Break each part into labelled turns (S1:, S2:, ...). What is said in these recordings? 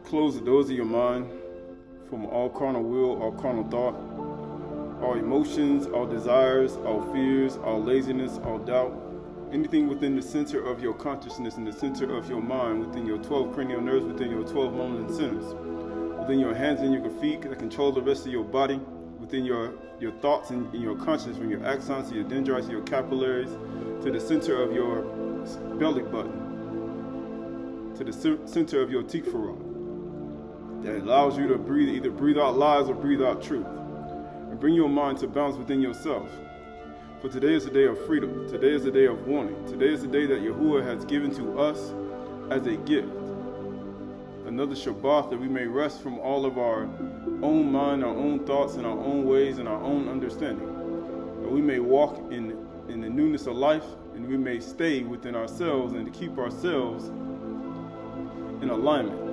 S1: Close the doors of your mind from all carnal will, all carnal thought, all emotions, all desires, all fears, all laziness, all doubt, anything within the center of your consciousness and the center of your mind, within your 12 cranial nerves, within your 12 moments and centers, within your hands and your feet that control the rest of your body, within your thoughts and your consciousness, from your axons to your dendrites to your capillaries, to the center of your belly button, to the center of your tikfarah, that allows you to breathe, either breathe out lies or breathe out truth. And bring your mind to balance within yourself. For today is the day of freedom. Today is the day of warning. Today is the day that Yahuwah has given to us as a gift. Another Shabath, that we may rest from all of our own mind, our own thoughts, and our own ways, and our own understanding. That we may walk in the newness of life, and we may stay within ourselves and to keep ourselves in alignment.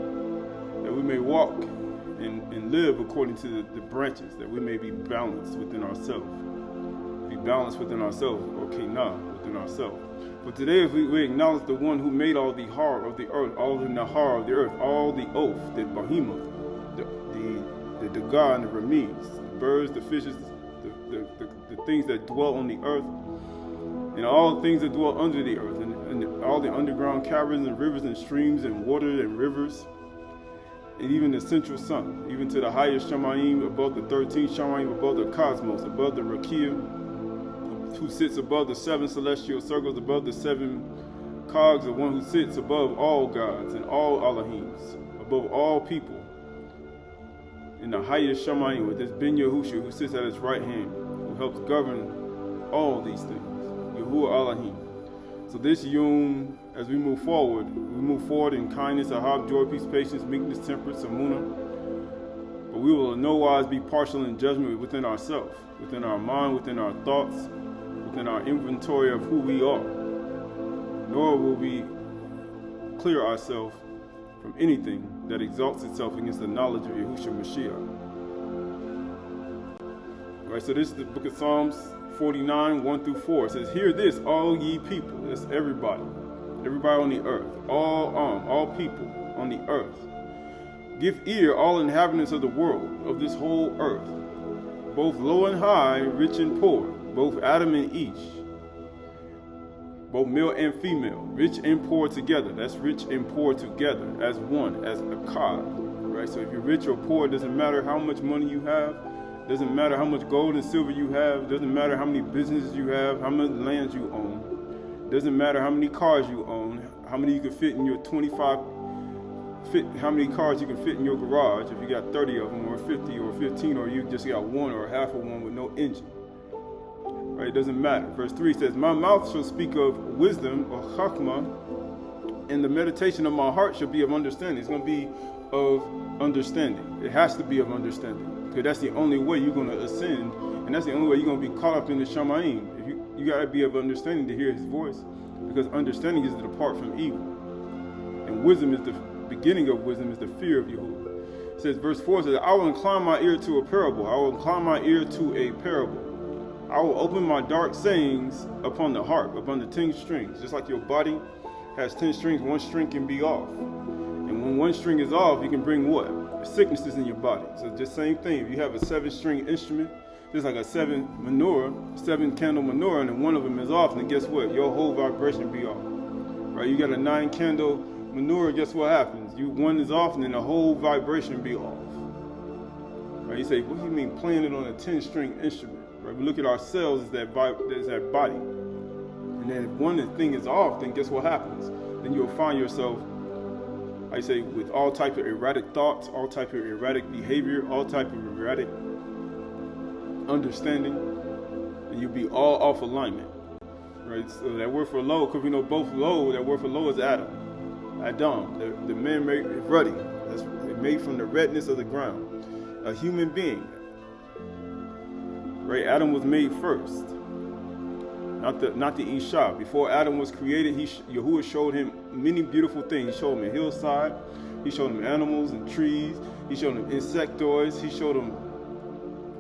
S1: That we may walk and live according to the branches, that we may be balanced within ourselves. Be balanced within ourselves, or Kenah, within ourselves. But today we acknowledge the one who made all the har of the earth, all the nahar of the earth, all the oath, the behemoth, the dagar and the remes, the birds, the fishes, the things that dwell on the earth, and all things that dwell under the earth, and all the underground caverns and rivers and streams and water and rivers, and even the central sun, even to the highest Shamayim, above the 13 Shamayim, above the cosmos, above the Rakia, who sits above the 7 celestial circles, above the 7 cogs, the one who sits above all gods and all Allahims, above all people, in the highest Shamayim, with this Ben Yahusha, who sits at his right hand, who helps govern all these things, Yahuwah Allahim. So this Yom, as we move forward in kindness, ahab, joy, peace, patience, meekness, temperance, samuna. But we will in no wise be partial in judgment within ourselves, within our mind, within our thoughts, within our inventory of who we are. Nor will we clear ourselves from anything that exalts itself against the knowledge of Yahushua Mashiach. All right, so this is the book of Psalms 49, 1 through 4. It says, "Hear this, all ye people." That's everybody on the earth, all people on the earth. "Give ear, all inhabitants of the world, of this whole earth, both low and high, rich and poor, both Adam and Ish, both male and female, rich and poor together." That's rich and poor together as one, as a cod, right? So if you're rich or poor, it doesn't matter how much money you have. Doesn't matter how much gold and silver you have. Doesn't matter how many businesses you have, how much land you own. Doesn't matter how many cars you own, how many you can fit in your how many cars you can fit in your garage, if you got 30 of them, or 50 or 15, or you just got one or half of one with no engine. Right? It doesn't matter. Verse 3 says, "My mouth shall speak of wisdom, or chakmah, and the meditation of my heart shall be of understanding." It's going to be of understanding. It has to be of understanding. Because that's the only way you're going to ascend, and that's the only way you're going to be caught up in the Shamayim. If you got to be of understanding to hear his voice, because understanding is to depart from evil. And wisdom is the beginning of wisdom, is the fear of Yahuwah. It says, verse 4 says, "I will incline my ear to a parable. I will incline my ear to a parable. I will open my dark sayings upon the harp, upon the 10 strings." Just like your body has 10 strings, one string can be off. And when one string is off, you can bring what? Sicknesses in your body. So just same thing. If you have a 7-string instrument, just like a 7-candle menorah, and one of them is off, then guess what? Your whole vibration be off. Right? You got a 9-candle menorah, guess what happens? One is off, and then the whole vibration be off. Right? You say, what do you mean playing it on a 10-string instrument? Right? We look at ourselves as that body. And then if one thing is off, then guess what happens? Then you'll find yourself, I say, with all type of erratic thoughts, all type of erratic behavior, all type of erratic understanding, and you'll be all off alignment, right? So that word for low, because we know both low, that word for low is Adam, the man made ruddy, that's made from the redness of the ground, a human being, right? Adam was made first, not the Isha. Before Adam was created, Yahuwah showed him many beautiful things. He showed him a hillside. He showed him animals and trees. He showed him insectoids. He showed him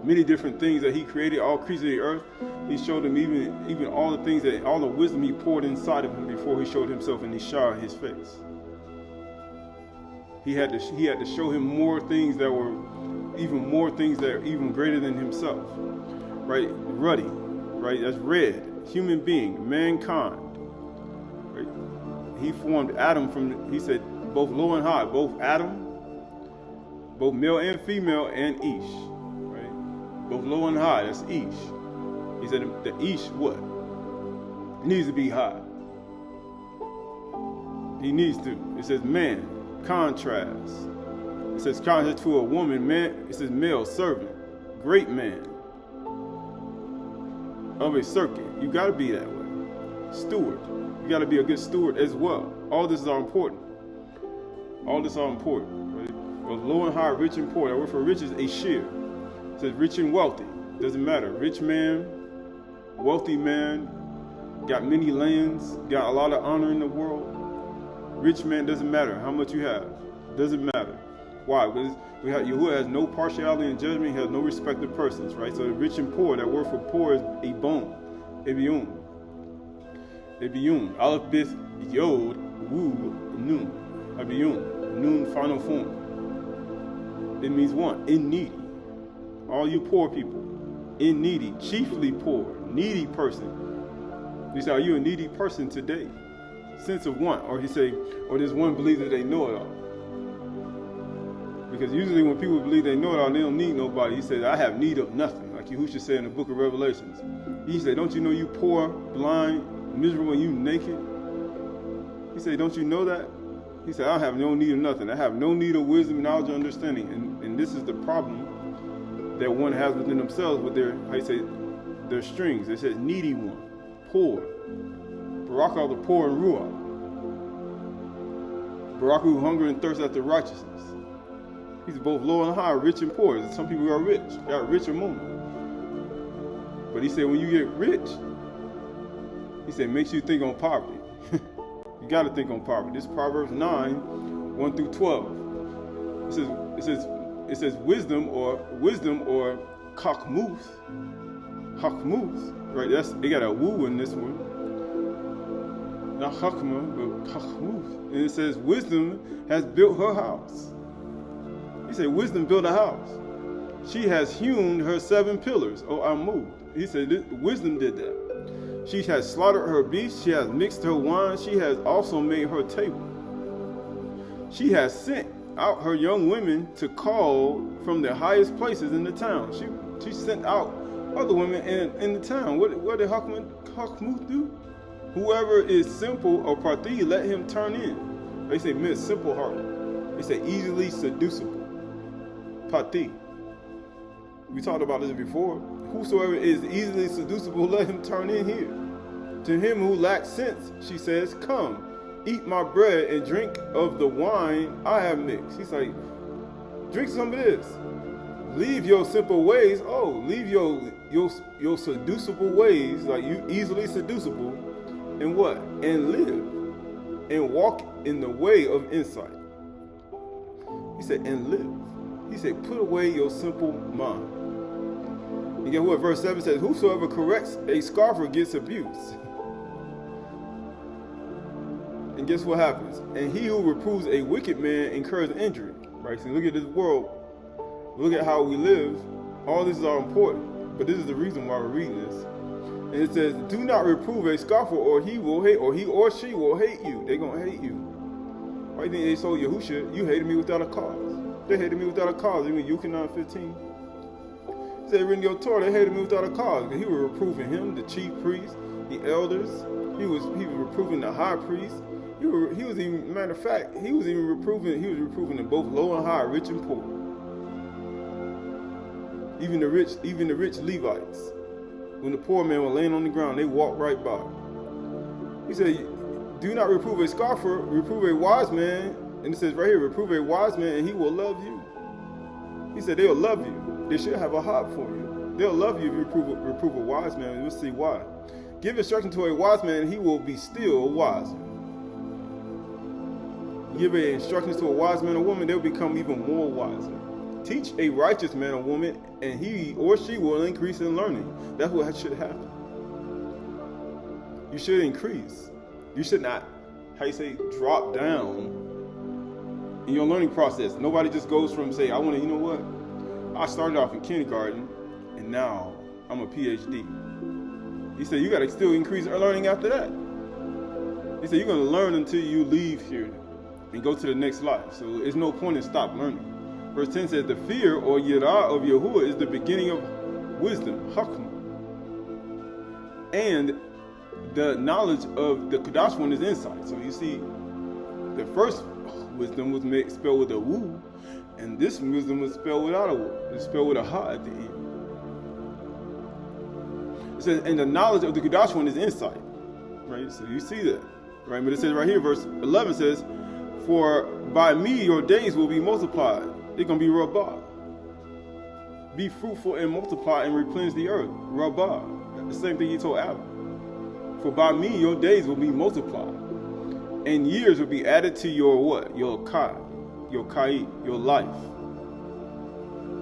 S1: many different things that he created, all creatures of the earth. He showed him even all the things all the wisdom he poured inside of him before he showed himself in Isha, his face. He had to show him more things that are even greater than himself. Right? Ruddy, right? That's red. Human being, mankind. Right? He formed Adam he said both low and high, both Adam, both male and female, and Ish. Right? Both low and high, that's Ish. He said the Ish what? It needs to be high. He needs to. It says man, contrast. It says contrast to a woman, man. It says male, servant, great man of a circuit. You got to be that way. Steward. You got to be a good steward as well. All this is all important. All this are important. Right? Both low and high, rich and poor. That word for rich is Ashir. It says rich and wealthy. Doesn't matter. Rich man, wealthy man, got many lands, got a lot of honor in the world. Rich man, doesn't matter how much you have. Doesn't matter. Why? Because Yahuwah has no partiality in judgment. He has no respect of persons, right? So the rich and poor, that word for poor is Ebon, Ebion. Ebion. Aleph, Bith, Yod, Woo, Nun. Ebion. Nun, final form. It means what? In needy. All you poor people. In needy. Chiefly poor. Needy person. He said, are you a needy person today? Sense of want. Or he say, or does one believe that they know it all? Because usually when people believe they know it all, they don't need nobody. He said, I have need of nothing. Like Yahushua said in the book of Revelations. He said, don't you know you poor, blind, miserable, and you naked? He said, don't you know that? He said, I have no need of nothing. I have no need of wisdom, knowledge, or understanding. And this is the problem that one has within themselves with their, how you say, their strings. It says needy one, poor. Barak are the poor in Ruah. Barak who hunger and thirst after righteousness. He's both low and high, rich and poor. Some people are rich, got rich among them. But he said, when you get rich, he said, makes you think on poverty. You got to think on poverty. This is Proverbs 9, 1 through 12. It says wisdom or chachmuth. Chachmuth, right? They got a woo in this one. Not chachma, but chachmuth. And it says wisdom has built her house. He said, wisdom built a house. She has hewn her 7 pillars. Oh, I'm moved. He said, wisdom did that. She has slaughtered her beasts. She has mixed her wine. She has also made her table. She has sent out her young women to call from the highest places in the town. She sent out other women in the town. What did Chachmuth do? Whoever is simple or prati, let him turn in. They say, miss, simple hearted. They say, easily seducible. Pati. We talked about this before. Whosoever is easily seducible, let him turn in here. To him who lacks sense, she says, come, eat my bread and drink of the wine I have mixed. He's like, drink some of this. Leave your simple ways. Oh, leave your seducible ways, like you easily seducible, and what? And live and walk in the way of insight. He said, and live. He said, put away your simple mind. And guess what? Verse 7 says, whosoever corrects a scoffer gets abuse. And guess what happens? And he who reproves a wicked man incurs injury. Right? So look at this world. Look at how we live. All this is all important. But this is the reason why we're reading this. And it says, do not reprove a scoffer, or he will hate, or he or she will hate you. They're going to hate you. Why do you think they told Yahushua, you hated me without a cause? They hated me without a cause. Even Yuchanan 15. He said, in your Torah, they hated me without a cause. He was reproving him, the chief priest, the elders. He was reproving the high priest. He was even, matter of fact, he was reproving them both low and high, rich and poor. Even the rich Levites. When the poor man was laying on the ground, they walked right by. He said, do not reprove a scoffer, reprove a wise man. And it says right here, reprove a wise man and he will love you. He said they'll love you. They should have a heart for you. They'll love you if you reprove a wise man. And we'll see why. Give instruction to a wise man and he will be still wiser. Give instructions to a wise man or woman, they'll become even more wiser. Teach a righteous man or woman, and he or she will increase in learning. That's what should happen. You should increase. You should not, drop down in your learning process. Nobody just goes from say, I want to, you know what? I started off in kindergarten and now I'm a PhD. He said, you got to still increase our learning after that. He said, you're going to learn until you leave here and go to the next life. So there's no point in stop learning. Verse 10 says, the fear or yirah of Yahuwah is the beginning of wisdom, hakma. And the knowledge of the Qahalath one is insight. So you see, the first wisdom was spelled with a woo, and this wisdom was spelled without a woo. It's spelled with a ha at the end. It says, and the knowledge of the Qahalath one is insight. Right? So you see that. Right? But it says right here, verse 11 says, for by me your days will be multiplied. They're going to be rabbah. Be fruitful and multiply and replenish the earth. Rabbah. The same thing he told Adam. For by me your days will be multiplied, and years will be added to your what? Your life.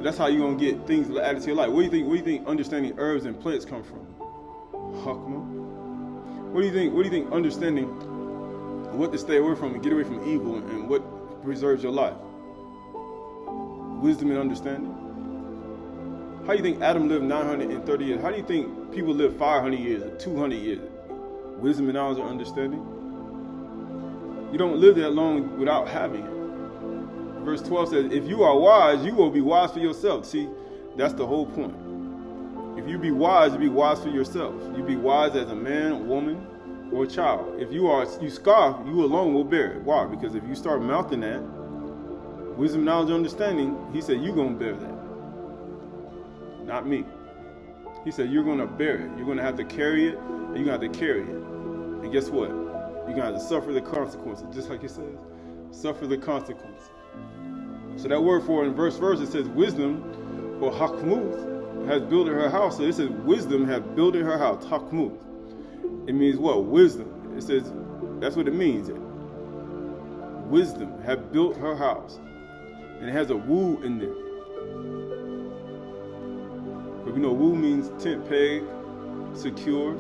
S1: That's how you're gonna get things added to your life. What do you think understanding herbs and plants come from? Hakma. What do you think understanding what to stay away from and get away from evil and what preserves your life? Wisdom and understanding. How do you think Adam lived 930 years? How do you think people live 500 years or 200 years? Wisdom and knowledge and understanding. You don't live that long without having it. Verse 12 says, if you are wise, you will be wise for yourself. See, that's the whole point. If you be wise, you be wise for yourself. You be wise as a man, woman, or a child. If you scoff, you alone will bear it. Why? Because if you start mouthing that, wisdom, knowledge, and understanding, he said, you're going to bear that. Not me. He said, you're going to bear it. You're going to have to carry it, and you're going to have to carry it. And guess what? You're going to have to suffer the consequences. Just like it says, suffer the consequences. So that word for in verse, it says, wisdom, or hakmuth, has built her house. So it says, wisdom has built her house, hakmuth. It means what? Wisdom. It says, that's what it means. Wisdom has built her house. And it has a woo in there. But we know woo means tent peg, secure.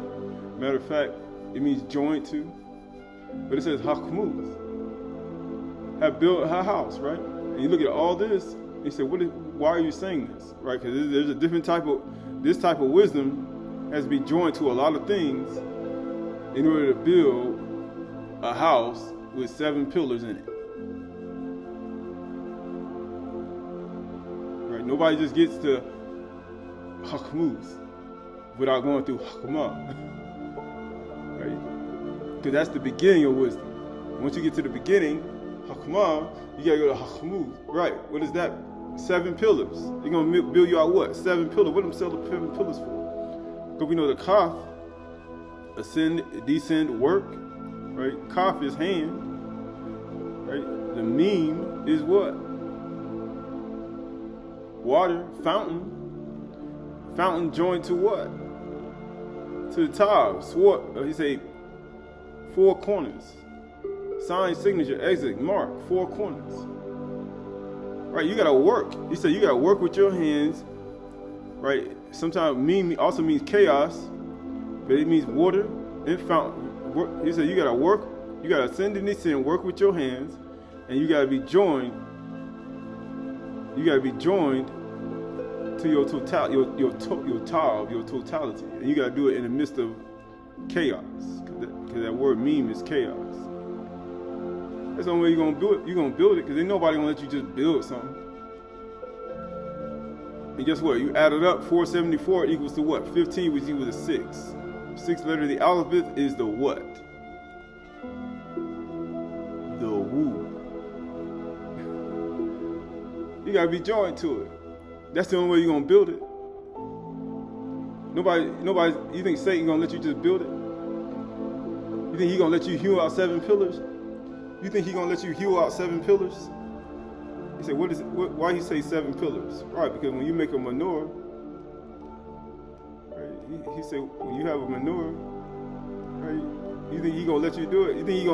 S1: Matter of fact, it means joint to. But it says hakmuth have built her house, right? And you look at all this, and you say, why are you saying this? Right? Because there's a different type of wisdom has to be joined to a lot of things in order to build a house with 7 pillars in it. Right? Nobody just gets to hakmuth without going through hakmah. Right? Because that's the beginning of wisdom. Once you get to the beginning, hakmah, you gotta go to hakmuth. Right? What is that? 7 pillars. You're gonna build you out what? 7 pillars. What them 7 pillars for? Because we know the kaf, ascend, descend, work. Right? Kaf is hand. Right? The meme is what? Water, fountain. Fountain joined to what? To the top. He say 4 corners. Sign, signature, exit, mark, 4 corners. Right, you gotta work. He said you gotta work with your hands. Right. Sometimes meme also means chaos, but it means water and fountain. He said you gotta work. You gotta ascend and descend, work with your hands, and you gotta be joined. You gotta be joined to your totality, your totality, and you gotta do it in the midst of chaos, because that word meme is chaos. That's the only way you're gonna build it. You're gonna build it, because ain't nobody gonna let you just build something. And guess what? You add it up, 474 equals to what? 15, which equals to 6. 6th letter of the alphabet is the what? The woo. You gotta be joined to it. That's the only way you're gonna build it. Nobody. You think Satan gonna let you just build it? You think he gonna let you hew out 7 pillars? You think he gonna let you hew out 7 pillars? He said, why he say 7 pillars? Right, because when you make a menorah, right? He said, when you have a menorah, right? You think he gonna let you do it? You think he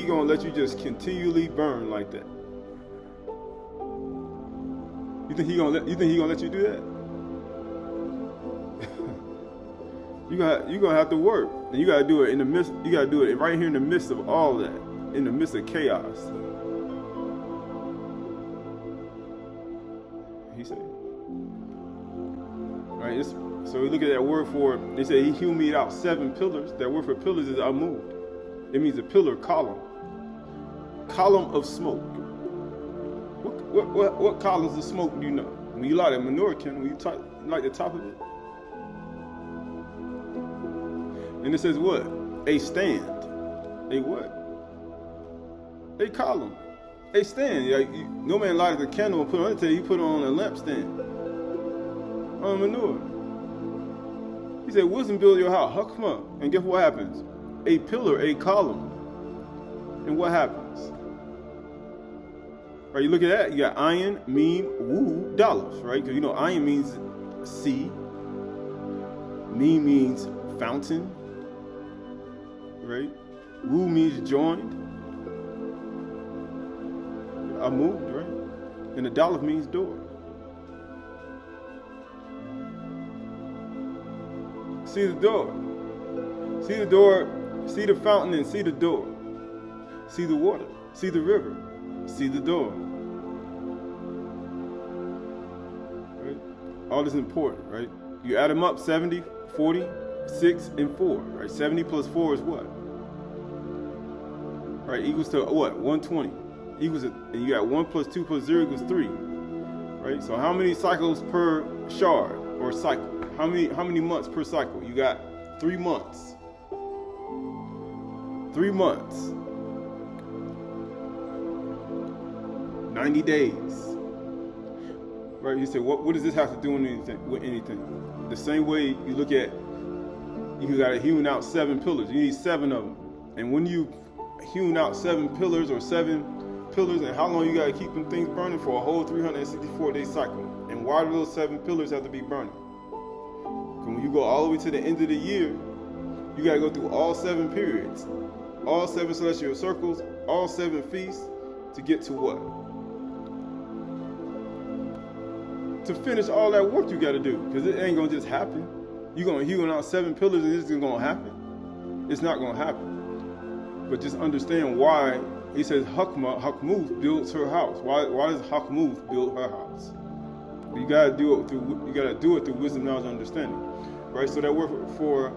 S1: gonna let you just continually burn like that? You think he gonna let you do that? You're gonna have to work, and you gotta do it in the midst. You gotta do it right here in the midst of all that, in the midst of chaos. he said. Right, so we look at that word for, they say he hewed me out 7 pillars. That word for pillars is amud. It means a pillar, column. Column of smoke. What columns of smoke do you know? When you light a menorah candle, when you light the top of it. And it says what? A stand. A what? A column. A stand. No man lights a candle and put it on it, he put it on a lampstand. On a menorah. He said, wisdom build your house. Hakma. And guess what happens? A pillar, a column. And what happens? Right, you look at that, you got ayin, meme, woo, dollars, right? Because you know ayin means sea. Meme means fountain. Right? Woo means joined. Amud, right? And the dollar means door. See the door. See the door, see the fountain and see the door. See the water, see the river, see the door. Right? All is important, right? You add them up, 70, 40, 6, and 4. Right? 70 plus 4 is what? Right, equals to what? 120. And you got 1 plus 2 plus 0 equals 3. Right? So how many cycles per shard or cycle? How many months per cycle? You got 3 months. 3 months. 90 days. Right? You say, what does this have to do with anything? The same way you look at, you got to hewn out 7 pillars. You need 7 of them. And when you hewn out 7 pillars, and how long you got to keep them things burning for? A whole 364-day cycle. And why do those 7 pillars have to be burning? Because when you go all the way to the end of the year, you got to go through all 7 periods, all 7 celestial circles, all 7 feasts to get to what? To finish all that work you got to do. Because it ain't going to just happen. You're going to hew out 7 pillars and this is going to happen. It's not going to happen. But just understand why he says Hakmuth builds her house. Why does Hakmuth build her house? You gotta do it through wisdom, knowledge, and understanding. Right? So that word for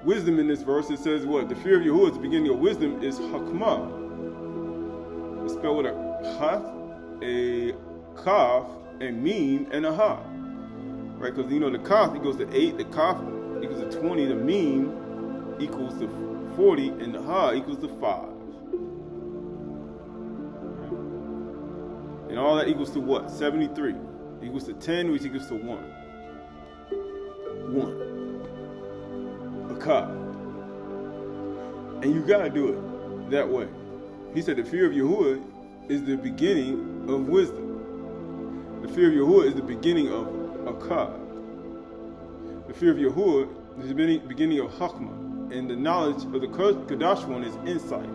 S1: wisdom in this verse, it says what? The fear of Yahuwah at the beginning of wisdom is Hakmah. It's spelled with a Chath, a Kaf, a Meme, and a Ha. Right? Because you know the Kaf equals to 8, the Kaf equals to 20, the Meme equals to 40, and the Ha equals to 5. And all that equals to what? 73. Equals to 10, which equals to 1. 1. A ka. And you gotta do it that way. He said the fear of Yahuwah is the beginning of wisdom. The fear of Yahuwah is the beginning of a ka. The fear of Yahuwah is the beginning of Hakmah. And the knowledge of the Qahalath one is insight.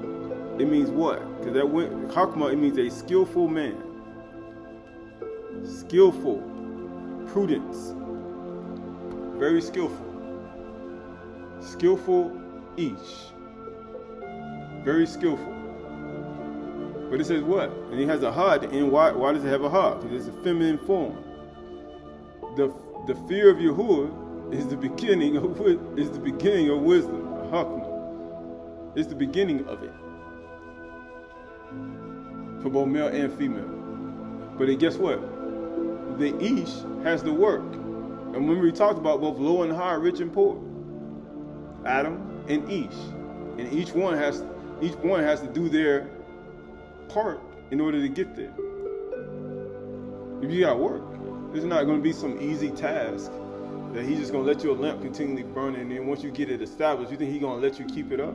S1: It means what? Because that Hakmah, it means a skillful man. Skillful. Prudence. Very skillful. Skillful ish. Very skillful. But it says what? And he has a ha at the end. Why does it have a ha? Because it's a feminine form. The fear of Yahuwah is the beginning of wisdom. Hakmah. It's the beginning of it. For both male and female. But guess what? The Ish has the work. And remember we talked about both low and high, rich and poor. Adam and Ish. And each one has to do their part in order to get there. If you got work, it's not going to be some easy task that he's just going to let your lamp continually burn, and then once you get it established, you think he's going to let you keep it up?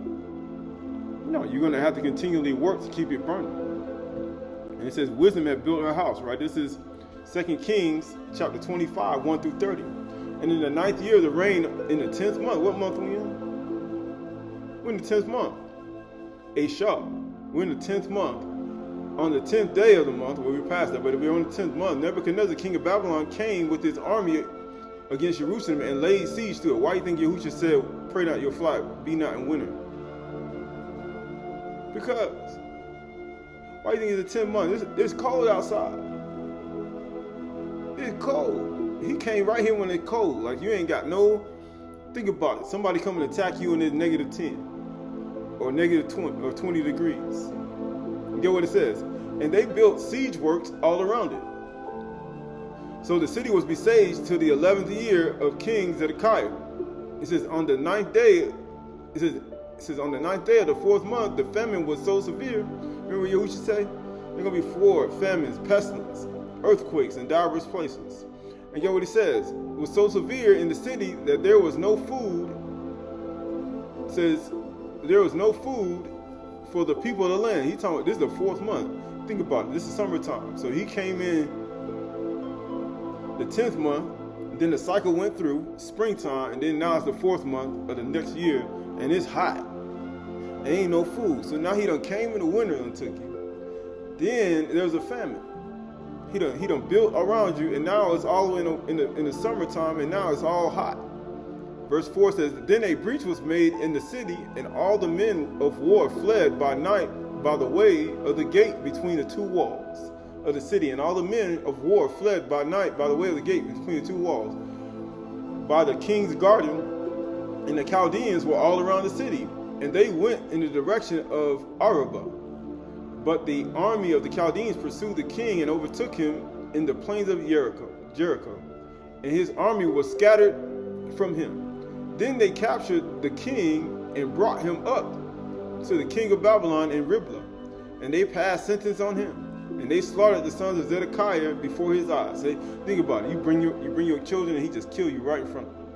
S1: No, you're going to have to continually work to keep it burning. And it says wisdom had built her house, right? This is 2 Kings chapter 25, 1 through 30. And in the 9th year of the reign, in the 10th month, what month are we in? We're in the 10th month. Ashar'y. We're in the 10th month. On the 10th day of the month, well, we passed that, but if we're on the 10th month, Nebuchadnezzar, king of Babylon, came with his army against Jerusalem and laid siege to it. Why do you think Yahushua said, pray not your flight, be not in winter? Because, why do you think it's the 10th month? It's cold outside. it cold. He came right here when it's cold. Like, you ain't got no, think about it. Somebody come and attack you and it's -10 or -20 or 20 degrees. Get what it says? And they built siege works all around it. So the city was besieged till the 11th year of King Zedekiah. It says on the 9th day, it says on the 9th day of the 4th month, the famine was so severe. Remember what Yahushua say? There gonna be 4 famines, pestilence, earthquakes in diverse places. And get what he says? It was so severe in the city that there was no food. It says there was no food for the people of the land. He talking about this is the 4th month. Think about it. This is summertime. So he came in the 10th month. Then the cycle went through springtime, and then now it's the 4th month of the next year, and it's hot. There ain't no food. So now he done came in the winter and took you. Then there's a famine. He done built around you, and now it's all in the summertime, and now it's all hot. Verse 4 says, then a breach was made in the city, and all the men of war fled by night by the way of the gate between the 2 walls of the city. And all the men of war fled by night by the way of the gate between the 2 walls. By the king's garden, and the Chaldeans were all around the city, and they went in the direction of Arabah. But the army of the Chaldeans pursued the king and overtook him in the plains of Jericho, and his army was scattered from him. Then they captured the king and brought him up to the king of Babylon in Riblah, and they passed sentence on him, and they slaughtered the sons of Zedekiah before his eyes. Say, think about it. You bring your children, and he just kill you right in front of you.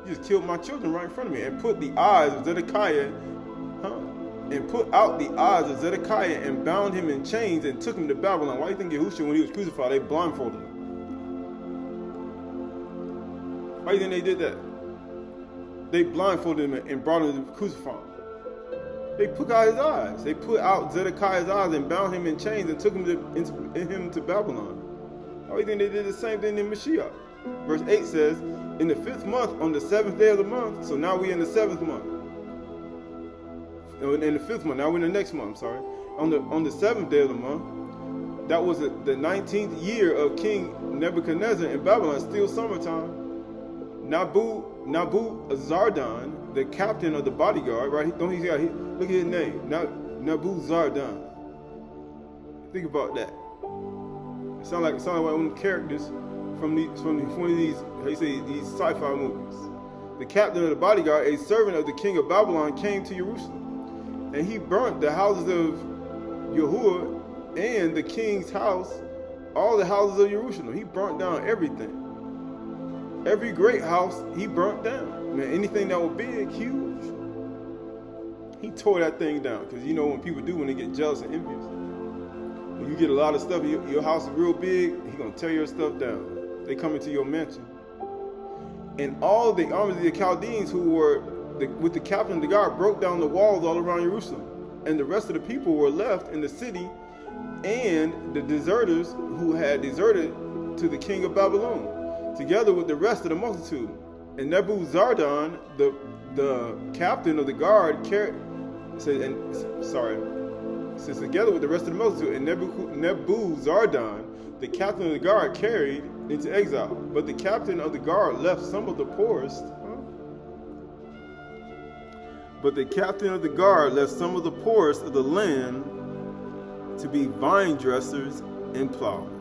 S1: You just killed my children right in front of me, and put the eyes of Zedekiah, and put out the eyes of Zedekiah, and bound him in chains, and took him to Babylon. Why do you think Yahushua, when he was crucified, they blindfolded him? Why do you think they did that? They blindfolded him and brought him to crucify him. They put out his eyes. They put out Zedekiah's eyes and bound him in chains and took him to Babylon. Why do you think they did the same thing in Mashiach? Verse 8 says, in the 5th month, on the 7th day of the month, so now we're in the 7th month. In the 5th month, now we're in the next month, I'm sorry. On the 7th day of the month, that was the 19th year of King Nebuchadnezzar in Babylon, still summertime. Nabuzaradan, the captain of the bodyguard, right? Look at his name, Nabuzaradan. Think about that. It sounds like one of them characters from one of these, how you say, these sci-fi movies. The captain of the bodyguard, a servant of the king of Babylon, came to Jerusalem, and he burnt the houses of Yahuwah and the king's house, all the houses of Jerusalem. He burnt down everything. Every great house he burnt down. Man, anything that was big, huge, he tore that thing down. Because you know when people do when they get jealous and envious. When you get a lot of stuff, your house is real big, he's going to tear your stuff down. They come into your mansion. And all the armies of the Chaldeans who were with the captain of the guard broke down the walls all around Jerusalem. And the rest of the people were left in the city, and the deserters who had deserted to the king of Babylon, together with the rest of the multitude. And Nebuzaradan, the captain of the guard, says together with the rest of the multitude, and Nebuzaradan, the captain of the guard, carried into exile. But the captain of the guard left some of the poorest. But the captain of the guard left some of the poorest of the land to be vine dressers and plowmen.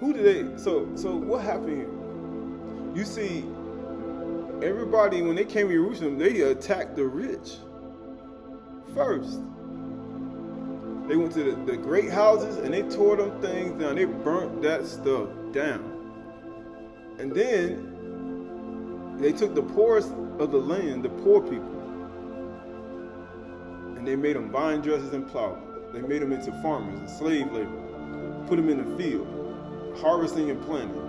S1: Who did they? So what happened here? You see, everybody when they came to Jerusalem, they attacked the rich first. They went to the great houses and they tore them things down. They burnt that stuff down. And then they took the poorest of the land, the poor people, and they made them vine dressers and plowmen. They made them into farmers and slave labor, put them in the field, harvesting and planting.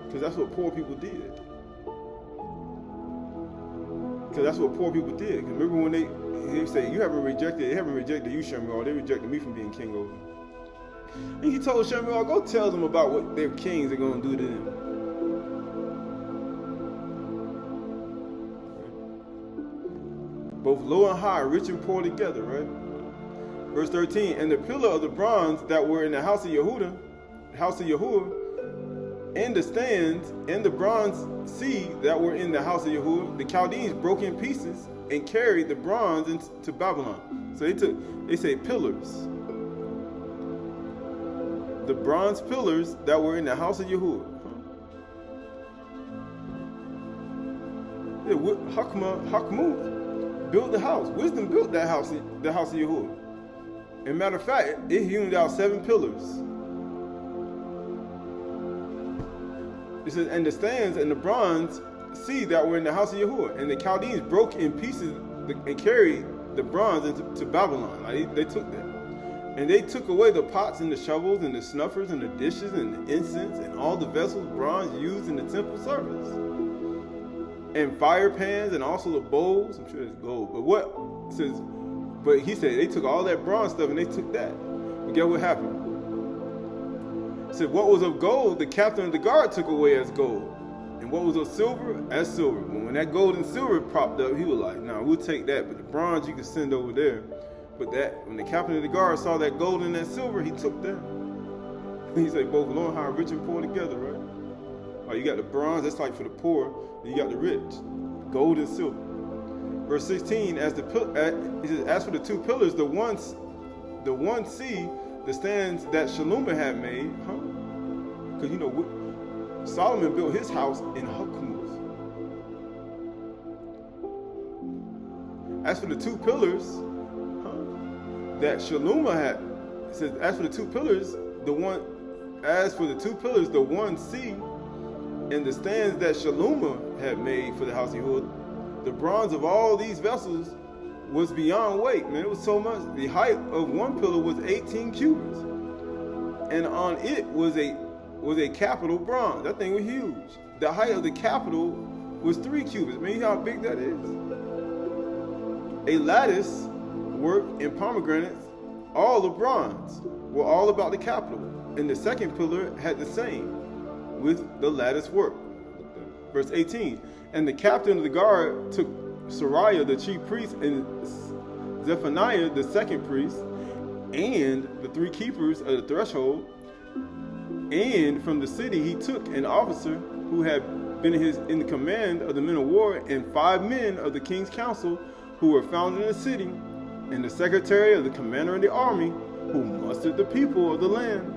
S1: Because that's what poor people did. Because that's what poor people did. Because remember when they say, they haven't rejected you, Shemuel. They rejected me from being king over them. And he told Shemuel, go tell them about what their kings are going to do to them. Both low and high, rich and poor together, right? Verse 13, and the pillar of the bronze that were in the house of Yahuwah, and the stands and the bronze sea that were in the house of Yahuwah, the Chaldeans broke in pieces and carried the bronze into Babylon. So they say pillars. The bronze pillars that were in the house of Yahuwah. Hakmuth built the house. Wisdom built that house, the house of Yahuwah. And matter of fact, it hewn out 7 pillars. It says, and the stands and the bronze sea that were in the house of Yahuwah, and the Chaldeans broke in pieces and carried the bronze into Babylon. Like they took that. And they took away the pots and the shovels and the snuffers and the dishes and the incense and all the vessels bronze used in the temple service. And fire pans and also the bowls. I'm sure it's gold. But he said they took all that bronze stuff and they took that. But guess what happened? It said what was of gold, the captain of the guard took away as gold. And what was of silver, as silver. But when that gold and silver popped up, he was like, nah, we'll take that. But the bronze you can send over there. But that when the captain of the guard saw that gold and that silver, he took that. He said, both alone how rich and poor together, right? Oh, you got the bronze, that's like for the poor. And you got the rich, gold and silver. Verse 16, he says, as for the 2 pillars, the one sea, the stands that Shalomah had made, because Solomon built his house in Hakmuth. As for the 2 pillars that Shalomah had, it says, as for the 2 pillars, the one sea, and the stands that Shalomah had made for the house of Yahuwah, the bronze of all these vessels was beyond weight. Man, it was so much. The height of one pillar was 18 cubits, and on it was a capital bronze. That thing was huge. The height of the capital was 3 cubits. Man, you know how big that is. A lattice work in pomegranates, all of bronze, were all about the capital, and the second pillar had the same with the lattice work. Verse 18, and the captain of the guard took Sariah the chief priest and Zephaniah the second priest and the 3 keepers of the threshold, and from the city he took an officer who had been in the command of the men of war, and 5 men of the king's council who were found in the city, and the secretary of the commander of the army who mustered the people of the land,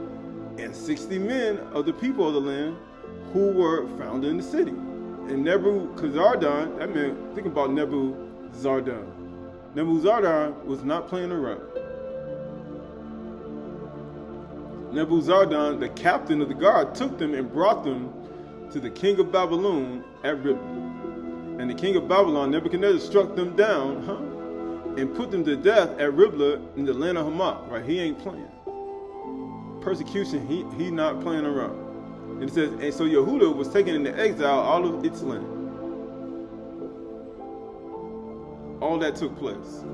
S1: and 60 men of the people of the land who were found in the city. And Nebuzaradan, that meant, think about Nebuzaradan. Nebuzaradan was not playing around. Nebuzaradan, the captain of the guard, took them and brought them to the king of Babylon at Riblah. And the king of Babylon, Nebuchadnezzar, struck them down, and put them to death at Riblah in the land of Hamath. Right? He ain't playing. Persecution, he not playing around. And it says, and so Yehuda was taken into exile all of its land. All that took place.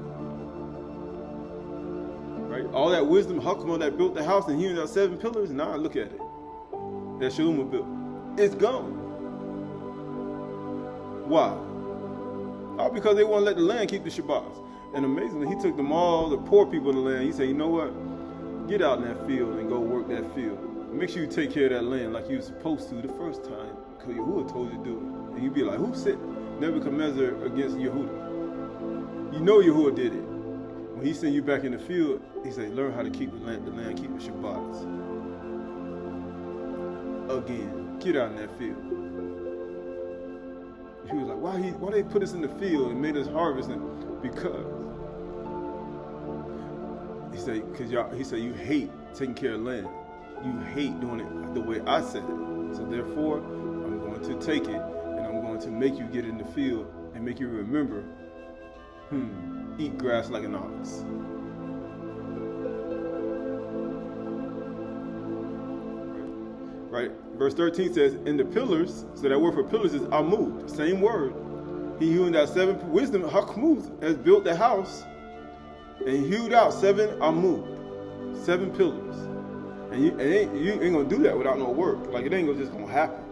S1: Right? All that wisdom, Hakmah that built the house and hewn out 7 pillars, now look at it. That Shalomah built. It's gone. Why? All because they won't let the land keep the Shabath. And amazingly, he took them all, the poor people in the land. He said, you know what? Get out in that field and go work that field. Make sure you take care of that land like you were supposed to the first time, because Yahuwah told you to do it. And you'd be like, who sent Nebuchadnezzar against Yahuwah? You know Yahuwah did it. When he sent you back in the field, he said, learn how to keep the land keep the Shabbats. Again, get out in that field. He was like, why they put us in the field and made us harvest? Because he said you hate taking care of land. You hate doing it the way I said it. So therefore, I'm going to take it and I'm going to make you get in the field and make you remember, eat grass like an ox. Right? Verse 13 says, and the pillars, so that word for pillars is amud, same word. He hewed out 7 wisdom, Hakmuth has built the house, and he hewed out 7 amud, 7 pillars. And you ain't gonna do that without no work. Like it ain't just gonna happen.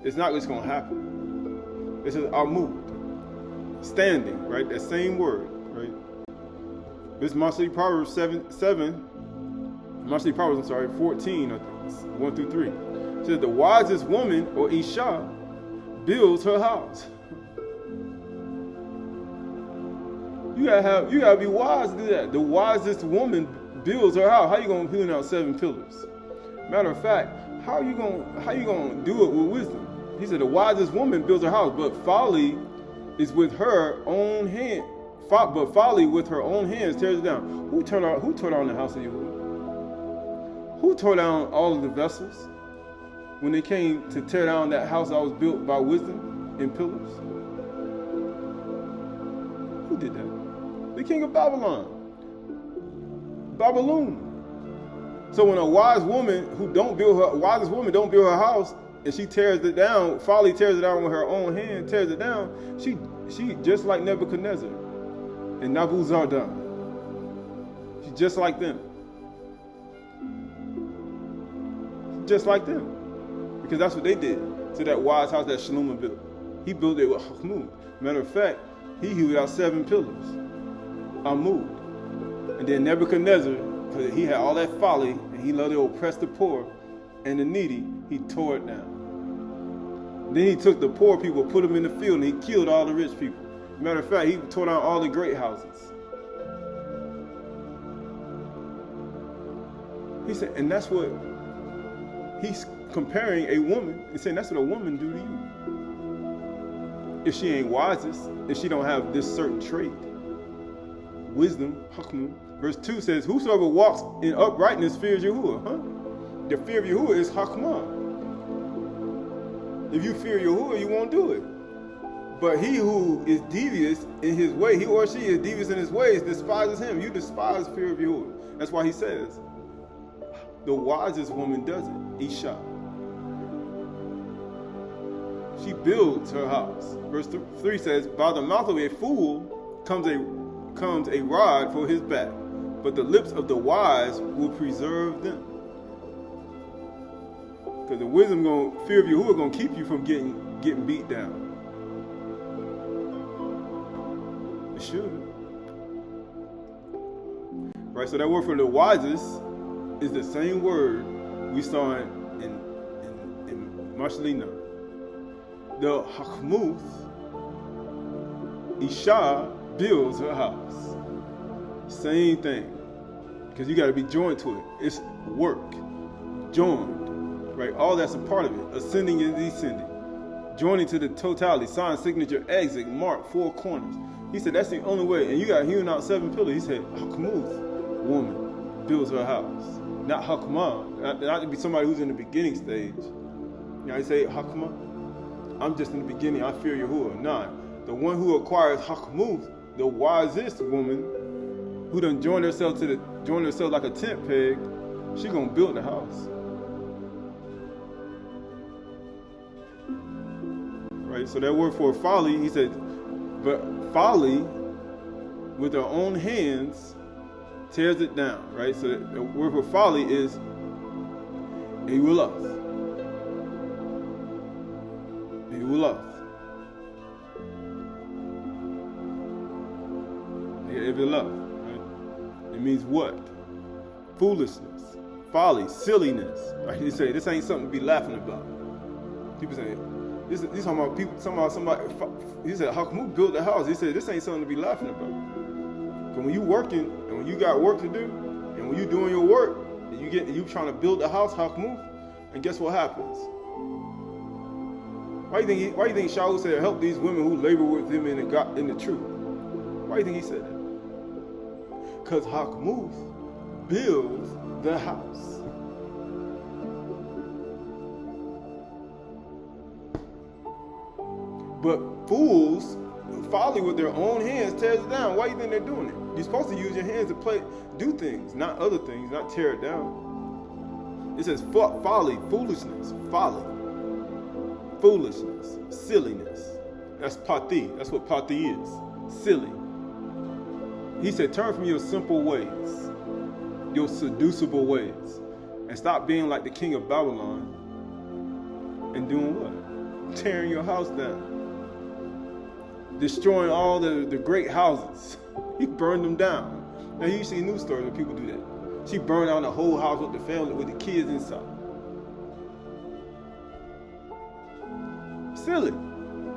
S1: It's not just gonna happen. It says amud, standing, right? That same word, right? This mostly Proverbs 14, I think, 1 through 3. It says, the wisest woman, or Isha, builds her house. You gotta be wise to do that. The wisest woman builds her house. How you gonna build out 7 pillars? Matter of fact, how you gonna do it with wisdom? He said the wisest woman builds her house, but folly is with her own hand. But folly with her own hands tears it down. Who tore down the house of Yahuwah? Who tore down all of the vessels when they came to tear down that house that was built by wisdom and pillars? Who did that? The king of Babylon. So when a wisest woman don't build her house, and she tears it down, folly tears it down with her own hand, tears it down, she just like Nebuchadnezzar and Nabuzaradan. She's just like them. Just like them. Because that's what they did to that wise house that Shlomo built. He built it with Hachmud. Matter of fact, he hewed out 7 pillars. Amud. And then Nebuchadnezzar, because he had all that folly, and he loved to oppress the poor and the needy, he tore it down. Then he took the poor people, put them in the field, and he killed all the rich people. Matter of fact, he tore down all the great houses. He said, and that's what he's comparing a woman and saying that's what a woman do to you. If she ain't wisest, if she don't have this certain trait, wisdom, Hakmu. Verse 2 says, whosoever walks in uprightness fears Yahuwah. The fear of Yahuwah is Hakmah. If you fear Yahuwah, you won't do it. But he who is devious in his way, he or she is devious in his ways, despises him. You despise fear of Yahuwah. That's why he says, the wisest woman does it, Isha. She builds her house. Verse 3 says, by the mouth of a fool comes a rod for his back, but the lips of the wise will preserve them. Because the fear of Yahuwah gonna keep you from getting beat down. It should. Right, so that word for the wisest is the same word we saw in Mashlina. The Hakmuth, Isha builds her house. Same thing. Because you got to be joined to it. It's work. Joined. Right? All that's a part of it. Ascending and descending. Joining to the totality. Sign, signature, exit, mark, 4 corners. He said that's the only way. And you got hewn out 7 pillars. He said, Hakmuth, woman, builds her house. Not Hakmah. Not to be somebody who's in the beginning stage. You know, he say, Hakmah, I'm just in the beginning. I fear Yahuwah. Nah. The one who acquires Hakmuth, the wisest woman, who done joined herself like a tent peg, she gonna build the house. Right? So that word for folly, he said, but folly with her own hands tears it down, right? So the word for folly is Ewulath. Ewulath. Right? It means what? Foolishness, folly, silliness. Right? They say this ain't something to be laughing about. People say this talking about people. Somebody. He said Hakmu built the house. He said this ain't something to be laughing about. Because when you working and when you got work to do, and when you doing your work, and you trying to build the house, Hakmu, and guess what happens? Why do you think Shaul said help these women who labor with him in the truth? Why do you think he said that? Because Hakmuth builds the house. But fools, folly with their own hands tears it down. Why do you think they're doing it? You're supposed to use your hands to do things, not other things, not tear it down. It says folly, foolishness, folly, foolishness, silliness. That's pati. That's what pati is. Silly. He said, turn from your simple ways, your seducible ways, and stop being like the king of Babylon and doing what? Tearing your house down. Destroying all the great houses. He burned them down. Now you see news stories where people do that. She burned down the whole house with the family, with the kids inside. Silly.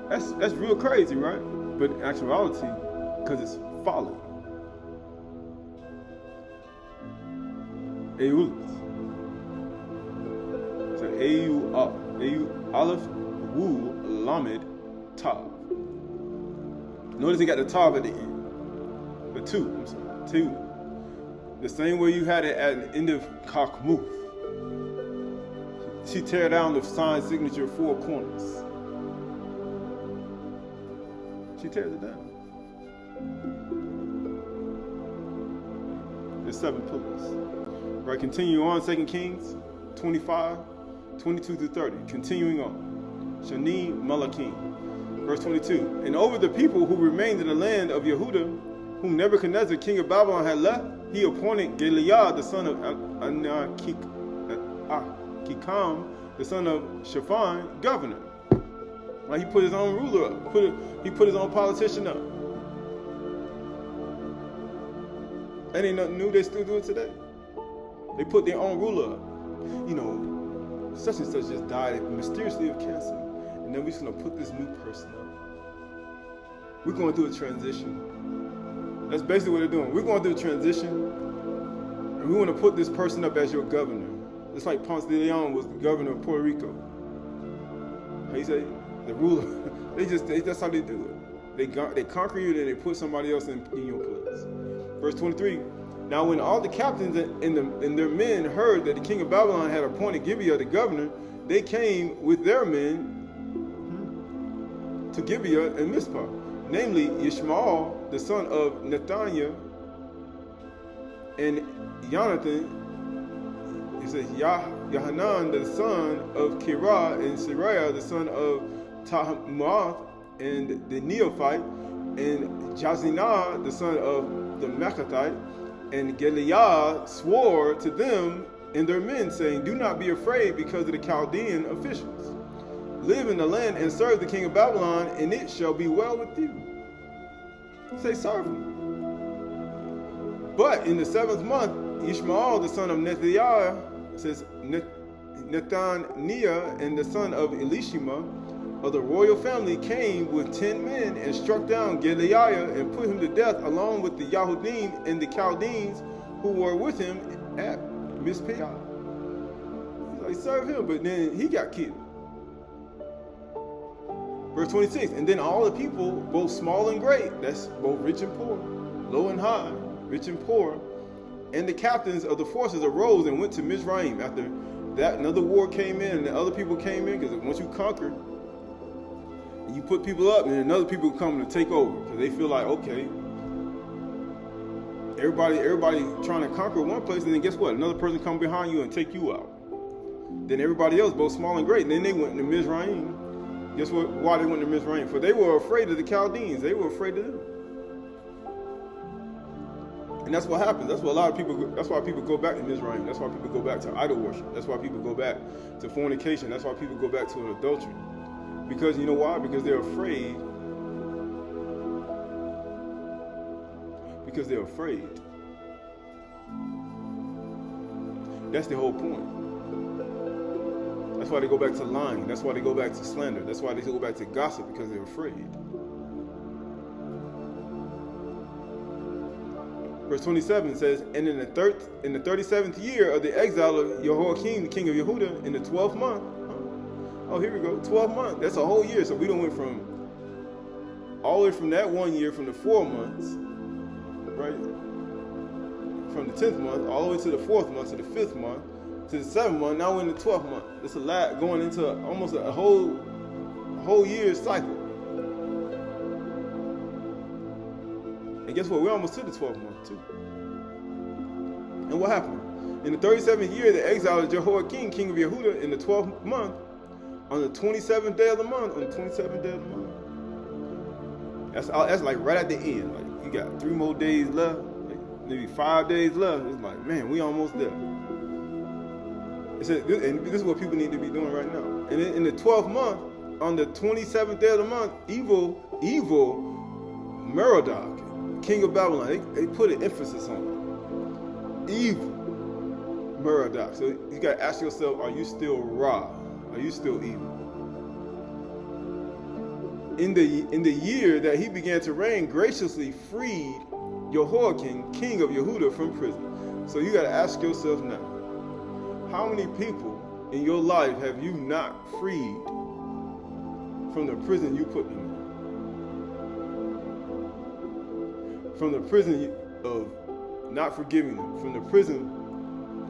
S1: That's real crazy, right? But in actuality, because it's folly. Eulis. So Aleph Wu Lamed Tav. Notice he got the Tav at the end. The two. The same way you had it at the end of Kakmuth. She tear down the sign signature 4 corners. She tears it down. There's 7 pillars. Right, continue on, 2 Kings 25, 22 through 30. Continuing on. Shani Malakim. Verse 22. And over the people who remained in the land of Yehudah, whom Nebuchadnezzar, king of Babylon, had left, he appointed Galiah, the son of Kikam, the son of Shaphan, governor. Like he put his own ruler up. He put his own politician up. And ain't nothing new, they still do it today. They put their own ruler up. You know, such and such just died mysteriously of cancer. And then we're just going to put this new person up. We're going through a transition. That's basically what they're doing. We're going through a transition. And we want to put this person up as your governor. Just like Ponce de Leon was the governor of Puerto Rico. He said, the ruler, that's how they do it. They conquer you, then they put somebody else in your place. Verse 23. Now when all the captains and their men heard that the king of Babylon had appointed Gibeah the governor, they came with their men to Gibeah and Mizpah, namely Ishmael, the son of Nethaniah, and Jonathan, he says Yohanan, the son of Kirah, and Sariah, the son of Tahmath, and the Neophite, and Jazinah, the son of the Machathite, and Galiah swore to them and their men, saying, do not be afraid because of the Chaldean officials. Live in the land and serve the king of Babylon, and it shall be well with you. Say, serve him. But in the 7th month, Ishmael, the son of Nethaniah, says Nethaniah, and the son of Elishama, of the royal family, came with 10 men and struck down Gedaliah and put him to death along with the Yahudim and the Chaldeans who were with him at Mizpah. He's like, serve him, but then he got killed. Verse 26, and then all the people, both small and great, that's both rich and poor, low and high, rich and poor, and the captains of the forces arose and went to Mizraim. After that, another war came in, and the other people came in, because once you conquer, and you put people up, and then other people come to take over, because they feel like, okay, everybody trying to conquer one place, and then guess what? Another person come behind you and take you out. Then everybody else, both small and great, and then they went to Mizraim. Guess what? Why they went to Mizraim? For they were afraid of the Chaldeans. They were afraid of them. And that's what happens. That's what a lot of people. That's why people go back to Mizraim. That's why people go back to idol worship. That's why people go back to fornication. That's why people go back to an adultery. Because you know why? Because they're afraid. Because they're afraid. That's the whole point. That's why they go back to lying. That's why they go back to slander. That's why they go back to gossip, because they're afraid. Verse 27 says, and in the 37th year of the exile of Jehoiakim, the king of Yehudah, in the 12th month. Oh, here we go. 12 months. That's a whole year. So we don't went from all the way from that 1 year, from the 4 months, right? From the 10th month all the way to the 4th month, to the 5th month, to the 7th month. Now we're in the 12th month. It's a lot going into almost a whole year's cycle. And guess what? We're almost to the 12th month too. And what happened? In the 37th year, the exile of Jehoiakim, king of Yehudah, in the 12th month, on the 27th day of the month, That's like right at the end. Like you got 3 more days left, like maybe 5 days left. It's like, man, we almost there. It said, and this is what people need to be doing right now. And in the 12th month, on the 27th day of the month, evil Merodach, king of Babylon. They put an emphasis on it. Evil. Merodach. So you got to ask yourself, are you still Ra? Are you still evil? In the year that he began to reign, graciously freed Jehoiakim, king of Yehuda, from prison. So you got to ask yourself now, how many people in your life have you not freed from the prison you put them in? From the prison of not forgiving them, from the prison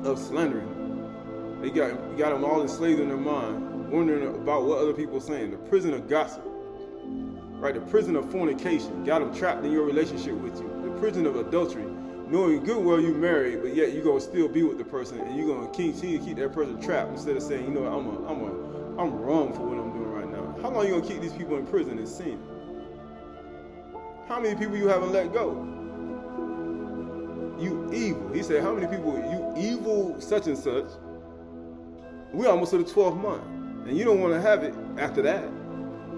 S1: of slandering them. You got them all enslaved in their mind, wondering about what other people are saying. The prison of gossip. Right, the prison of fornication, got them trapped in your relationship with you. The prison of adultery, knowing good well you married, but yet you're gonna still be with the person, and you're gonna continue to keep that person trapped instead of saying, you know, I'm wrong for what I'm doing right now. How long are you gonna keep these people in prison and sin? How many people you haven't let go? You evil. He said, how many people, you evil such and such? We're almost to the 12th month, and you don't want to have it after that.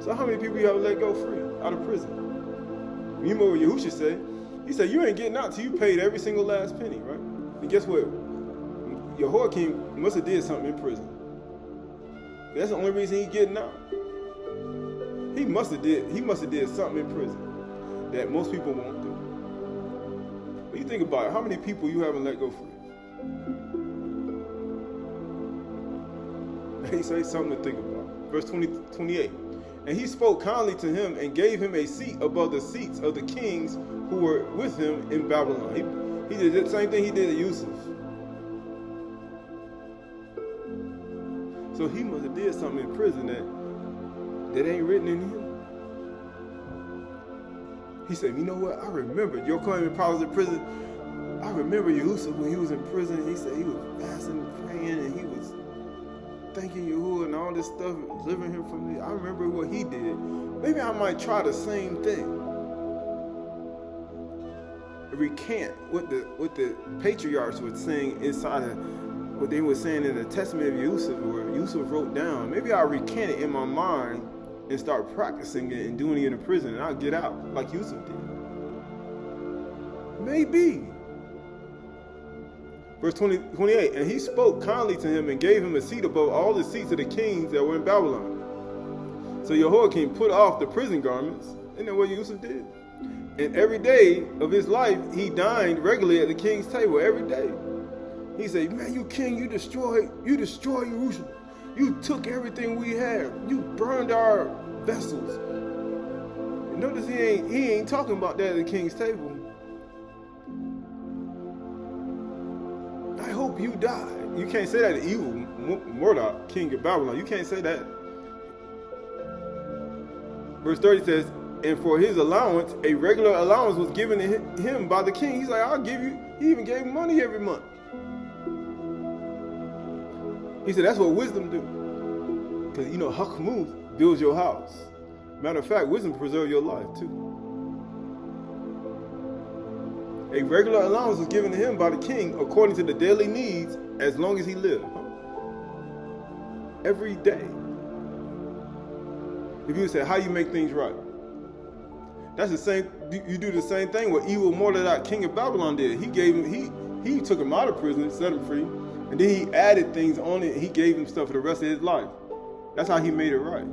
S1: So how many people you have let go free out of prison? You remember what Yahusha said? He said, you ain't getting out till you paid every single last penny, right? And guess what? Jehoiakim must have did something in prison. That's the only reason he getting out. He must have did something in prison that most people won't do. But you think about it, how many people you haven't let go free? He says something to think about. Verse 28. And he spoke kindly to him and gave him a seat above the seats of the kings who were with him in Babylon. He did the same thing he did to Yusuf. So he must have did something in prison that ain't written in him. He said, you know what? I remember your coming problems in prison. I remember Yusuf when he was in prison. He said he was fasting and praying and he was thanking Yahuwah and all this stuff, delivering him from the. I remember what he did. Maybe I might try the same thing. Recant what the patriarchs were saying inside of what they were saying in the testament of Yusuf, where Yusuf wrote down. Maybe I'll recant it in my mind and start practicing it and doing it in a prison, and I'll get out like Yusuf did. Maybe. Verse 28, and he spoke kindly to him and gave him a seat above all the seats of the kings that were in Babylon. So Jehoiakim put off the prison garments. Isn't that what Yusuf did? And every day of his life, he dined regularly at the king's table every day. He said, man, you king, you destroyed Jerusalem. You took everything we had. You burned our vessels. And notice he ain't talking about that at the king's table. I hope you die. You can't say that to evil Mordok, king of Babylon. You can't say that. Verse 30 says, and for his allowance, a regular allowance was given to him by the king. He's like, I'll give you. He even gave him money every month. He said, that's what wisdom do. Because, you know, Hakmuz builds your house. Matter of fact, wisdom preserves your life, too. A regular allowance was given to him by the king according to the daily needs as long as he lived. Every day. If you say, how you make things right? That's the same, you do the same thing what evil Mordecai, king of Babylon, did. He gave him, he took him out of prison, set him free, and then he added things on it. He gave him stuff for the rest of his life. That's how he made it right.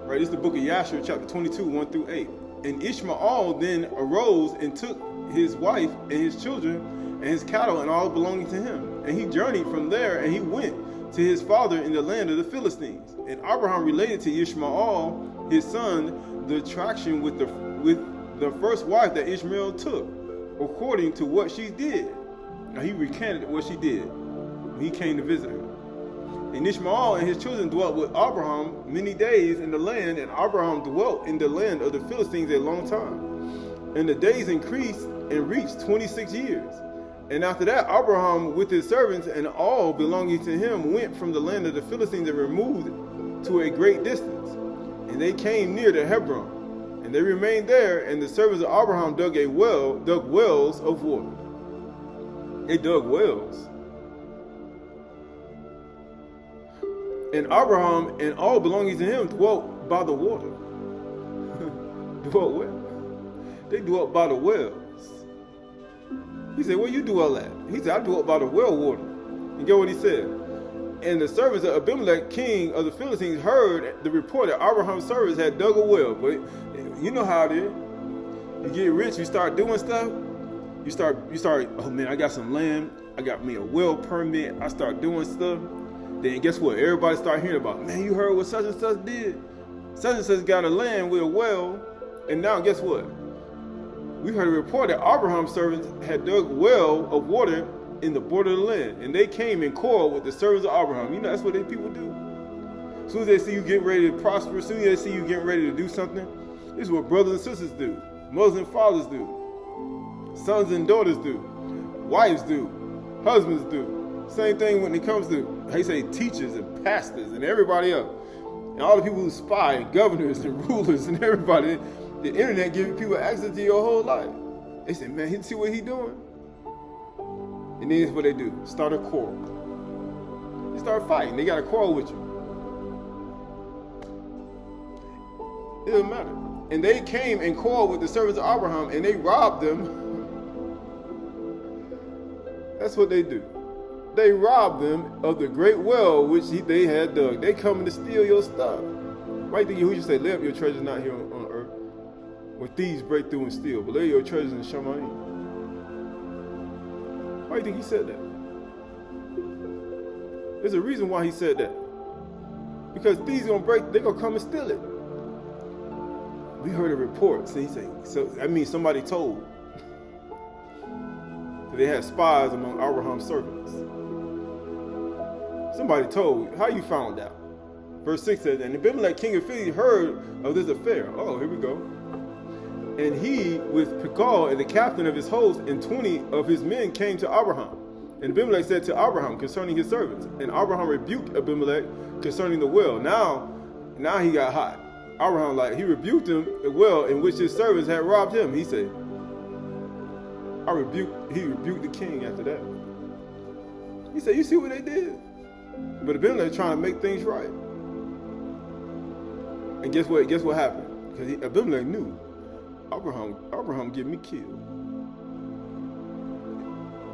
S1: Right? This is the book of Ashar'y, chapter 22, 1 through 8. And Ishmael then arose and took his wife and his children and his cattle and all belonging to him. And he journeyed from there and he went to his father in the land of the Philistines. And Abraham related to Ishmael, his son, the attraction with the first wife that Ishmael took, according to what she did. Now he recanted what she did when he came to visit her. And Ishmael and his children dwelt with Abraham many days in the land, and Abraham dwelt in the land of the Philistines a long time. And the days increased and reached 26 years. And after that, Abraham with his servants and all belonging to him went from the land of the Philistines and removed to a great distance. And they came near to Hebron, and they remained there, and the servants of Abraham dug wells of water. They dug wells. And Abraham and all belonging to him dwelt by the water. dwelt where? They dwelt by the wells. He said, where you dwell at? He said, I dwelt by the well water. And get what he said? And the servants of Abimelech, king of the Philistines, heard the report that Abraham's servants had dug a well. But you know how it is. You get rich, you start doing stuff. You start, oh man, I got some land. I got me a well permit. I start doing stuff. Then guess what? Everybody start hearing about, man, you heard what such and such did? Such and such got a land with a well. And now guess what? We heard a report that Abraham's servants had dug a well of water in the border of the land. And they came and quarreled with the servants of Abraham. You know, that's what they people do. As soon as they see you getting ready to prosper, as soon as they see you getting ready to do something, this is what brothers and sisters do. Mothers and fathers do. Sons and daughters do. Wives do. Husbands do. Same thing when it comes to, they say, teachers and pastors and everybody else. And all the people who spy, and governors and rulers and everybody. The internet giving people access to your whole life. They say, man, see what he doing? And then that's what they do. Start a quarrel. They start fighting. They got a quarrel with you. It doesn't matter. And they came and quarreled with the servants of Abraham, and they robbed them. That's what they do. They robbed them of the great well which they had dug. They coming to steal your stuff. Why do you think Yahushua say, lay up your treasures not here on earth, where thieves break through and steal, but lay your treasures in Shabath? Why do you think he said that? There's a reason why he said that. Because thieves gonna break, they gonna come and steal it. We heard a report. So he said, so I mean somebody told. They had spies among Abraham's servants. Somebody told. How you found out? Verse 6 says, and Abimelech, king of Philistines, heard of this affair. Oh, here we go. And he, with Pekah and the captain of his host, and 20 of his men came to Abraham. And Abimelech said to Abraham concerning his servants. And Abraham rebuked Abimelech concerning the well. Now he got hot. Abraham, he rebuked him the well in which his servants had robbed him. He said, he rebuked the king after that. He said, you see what they did? But Abimelech trying to make things right. And guess what? Guess what happened? Because Abimelech knew Abraham get me killed.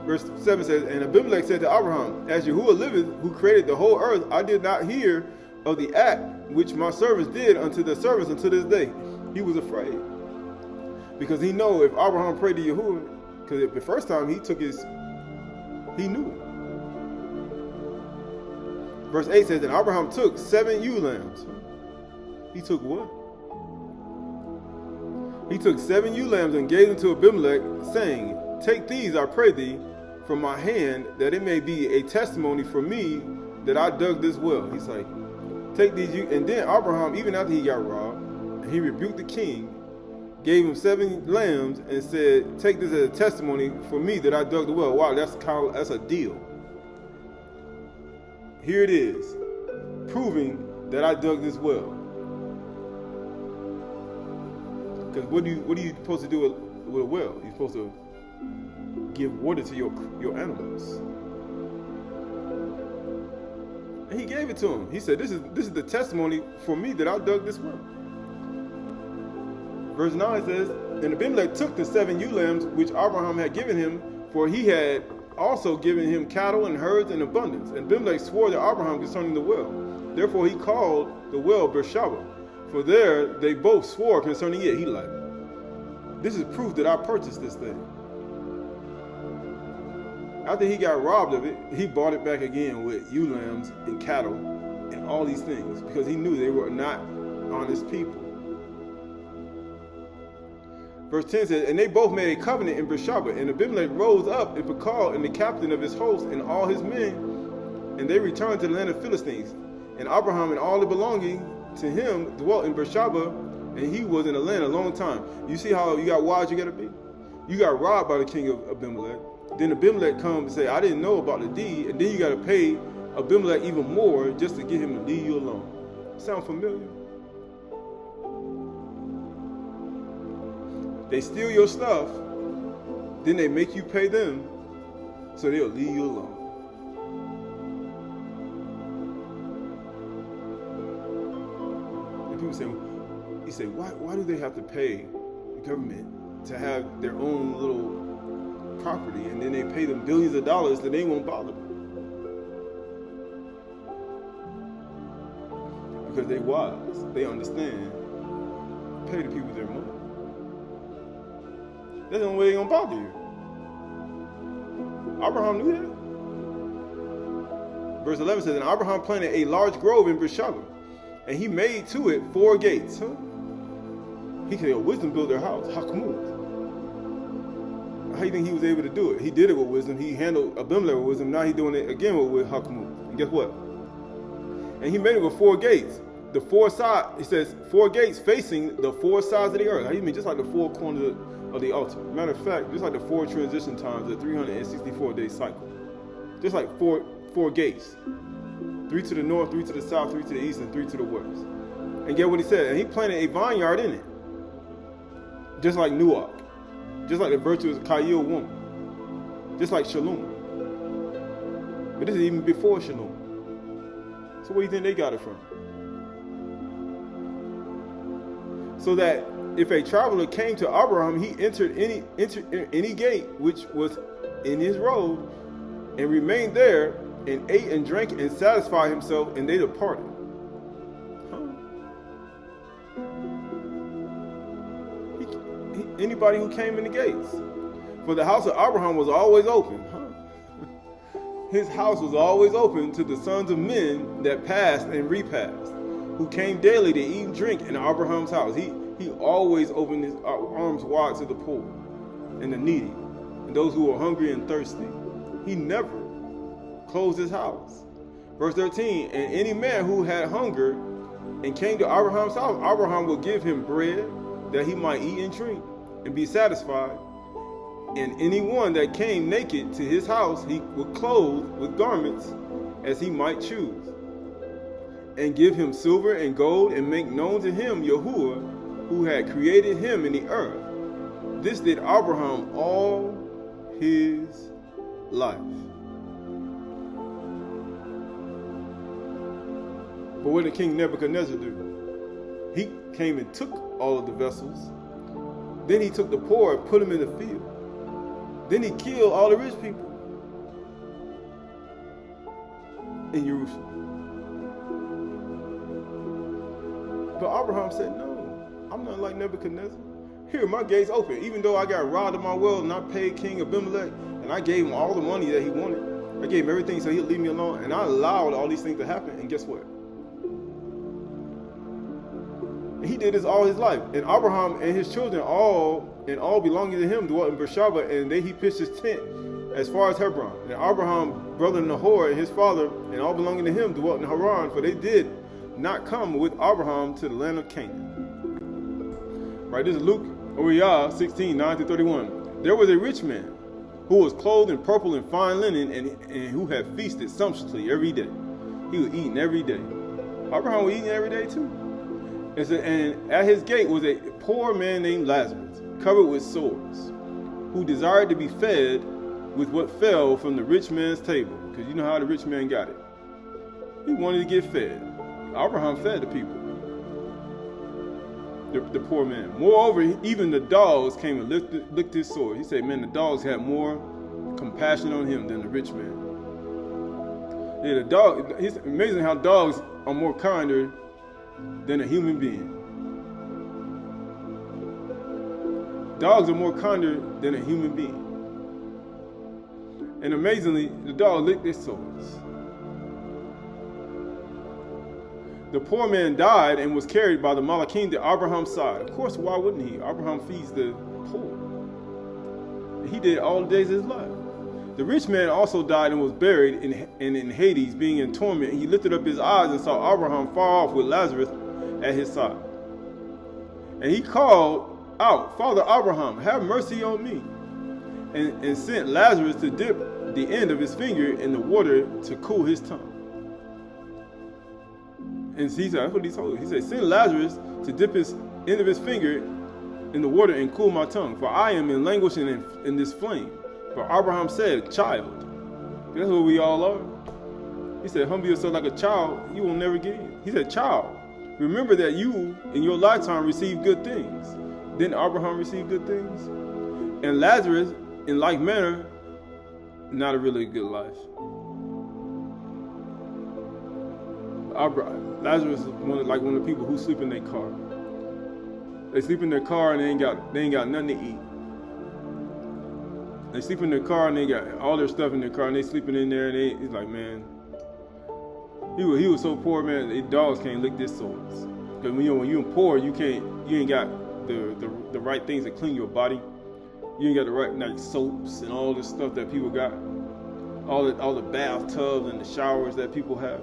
S1: Verse 7 says, and Abimelech said to Abraham, as Yahuwah liveth, who created the whole earth, I did not hear of the act which my servants did unto their servants until this day. He was afraid. Because he know if Abraham prayed to Yahuwah, because the first time he knew it. Verse 8 says, and Abraham took 7 ewe lambs. He took what? He took 7 ewe lambs and gave them to Abimelech, saying, take these, I pray thee, from my hand, that it may be a testimony for me that I dug this well. He's like, take these. And then Abraham, even after he got robbed, he rebuked the king, gave him 7 lambs, and said, take this as a testimony for me that I dug the well. Wow, that's a deal. Here it is, proving that I dug this well. Because what are you supposed to do with a well? You're supposed to give water to your animals. And he gave it to him. He said, this is the testimony for me that I dug this well. Verse 9 says, and Abimelech took the 7 ewe lambs which Abraham had given him, for he had also given him cattle and herds in abundance. And Abimelech swore to Abraham concerning the well. Therefore he called the well Beersheba, for there they both swore concerning it. He like, this is proof that I purchased this thing. After he got robbed of it, he bought it back again with ewe lambs and cattle and all these things, because he knew they were not honest people. Verse 10 says, and they both made a covenant in Beersheba, and Abimelech rose up and Pekah and the captain of his host and all his men, and they returned to the land of Philistines. And Abraham and all the belonging to him dwelt in Beersheba, and he was in the land a long time. You see how you got wise you got to be? You got robbed by the king of Abimelech. Then Abimelech comes and say, I didn't know about the deed, and then you got to pay Abimelech even more just to get him to leave you alone. Sound familiar? They steal your stuff, then they make you pay them, so they'll leave you alone. And people say, he said, why do they have to pay the government to have their own little property, and then they pay them billions of dollars that they won't bother them? Because they wise, they understand. Pay the people their money. That's the only way they're gonna bother you. Abraham knew that. Verse 11 says, and Abraham planted a large grove in Beersheba, and he made to it 4 gates. He could have wisdom build their house. Hakmut. How do you think he was able to do it? He did it with wisdom. He handled Abimelech with wisdom. Now he's doing it again with Hakmut. And guess what? And he made it with 4 gates. The 4 sides, he says, 4 gates facing the 4 sides of the earth. How do you mean? Just like the 4 corners of the altar. Matter of fact, just like the 4 transition times, the 364-day cycle. Just like 4 gates. 3 to the north, 3 to the south, 3 to the east, and 3 to the west. And get what he said? And he planted a vineyard in it. Just like Nuach. Just like the virtuous Kayil woman. Just like Shalom. But this is even before Shalom. So where do you think they got it from? So that if a traveler came to Abraham, he entered any gate which was in his road, and remained there, and ate and drank and satisfied himself, and they departed. Anybody who came in the gates. For the house of Abraham was always open. His house was always open to the sons of men that passed and repassed, who came daily to eat and drink in Abraham's house. He always opened his arms wide to the poor and the needy and those who were hungry and thirsty. He never closed his house. Verse 13, and any man who had hunger and came to Abraham's house, Abraham will give him bread that he might eat and drink and be satisfied. And anyone that came naked to his house, he would clothe with garments as he might choose, and give him silver and gold, and make known to him Yahuwah, who had created him in the earth. This did Abraham all his life. But what did King Nebuchadnezzar do? He came and took all of the vessels. Then he took the poor and put them in the field. Then he killed all the rich people in Jerusalem. But Abraham said, no, I'm not like Nebuchadnezzar. Here, my gates open. Even though I got robbed of my wealth and I paid King Abimelech, and I gave him all the money that he wanted. I gave him everything so he'd leave me alone. And I allowed all these things to happen. And guess what? He did this all his life. And Abraham and his children, all belonging to him, dwelt in Beersheba, and he pitched his tent as far as Hebron. And Abraham, brother Nahor, and his father, and all belonging to him, dwelt in Haran, for they did not come with Abraham to the land of Canaan. Right, this is Luke 16, 9-31. There was a rich man who was clothed in purple and fine linen, and who had feasted sumptuously every day. He was eating every day. Abraham was eating every day too. And at his gate was a poor man named Lazarus, covered with sores, who desired to be fed with what fell from the rich man's table. Because you know how the rich man got it. He wanted to get fed. Abraham fed the people, the poor man. Moreover, even the dogs came and licked his sore. He said, man, the dogs had more compassion on him than the rich man. Yeah, it's amazing how dogs are more kinder than a human being. Dogs are more kinder than a human being. And amazingly, the dog licked his sores. The poor man died and was carried by the Malachim to Abraham's side. Of course, why wouldn't he? Abraham feeds the poor. He did all the days of his life. The rich man also died and was buried in Hades, being in torment. He lifted up his eyes and saw Abraham far off with Lazarus at his side. And he called out, Father Abraham, have mercy on me. And sent Lazarus to dip the end of his finger in the water to cool his tongue. And he said, that's what he told him. He said, send Lazarus to dip his end of his finger in the water and cool my tongue, for I am in languishing in this flame. For Abraham said, child. That's what we all are. He said, humble yourself like a child, you will never get in. He said, child, Remember that you, in your lifetime, received good things. Didn't Abraham receive good things? And Lazarus, in like manner, not a really good life. Lazarus is one of the people who sleep in their car. They sleep in their car and they ain't got nothing to eat. They sleep in their car and they got all their stuff in their car and they sleeping in there and he's like, man, he was so poor, man. The dogs can't lick this soils. Because when you're poor, you ain't got the right things to clean your body. You ain't got the right soaps and all this stuff that people got. All the bathtubs and the showers that people have.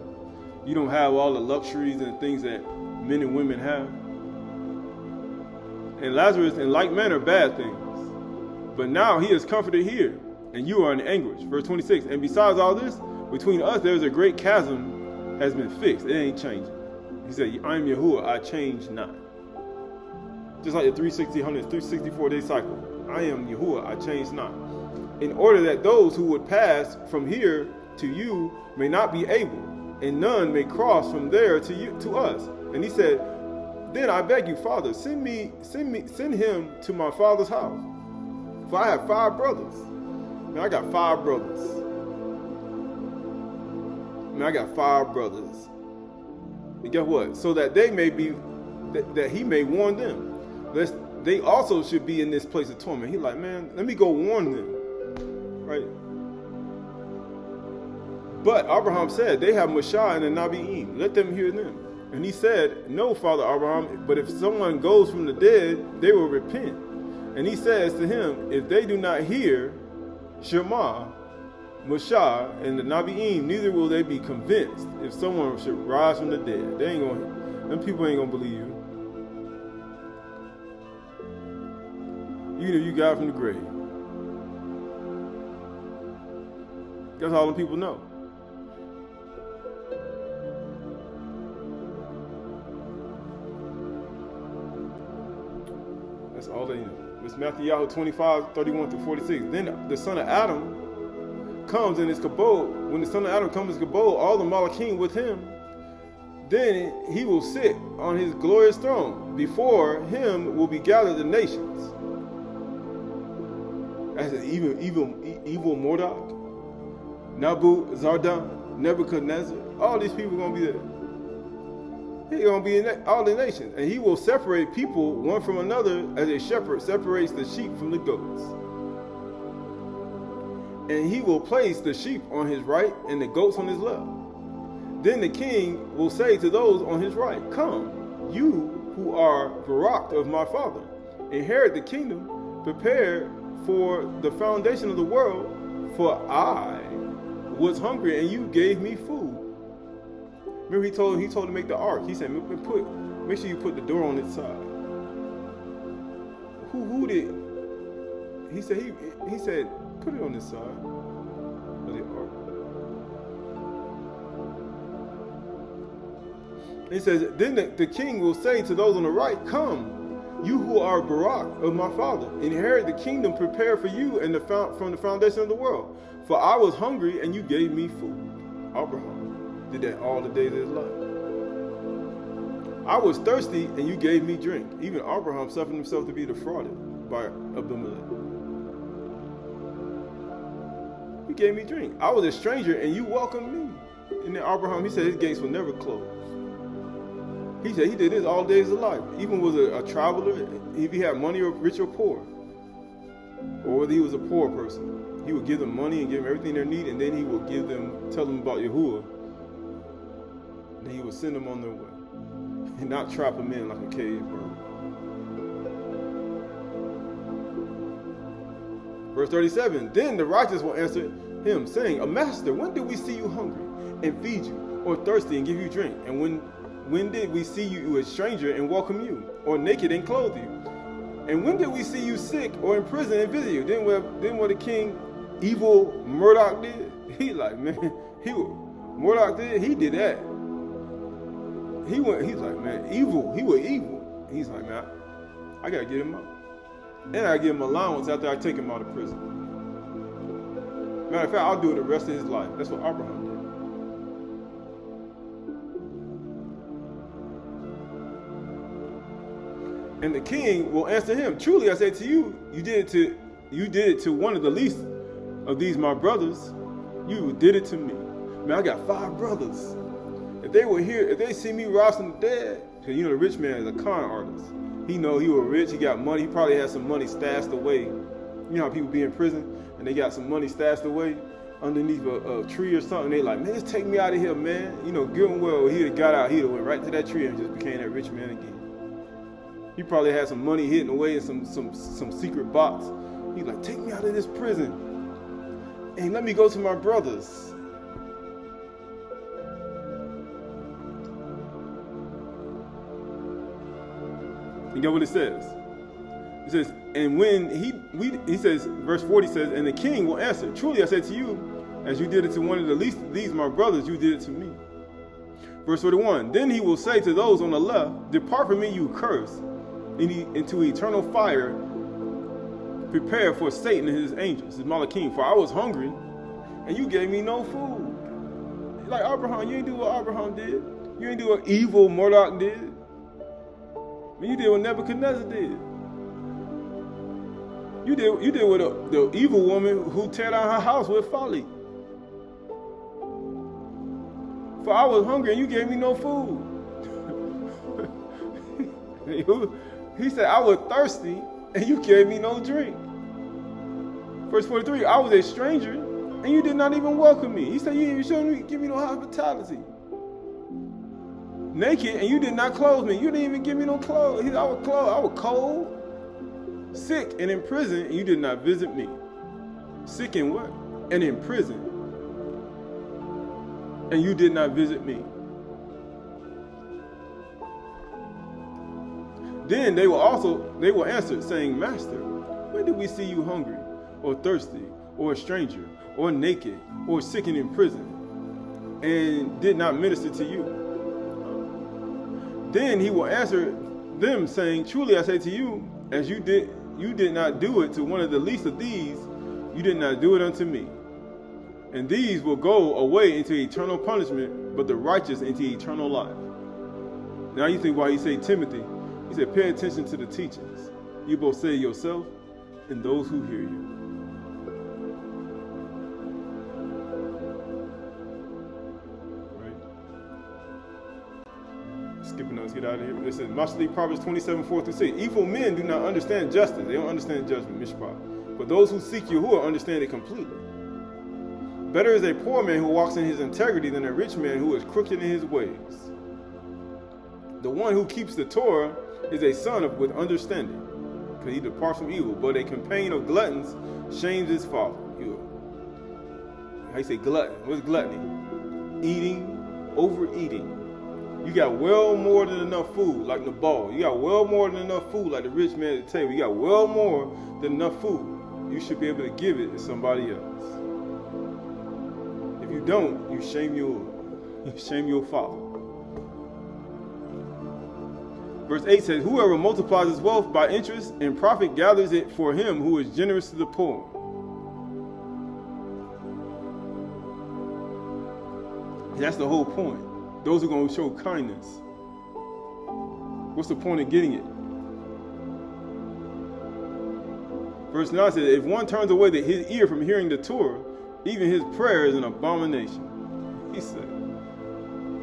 S1: You don't have all the luxuries and things that men and women have. And Lazarus, in like manner, bad things. But now he is comforted here, and you are in anguish. Verse 26. And besides all this, between us there is a great chasm has been fixed. It ain't changing. He said, I am Yahuwah, I change not. Just like the 364-day cycle. I am Yahuwah, I change not. In order that those who would pass from here to you may not be able, and none may cross from there to us. And he said, then I beg you, Father, send him to my father's house. For I have 5 brothers. Man, I got 5 brothers. And guess what? So that they may be, that he may warn them. Lest they also should be in this place of torment. He's like, man, let me go warn them. Right? But Abraham said, they have Mashah and the Nabi'im. Let them hear them. And he said, no, Father Abraham, but if someone goes from the dead, they will repent. And he says to him, if they do not hear Shema, Mashah, and the Nabi'im, neither will they be convinced if someone should rise from the dead. Them people ain't gonna believe you. Even if you got from the grave. That's all them people know. That's all they know. It's Matthew 25:31-46. Then the son of Adam comes in his kabod. When the son of Adam comes in his kabod, all the Malachim with him, then he will sit on his glorious throne. Before him will be gathered the nations. That's an evil Mordok, Nabu, Zardan, Nebuchadnezzar. All these people are going to be there. He's going to be in all the nations. And he will separate people one from another as a shepherd separates the sheep from the goats. And he will place the sheep on his right and the goats on his left. Then the king will say to those on his right, come, you who are Barak of my father, inherit the kingdom, prepared for the foundation of the world, for I was hungry and you gave me food. Remember he told him to make the ark. He said, make sure you put the door on its side. Who did? He said, put it on this side of the ark. He says, then the king will say to those on the right, come, you who are Barak of my father, inherit the kingdom prepared for you and from the foundation of the world. For I was hungry and you gave me food. Abraham did that all the days of his life. I was thirsty and you gave me drink. Even Abraham suffered himself to be defrauded by Abimelech. You gave me drink. I was a stranger and you welcomed me. And then Abraham, he said his gates will never close. He said he did this all days of life. Even was a traveler, if he had money or rich or poor. Or whether he was a poor person. He would give them money and give them everything they need, and then he would tell them about Yahuwah. And he would send them on their way. And not trap them in like a cave bird. Verse 37, then the righteous will answer him, saying, a master, when did we see you hungry and feed you, or thirsty and give you drink? And when did we see you a stranger and welcome you, or naked and clothe you? And when did we see you sick or in prison and visit you? Then what the king, evil Murdoch did? He like, man, Murdoch did, he did that. He's like, man, evil. He was evil. He's like, man, I gotta get him out. And I give him allowance after I take him out of prison. Matter of fact, I'll do it the rest of his life. That's what Abraham And the king will answer him, truly I say to you, you did it to one of the least of these my brothers. You did it to me. Man, I got 5 brothers. If they were here, if they see me rise from the dead, because you know the rich man is a con artist. He know he was rich, he got money, he probably had some money stashed away. You know how people be in prison and they got some money stashed away underneath a tree or something. They like, man, just take me out of here, man. You know, good and well, he'd have got out, he'd have went right to that tree and just became that rich man again. He probably had some money hidden away in some secret box. He's like, take me out of this prison and let me go to my brothers. You know what it says? It says, and when he says, verse 40 says, and the king will answer, truly I say to you, as you did it to one of the least of these my brothers, you did it to me. Verse 41, then he will say to those on the left, depart from me, you cursed, into eternal fire, prepare for Satan and his angels. This is Malachim, for I was hungry, and you gave me no food. Like Abraham, you ain't do what Abraham did. You ain't do what evil Mordok did. You did what Nebuchadnezzar did. You did what the evil woman who tear down her house with folly. For I was hungry and you gave me no food. He said, I was thirsty and you gave me no drink. Verse 43, I was a stranger and you did not even welcome me. He said, you didn't even give me no hospitality. Naked and you did not clothe me. You didn't even give me no clothes. I was cold, sick, and in prison, and you did not visit me. Sick and what? And in prison, and you did not visit me. Then they will answer, saying, Master, when did we see you hungry, or thirsty, or a stranger, or naked, or sick and in prison, and did not minister to you? Then he will answer them, saying, truly I say to you, as you did not do it to one of the least of these, you did not do it unto me. And these will go away into eternal punishment, but the righteous into eternal life. Now you think why he said Timothy, he said, pay attention to the teachings. You both say yourself and those who hear you. Skipping those, get out of here. It says, Proverbs 27:4-6. Evil men do not understand justice. They don't understand judgment, mishpat. But those who seek Yahuwah understand it completely. Better is a poor man who walks in his integrity than a rich man who is crooked in his ways. The one who keeps the Torah is a son with understanding, because he departs from evil. But a companion of gluttons shames his father. How you say glutton? What's gluttony? Eating, overeating. You got well more than enough food, like the ball. You got well more than enough food, like the rich man at the table. You got well more than enough food. You should be able to give it to somebody else. If you don't, you shame your father. Verse 8 says, whoever multiplies his wealth by interest and profit gathers it for him who is generous to the poor. That's the whole point. Those who are going to show kindness. What's the point of getting it? Verse 9 says, if one turns away his ear from hearing the Torah, even his prayer is an abomination. He said,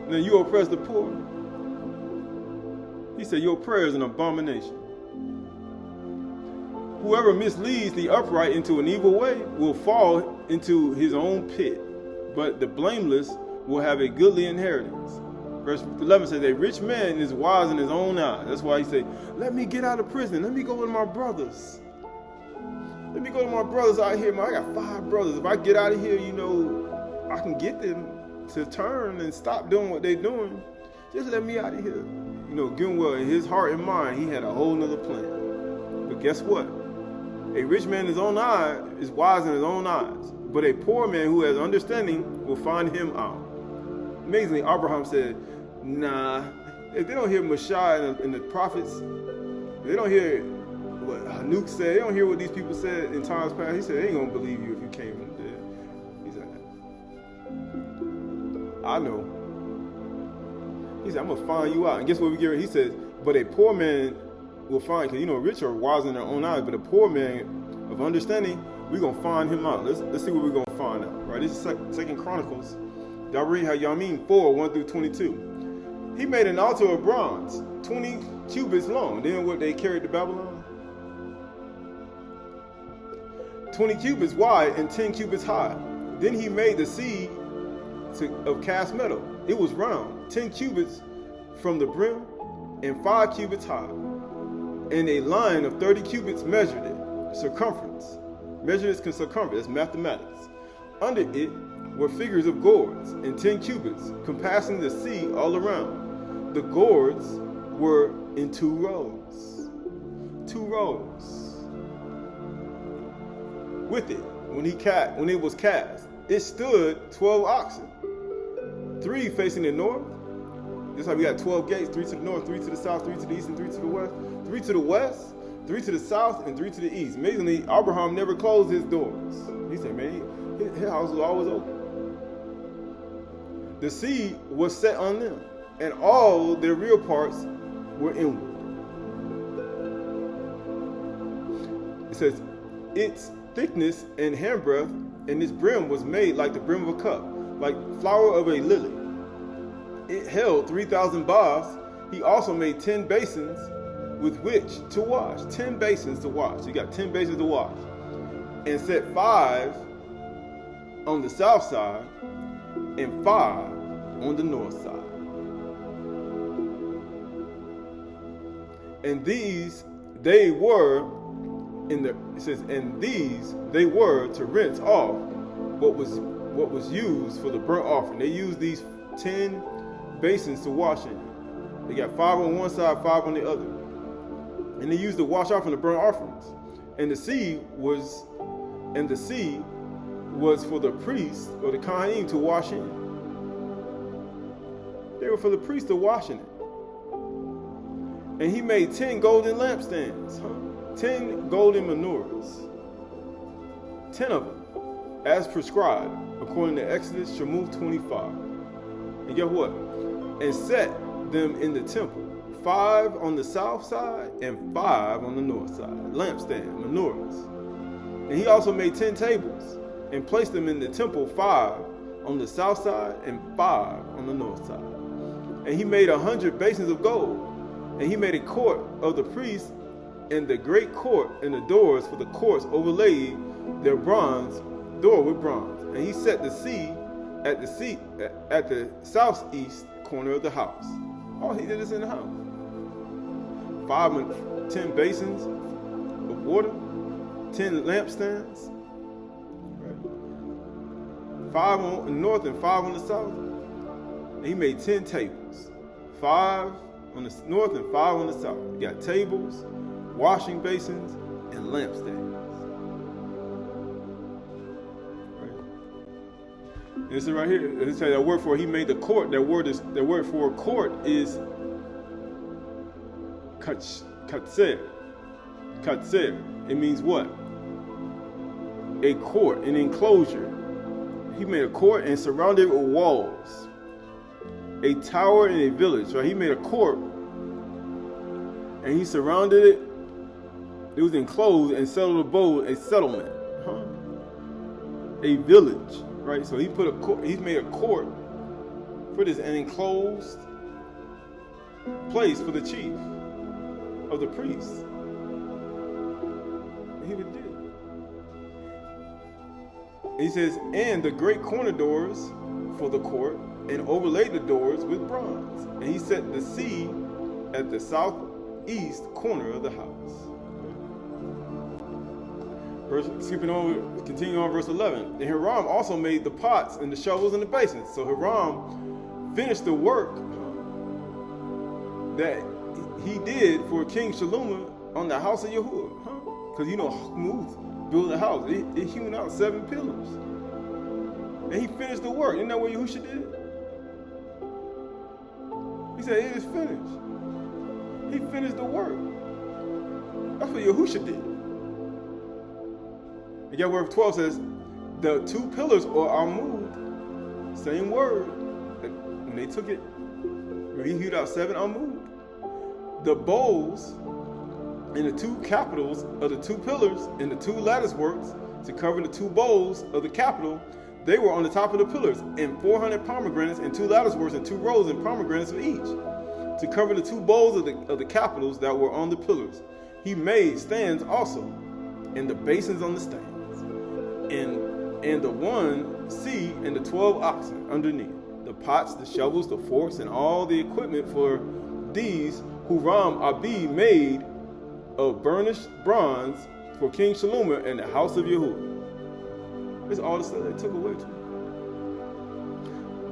S1: now you oppress the poor. He said, your prayer is an abomination. Whoever misleads the upright into an evil way will fall into his own pit, but the blameless will have a goodly inheritance. Verse 11 says, a rich man is wise in his own eyes. That's why he said, let me get out of prison. Let me go with my brothers. Let me go to my brothers out here. I got 5 brothers. If I get out of here, I can get them to turn and stop doing what they're doing. Just let me out of here. Getting well, in his heart and mind, he had a whole nother plan. But guess what? A rich man in his own eye is wise in his own eyes. But a poor man who has understanding will find him out. Amazingly, Abraham said, nah, if they don't hear Messiah and the prophets, they don't hear what Hanuk said, they don't hear what these people said in times past, he said, they ain't going to believe you if you came from the dead. He said, I know. He said, I'm going to find you out. And guess what we get? He says, but a poor man will find, because rich are wise in their own eyes, but a poor man of understanding, we're gonna find him out. Let's see what we're gonna find out. Right? This is Second Chronicles. Y'all read how y'all mean 4:1-22. He made an altar of bronze, 20 cubits long. Then what they carried to Babylon? 20 cubits wide and 10 cubits high. Then he made the sea of cast metal. It was round, 10 cubits from the brim, and 5 cubits high. And a line of 30 cubits measured it, circumference. Measured its circumference, that's mathematics. Under it were figures of gourds, and 10 cubits, compassing the sea all around. The gourds were in 2 rows. 2 rows. With it, when it was cast, it stood 12 oxen, 3 facing the north. This is how we got 12 gates, 3 to the north, 3 to the south, 3 to the east, and 3 to the west. 3 to the west, 3 to the south, and 3 to the east. Amazingly, Abraham never closed his doors. He said, man, his house was always open. The sea was set on them, and all their real parts were inward. It says, its thickness and handbreadth, and its brim was made like the brim of a cup, like flower of a lily. It held 3,000 baths. He also made 10 basins with which to wash. 10 basins to wash. You got 10 basins to wash. And set 5 on the south side and 5 on the north side. And these they were they were to rinse off what was used for the burnt offering. They used these 10 basins to wash in. They got 5 on one side, 5 on the other. And they used to wash off in the burnt offerings. And the sea was for the priests or the Kohanim to wash in. They were for the priests to wash in it. And he made 10 golden lampstands, 10 golden menorahs, 10 of them, as prescribed, according to Exodus, Shemuth 25. And guess what? And set them in the temple, 5 on the south side and 5 on the north side, lampstand, menorahs. And he also made 10 tables and placed them in the temple, 5 on the south side and 5 on the north side. And he made 100 basins of gold. And he made a court of the priests, and the great court, and the doors for the courts overlaid their bronze door with bronze. And he set the sea at the southeast corner of the house. Oh, he did this in the house. 10 basins of water, 10 lampstands, right? 5 on the north and 5 on the south. And he made 10 tables, 5 on the north and 5 on the south. You got tables, washing basins, and lampstands. Right? This is right here. It says that word for he made the court. That word for court is Chdsh. It means what? A court, an enclosure. He made a court and surrounded it with walls. A tower and a village. Right? He made a court and he surrounded it. It was enclosed and settled abode, a settlement. A village. Right? So he made a court for this, an enclosed place for the chief of the priests. He would do. He says, and the great corner doors for the court, and overlaid the doors with bronze. And he set the sea at the southeast corner of the house. Continuing on verse 11. And Hiram also made the pots and the shovels and the basins. So Hiram finished the work that he did for King Shalom on the house of Yahuwah. Because Humuth built a house. It hewn out 7 pillars. And he finished the work. Isn't that what Yahushua did? He said, it is finished. He finished the work. That's what Yahushua did. And yet word 12 says, the 2 pillars are moved. Same word. When they took it, he hewed out 7 unmoved. The bowls and the two capitals of the two pillars and the two lattice works to cover the two bowls of the capital, they were on the top of the pillars, and 400 pomegranates and two lattice works and 2 rows and pomegranates of each, to cover the two bowls of the capitals that were on the pillars. He made stands also, and the basins on the stands, and the 1 sea and the 12 oxen underneath, the pots, the shovels, the forks, and all the equipment for these Huram Abi made of burnished bronze for King Shlomo and the house of Yehuda. It's all the stuff they took away too.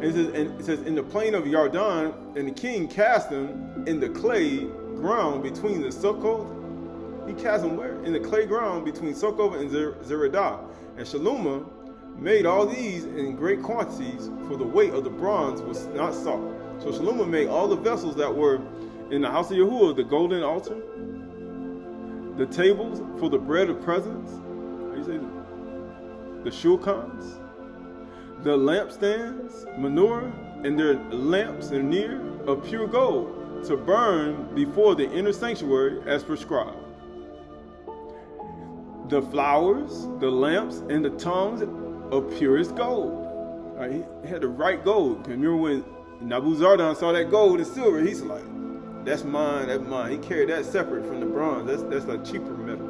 S1: And it says, in the plain of Yarden, and the king cast them in the clay ground between the Succoth. He cast them where? In the clay ground between Succoth and Zeredah. And Shlomo made all these in great quantities, for the weight of the bronze was not sought. So Shlomo made all the vessels that were in the house of Yahuwah, the golden altar, the tables for the bread of presence, how you say that? The shulchans, the lampstands, menorah, and their lamps and near of pure gold, to burn before the inner sanctuary as prescribed. The flowers, the lamps, and the tongues of purest gold. Right, he had the right gold. Remember when Nebuzaradan saw that gold and silver, he's like, that's mine, that's mine. He carried that separate from the bronze. That's a cheaper metal.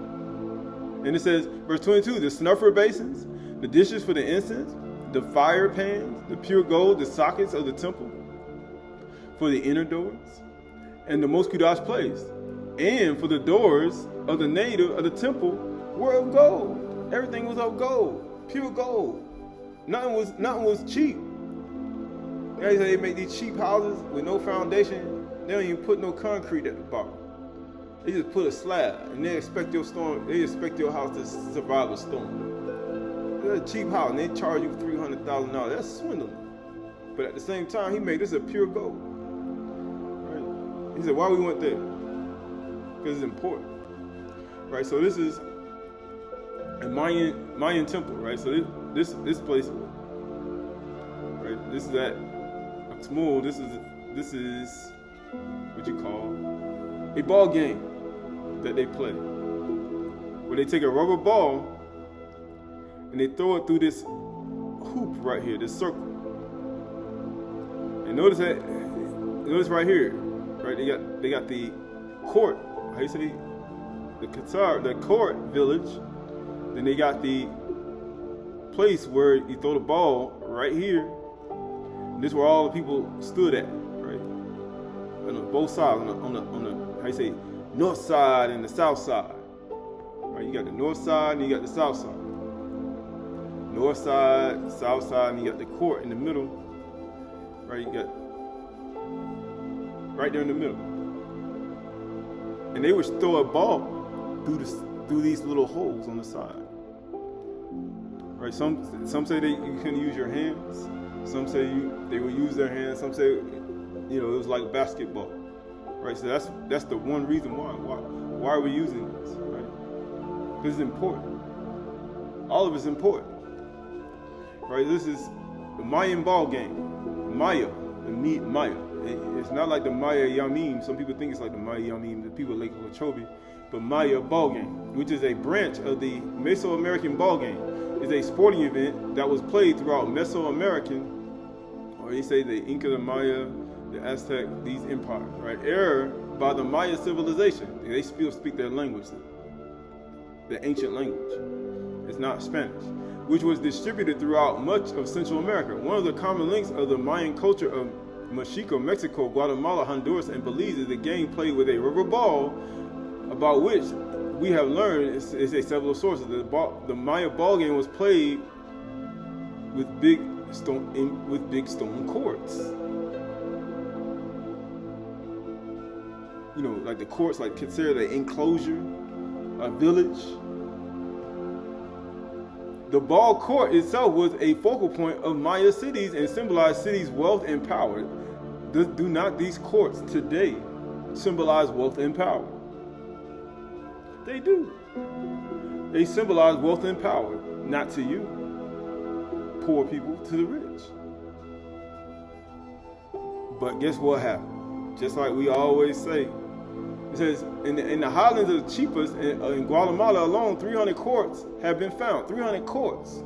S1: And it says, verse 22, the snuffer basins, the dishes for the incense, the fire pans, the pure gold, the sockets of the temple for the inner doors, and the most Qahalath place, and for the doors of the native of the temple were of gold. Everything was of gold, pure gold. Nothing was cheap. They make these cheap houses with no foundation. They don't even put no concrete at the bottom. They just put a slab, and they expect your house to survive a storm. They're a cheap house, and they charge you $300,000. That's swindling. But at the same time, he made this a pure gold. Right? He said, why we went there? Because it's important. Right? So this is a Mayan temple, right? So this place, right? This is at Aksmul. This is what you call a ball game that they play, where they take a rubber ball and they throw it through this hoop right here, this circle. And notice right here, right? They got the court. How you say the court village. Then they got the place where you throw the ball right here. And this is where all the people stood at, right? On both sides, on the how you say, north side and the south side. Right? You got the north side and you got the south side. North side, south side, and you got the court in the middle. Right? You got right there in the middle. And they would throw a ball through these little holes on the side. Right? Some say that you couldn't use your hands. Some say they would use their hands. Some say, it was like basketball. Right? So that's the one reason why. Why are we using this? Right? Because it's important. All of it's important. Right? This is the Mayan ball game. Maya. It's not like the Maya Yamim. Some people think it's like the Maya Yamim, the people like Latrobe. But Maya ball game, which is a branch of the Mesoamerican ball game, is a sporting event that was played throughout Mesoamerican, or you say the Inca, the Maya, the Aztec, these empires, right? Era by the Maya civilization. They still speak their language, the ancient language. It's not Spanish, which was distributed throughout much of Central America. One of the common links of the Mayan culture of Mexico, Guatemala, Honduras, and Belize is the game played with a rubber ball, about which we have learned is a several sources. The Maya ball game was played with big stone courts. Like the courts, like consider the enclosure, a village. The ball court itself was a focal point of Maya cities and symbolized cities' wealth and power. Do not these courts today symbolize wealth and power? They do. They symbolize wealth and power, not to you, poor people, to the rich. But guess what happened? Just like we always say, It says, in the highlands of Chiapas in Guatemala alone, 300 courts have been found. 300 courts.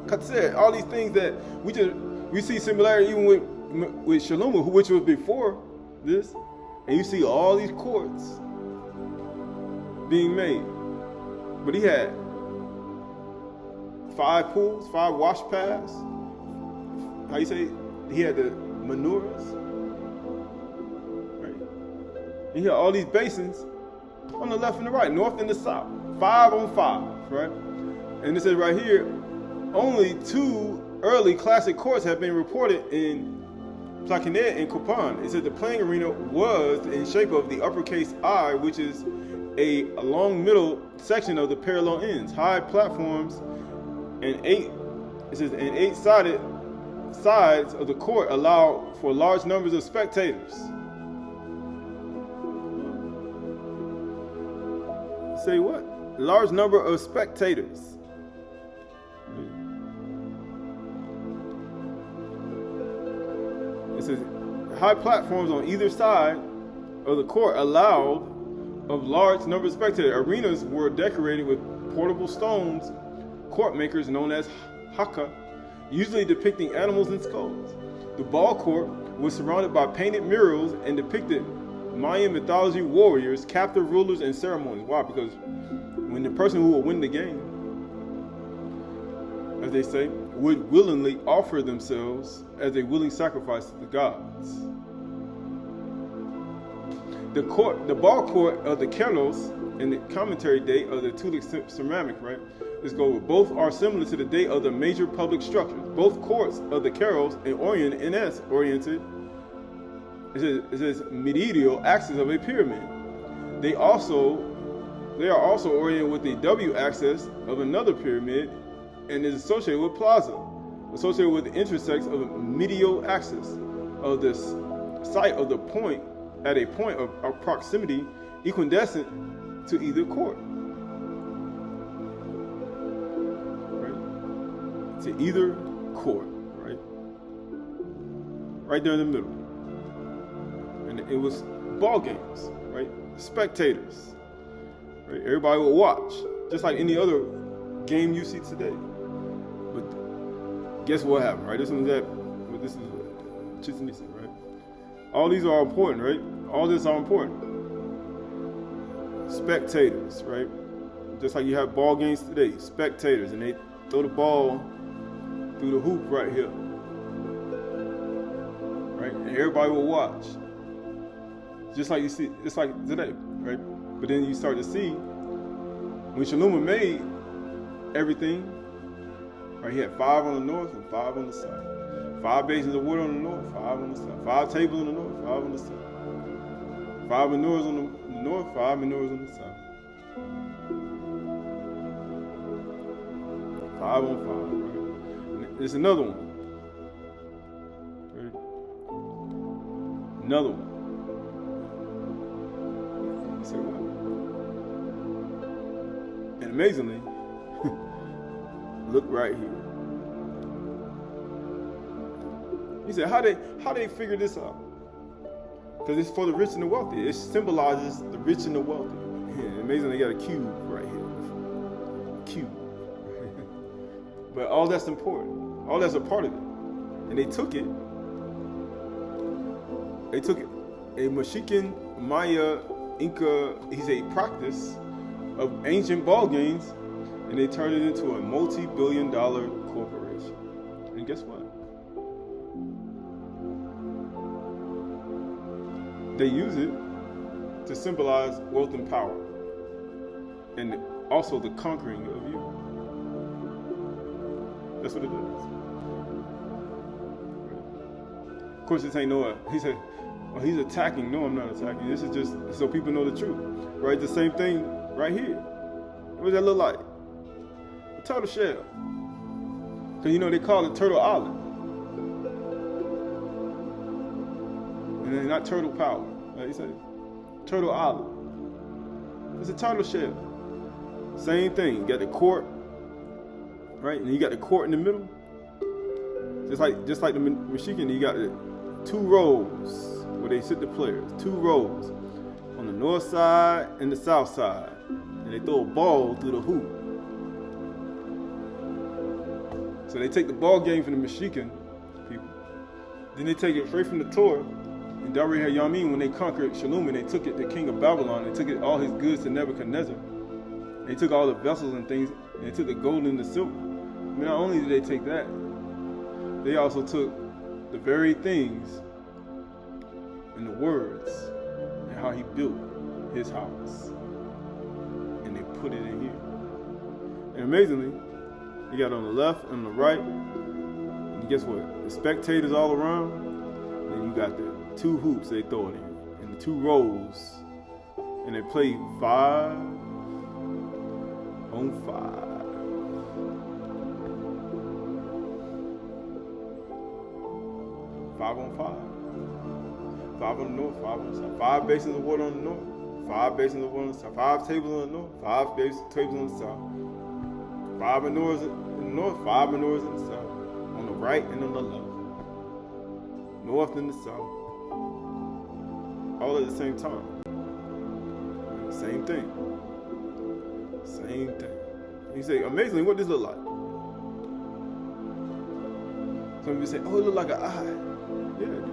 S1: Like I said, all these things that we see similarity even with Shalom, which was before this, and you see all these courts being made. But he had 5 pools, 5 wash paths. How you say? He had the menorahs. Right? He had all these basins on the left and the right, north and the south. 5 on 5, right? And it says right here, only 2 early classic courts have been reported in Plaquenette and Copan. It said the playing arena was in shape of the uppercase I, which is a long middle section of the parallel ends, high platforms, and 8-sided sides of the court allow for large numbers of spectators. Say what? Large number of spectators. It says high platforms on either side of the court allowed of large number of spectators. Arenas were decorated with portable stones, court makers known as haka, usually depicting animals and skulls. The ball court was surrounded by painted murals and depicted Mayan mythology warriors, captive rulers, and ceremonies. Why? Because when the person who will win the game, as they say, would willingly offer themselves as a willing sacrifice to the gods. The ball court of the Keros and the commentary date of the Tulic ceramic, right? Let's go with both are similar to the date of the major public structures. Both courts of the Keros and Orient NS oriented. It says medial axis of a pyramid. They are also oriented with the W axis of another pyramid, and is associated with plaza, associated with the intersects of the medial axis of this site of the point at a point of proximity equidistant to either court. Right? To either court, right? Right there in the middle. And it was ball games, right? Spectators. Right? Everybody would watch, just like any other game you see today. But guess what happened, right? This is Chdsh, right? All these are important, right? All this are important. Spectators, right? Just like you have ball games today, spectators, and they throw the ball through the hoop right here, right? And everybody will watch, just like you see, it's like today, right? But then you start to see when Shalom made everything. Right, he had 5 on the north and 5 on the south. 5 basins of water on the north, 5 on the south. 5 tables on the north, 5 on the south. 5 menorahs on the north, 5 menorahs on the south. 5 on 5. Right? And there's another one. Right? Another one. You say what? And amazingly, look right here. He said, how they figure this out? Because it's for the rich and the wealthy. It symbolizes the rich and the wealthy. Yeah, amazingly, they got a cube right here. Cube. But all that's important. All that's a part of it. And they took it. A Mexican, Maya, Inca, he's a practice of ancient ball games, and they turned it into a multi-billion-dollar corporation. And guess what? They use it to symbolize wealth and power, and also the conquering of you. That's what it is. Of course, this ain't no, he said, oh, he's attacking. No, I'm not attacking. This is just so people know the truth. Right? The same thing right here. What does that look like? A turtle shell. Because, you know, they call it Turtle Island. And it's not turtle power. Right? He said Turtle Island. It's a turtle shell. Same thing. You got the court, right? And you got the court in the middle. Just like the Mexican, you got the 2 rows where they sit the players. 2 rows on the north side and the south side. And they throw a ball through the hoop. So they take the ball game from the Mexican people. Then they take it straight from the Torah. And Dareh Yamin, when they conquered Shalom, and they took it, the king of Babylon, they took it, all his goods to Nebuchadnezzar. They took all the vessels and things, and they took the gold and the silver. Not only did they take that, they also took the very things and the words and how he built his house. And they put it in here. And amazingly, you got on the left and on the right, and guess what? The spectators all around, and you got the 2 hoops they throw it in, and the 2 rows, and they play 5 on 5. 5 on 5. 5 on the north, 5 on the south. 5 basins of water on the north, 5 basins of water on the south. 5 tables on the north, 5 tables on the south. 5 menorahs in the north, 5 menorahs in the south. On the right and on the left. North and the south. All at the same time. Same thing. Same thing. You say, amazingly, what does this look like? Some people say, oh, it looks like an eye. Yeah, it do.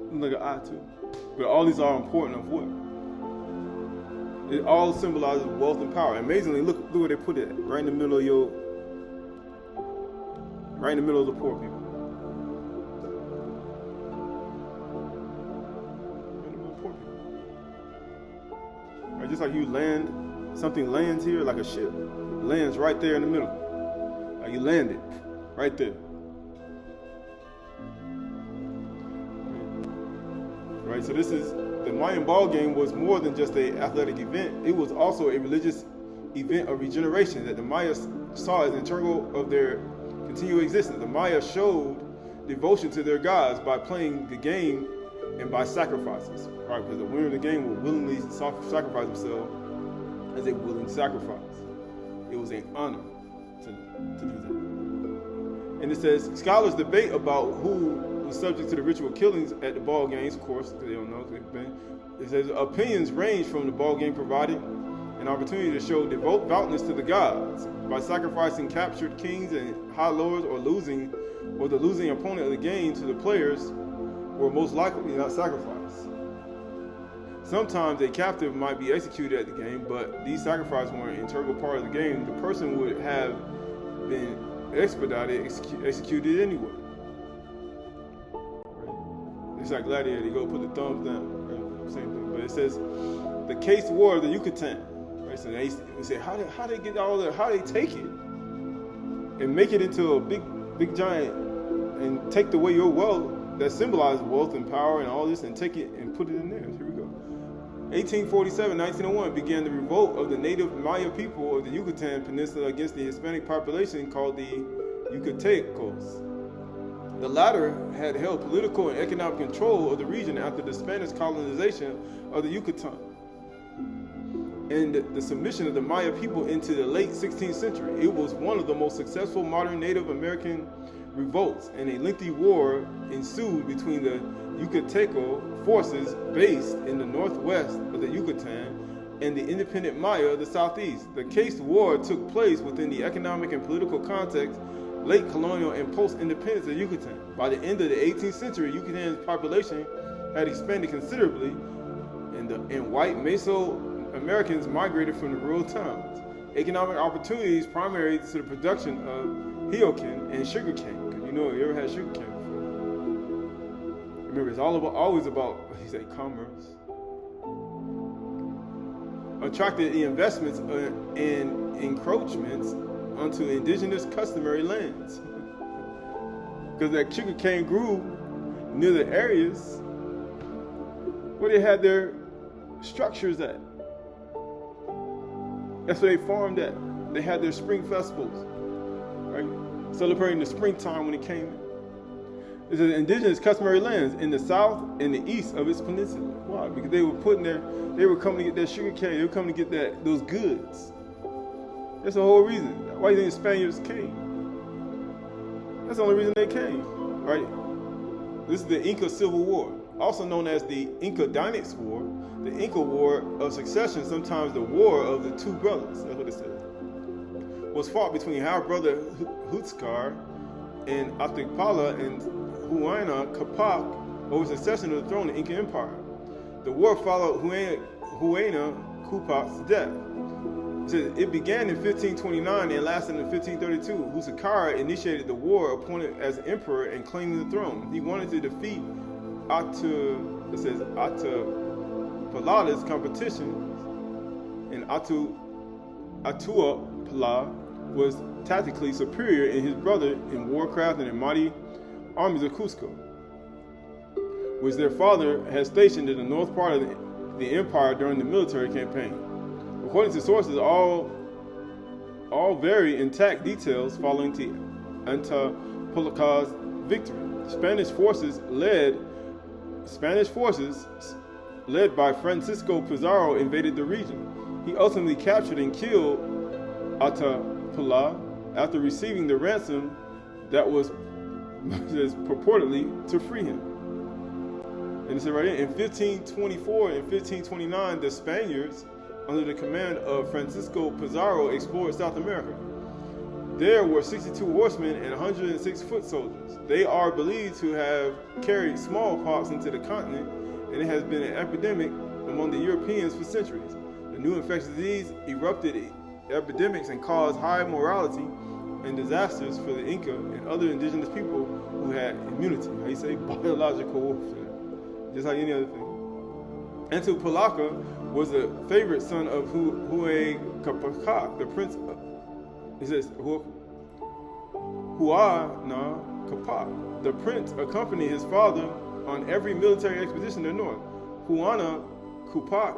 S1: It looks like an eye too. But all these are important of what? It all symbolizes wealth and power. Amazingly, look where they put it. Right in the middle of right in the middle of the poor people. Right, just like you land, something lands here like a ship. It lands right there in the middle. Like you land it right there. Right, so this is, the Mayan ball game was more than just an athletic event. It was also a religious event of regeneration that the Mayas saw as integral of their continued existence. The Maya showed devotion to their gods by playing the game and by sacrifices, right? Because the winner of the game will willingly sacrifice themselves as a willing sacrifice. It was an honor to do that. And it says, scholars debate about who was subject to the ritual killings at the ball games, of course, because they don't know. It says, opinions range from the ball game provided an opportunity to show devoutness to the gods by sacrificing captured kings and high lords, or the losing opponent of the game to the players were most likely not sacrificed. Sometimes a captive might be executed at the game, but these sacrifices were an integral part of the game. The person would have been expedited, executed anyway. Right? It's like Gladiator, you go put the thumbs down, right? Same thing. But it says the case war of the Yucatan. Right? So they say, how they get all that? How they take it and make it into a big giant and take away your wealth that symbolizes wealth and power and all this, and take it and put it in there. Here we go. 1847, 1901 began the revolt of the native Maya people of the Yucatan Peninsula against the Hispanic population called the Yucatecos. The latter had held political and economic control of the region after the Spanish colonization of the Yucatan and the submission of the Maya people into the late 16th century. It was one of the most successful modern Native American revolts, and a lengthy war ensued between the Yucateco forces based in the northwest of the Yucatan and the independent Maya of the southeast. The caste war took place within the economic and political context, late colonial and post-independence of Yucatan. By the end of the 18th century, Yucatan's population had expanded considerably, and white Mesoamericans migrated from the rural towns. Economic opportunities primarily to the production of hyokin and sugarcane. You know, you ever had sugarcane before? Remember, it's always about, he said, commerce. Attracted the investments and encroachments onto indigenous customary lands. Because that sugarcane grew near the areas where they had their structures at. That's where they farmed at. They had their spring festivals, right? Celebrating the springtime when it came in. It's an indigenous customary lands in the south and the east of its peninsula. Why? Because they were coming to get their sugar cane. They were coming to get those goods. That's the whole reason. Why do you think the Spaniards came? That's the only reason they came, right? This is the Inca Civil War. also known as the Inca Dynasty War, the Inca War of Succession, sometimes the War of the Two Brothers, that's what it says, was fought between half-brother Hutzcar and Atakpala and Huayna Capac over succession of the throne of the Inca Empire. The war followed Huayna Capac's death. It began in 1529 and lasted in 1532. Hutzcar initiated the war, appointed as emperor and claiming the throne. He wanted to defeat Atapalada's competition, and Atuapala was tactically superior in his brother in warcraft and in mighty armies of Cusco, which their father had stationed in the north part of the empire during the military campaign. According to sources, all very intact details following Antapalaca's victory. Spanish forces led by Francisco Pizarro invaded the region. He ultimately captured and killed Atapala after receiving the ransom that was purportedly to free him. And it said right here, in 1524 and 1529, the Spaniards, under the command of Francisco Pizarro, explored South America. There were 62 horsemen and 106 foot soldiers. They are believed to have carried smallpox into the continent, and it has been an epidemic among the Europeans for centuries. The new infectious disease erupted epidemics and caused high mortality and disasters for the Inca and other indigenous people who had immunity. How you say? Biological warfare. Just like any other thing. Antapalaca was the favorite son of Huayna, the prince of, it says, Huayna Capac. The prince accompanied his father on every military expedition to the north. Huayna Capac,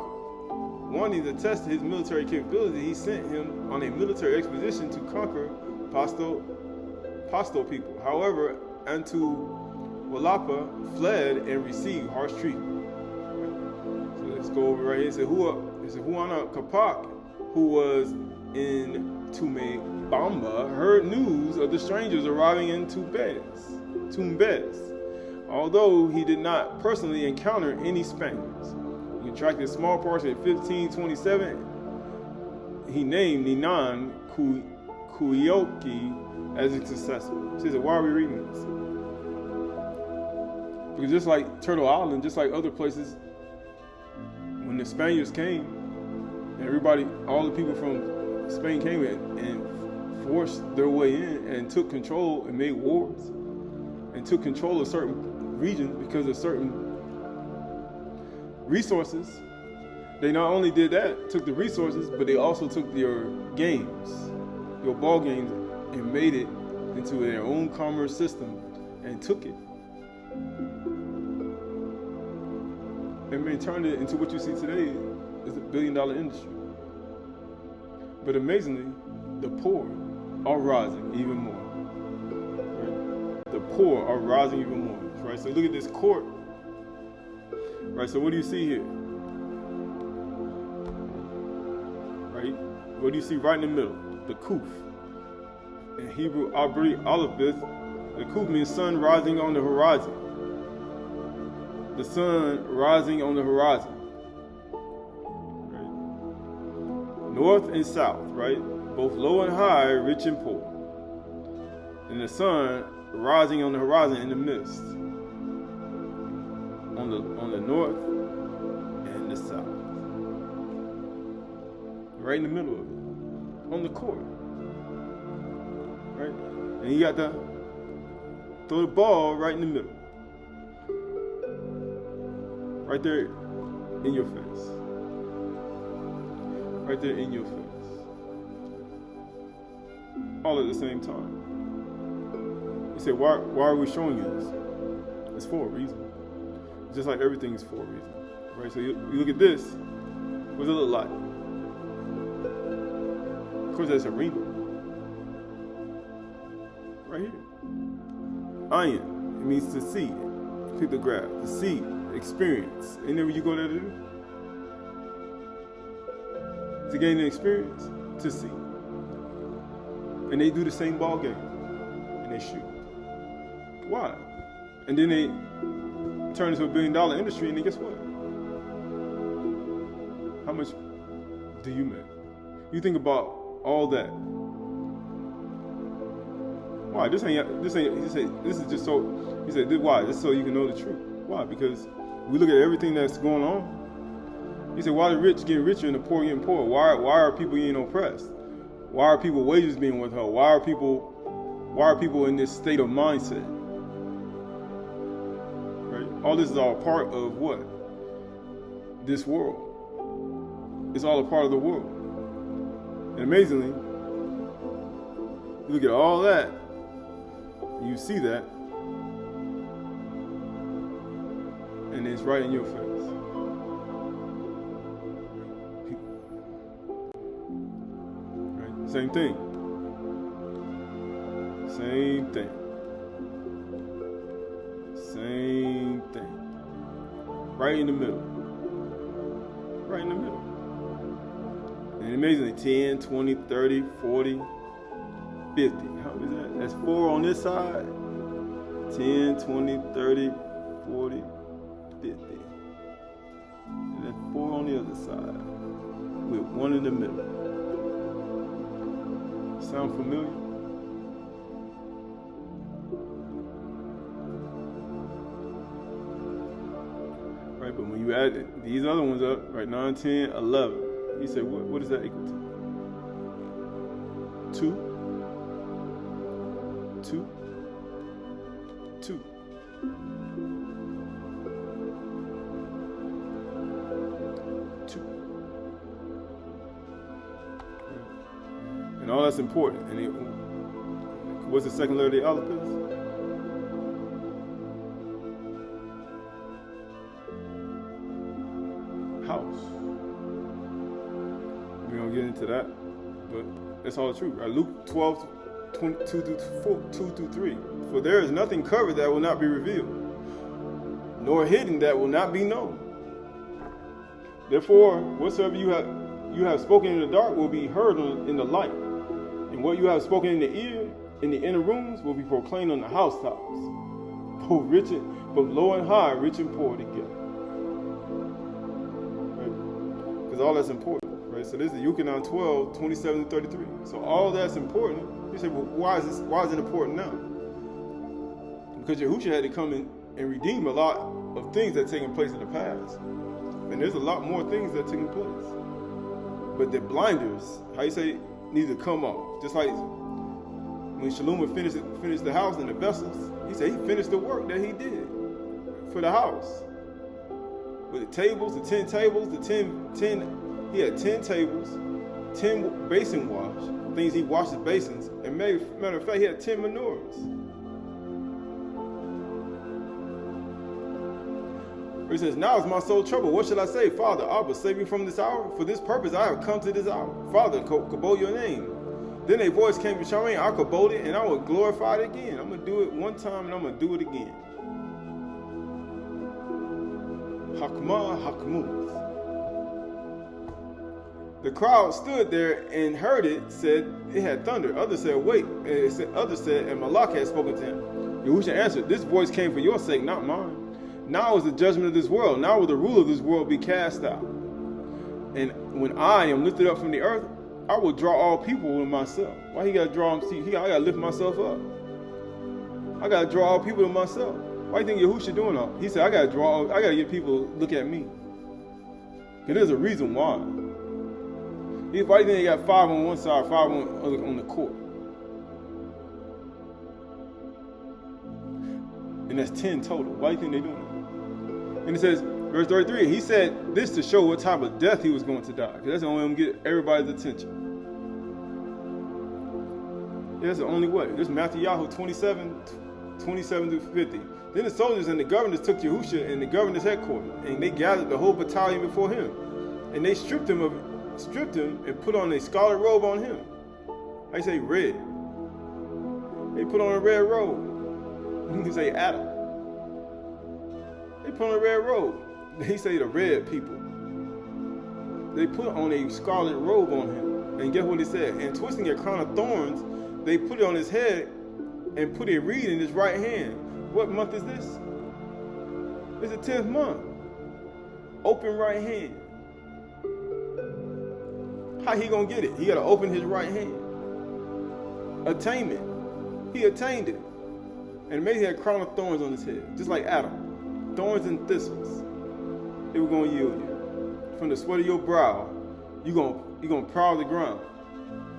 S1: wanting to test his military capability, he sent him on a military expedition to conquer Pasto people. However, Atahualpa fled and received harsh treatment. So let's go over right here. It said Huayna Capac, who was in Tumebamba, heard news of the strangers arriving in Tumbes. Although he did not personally encounter any Spaniards. He contracted smallpox in 1527. He named Ninan Kuyoki as his successor. She said, why are we reading this? Because just like Turtle Island, just like other places, when the Spaniards came, and all the people from Spain came in and forced their way in and took control and made wars and took control of certain regions because of certain resources. They not only did that, took the resources, but they also took your games, your ball games, and made it into their own commerce system and took it. And turned it into what you see today is a billion-dollar industry. But amazingly, the poor are rising even more. Right? The poor are rising even more. Right? So look at this court. Right? So what do you see here? Right? What do you see right in the middle? The Kuf. In Hebrew Aleph, the Kuf means sun rising on the horizon. The sun rising on the horizon. Right? North and south, right? Both low and high, rich and poor. And the sun rising on the horizon in the midst. On the north and the south. Right in the middle of it. On the court. Right? And you got to throw the ball right in the middle. Right there in your face. Right there in your face. All at the same time. You say, why are we showing you this? It's for a reason. Just like everything is for a reason. Right? So you look at this. What does it look like? Of course, that's arena. Right here. Ayin. It means to see. Pictograph. To see. Experience. Ain't that what you go there to do? To gain an experience, to see. And they do the same ball game. And they shoot. Why? And then they turn into $1 billion industry, and then guess what? How much do you make? You think about all that. Why? This is just so, he said, why? Just so you can know the truth. Why? Because we look at everything that's going on. He said, why are the rich getting richer and the poor getting poorer? Why are people getting oppressed? Why are people wages being withheld? Why are people in this state of mindset? Right? All this is all part of what? This world. It's all a part of the world. And amazingly, you look at all that, you see that, and it's right in your face. Right? Same thing. Same thing. Same thing. Right in the middle. Right in the middle. And amazingly, 10, 20, 30, 40, 50. How is that? That's 4 on this side. 10, 20, 30, 40, 50. And then 4 on the other side. With 1 in the middle. Sound familiar? Right, but when you add these other ones up, right, 9, 10, 11. He said, what is that equal to? 2? 2? 2. And all that's important. And what's the second letter of the alphabet? House. We don't get into that, but that's all true. Right? Luke 12, 22 through 3. For there is nothing covered that will not be revealed, nor hidden that will not be known. Therefore, whatsoever you have spoken in the dark will be heard in the light, and what you have spoken in the ear, in the inner rooms, will be proclaimed on the housetops. Both low and high, rich and poor together. Right? Because all that's important. Right? So this is Yukonon 12, 27 to 33. So all that's important. You say, well, why is it important now? Because Yahushua had to come in and redeem a lot of things that taken place in the past. And there's a lot more things that taken place. But the blinders, how you say, need to come off. Just like when Shalom finished the house and the vessels, he said he finished the work that he did for the house. With the tables, the 10 tables, he had 10 tables, 10 basin wash, things he washed his basins, and matter of fact, he had 10 menorahs. He says, now is my soul troubled. What shall I say? Father, Abba, save me from this hour. For this purpose I have come to this hour. Father, kabod your name. Then a voice came from Ashar'y, I kabod it, and I will glorify it again. I'm going to do it one time, and I'm going to do it again. Hakma Hakmuth. The crowd stood there and heard it, said it had thunder. Others said, wait. Others said, and Malak had spoken to him. Yahushua answered, this voice came for your sake, not mine. Now is the judgment of this world. Now will the rule of this world be cast out. And when I am lifted up from the earth, I will draw all people to myself. Why he got to draw them? See, I got to lift myself up. I got to draw all people to myself. Why do you think Yahushua doing all? He said, I got to get people to look at me. Because there's a reason why. Why do you think they got 5 on one side, 5 on the court? And that's 10 total. Why do you think they're doing that? And it says, verse 33, he said this to show what type of death he was going to die. Because that's the only way to get everybody's attention. Yeah, that's the only way. There's Matthew 27 through 50. Then the soldiers and the governors took Yahushua in the governor's headquarters, and they gathered the whole battalion before him. And they stripped him and put on a scarlet robe on him. I say red. They put on a red robe. You can say Aydah. They put on a red robe. They say the red people. They put on a scarlet robe on him. And guess what he said? And twisting a crown of thorns, they put it on his head and put a reed in his right hand. What month is this? It's the 10th month. Open right hand. How he gonna get it? He gotta open his right hand. Attainment. He attained it. And maybe he had a crown of thorns on his head, just like Adam. Thorns and thistles. It was gonna yield you. From the sweat of your brow, you're gonna prowl the ground.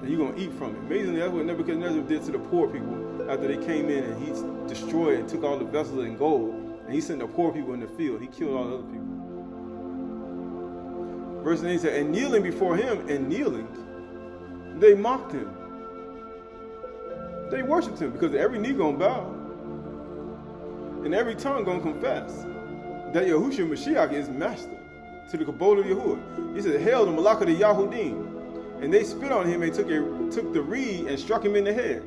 S1: And you're gonna eat from it. Amazingly, that's what Nebuchadnezzar did to the poor people after they came in, and he destroyed and took all the vessels and gold, and he sent the poor people in the field. He killed all the other people. Verse 8 said, and kneeling before him, they mocked him. They worshiped him, because every knee gonna bow, and every tongue gonna confess that Yahushua Mashiach is master to the kabod of Yahuwah. He said, hail the Malach of the Yahudim. And they spit on him and took the reed and struck him in the head.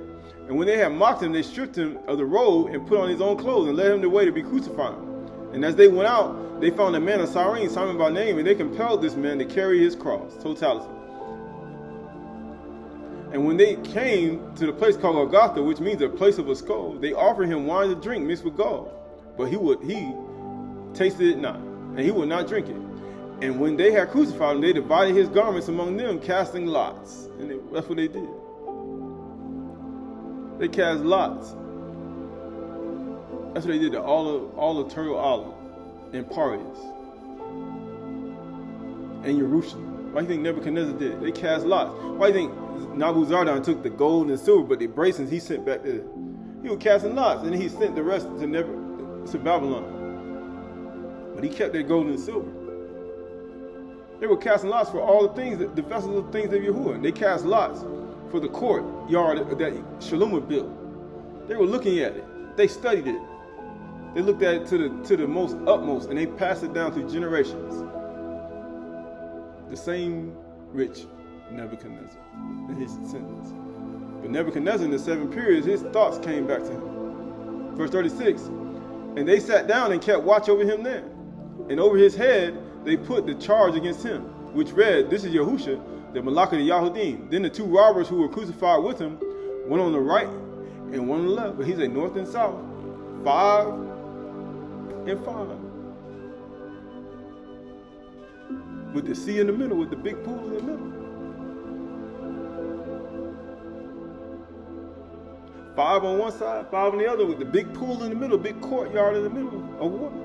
S1: And when they had mocked him, they stripped him of the robe and put on his own clothes and led him away to be crucified. And as they went out, they found a man of Ashar'y, Simon by name, and they compelled this man to carry his cross, totality. And when they came to the place called Golgotha, which means a place of a skull, they offered him wine to drink mixed with gall. But he tasted it not, and he would not drink it. And when they had crucified him, they divided his garments among them, casting lots. And that's what they did. They cast lots. That's what they did to all of Turah and Parius and Jerusalem. Why do you think Nebuchadnezzar did it? They cast lots. Why do you think Nabuzaradan took the gold and silver, but the bracelets he sent back there? He was casting lots, and then he sent the rest to Babylon. But he kept their gold and silver. They were casting lots for all the things, the vessels of things of Yahuwah. They cast lots for the courtyard that Shalom built. They were looking at it. They studied it. They looked at it to the most utmost, and they passed it down through generations. The same rich Nebuchadnezzar and his descendants. But Nebuchadnezzar in the 7 periods, his thoughts came back to him. Verse 36, and they sat down and kept watch over him there. And over his head, they put the charge against him, which read, this is Yahushua, the Malach of the Yahudim. Then the 2 robbers who were crucified with him, one on the right and one on the left. But he said north and south, 5 and 5. With the sea in the middle, with the big pool in the middle. 5 on one side, 5 on the other, with the big pool in the middle, big courtyard in the middle of water.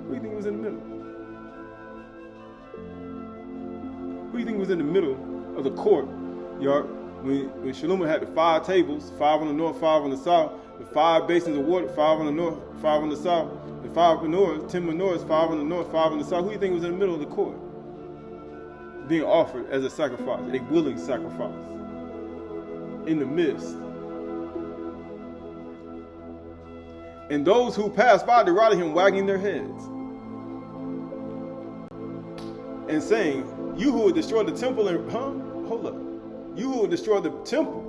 S1: Who do you think was in the middle? Who do you think was in the middle of the courtyard when Shalom had the 5 tables, 5 on the north, 5 on the south, the 5 basins of water, 5 on the north, 5 on the south, the 5 menorahs, 10 menorahs, 5 on the north, 5 on the south? Who do you think was in the middle of the court? Being offered as a sacrifice, a willing sacrifice. In the midst. And those who passed by derided him, wagging their heads and saying, you who would destroy the temple and you who would destroy the temple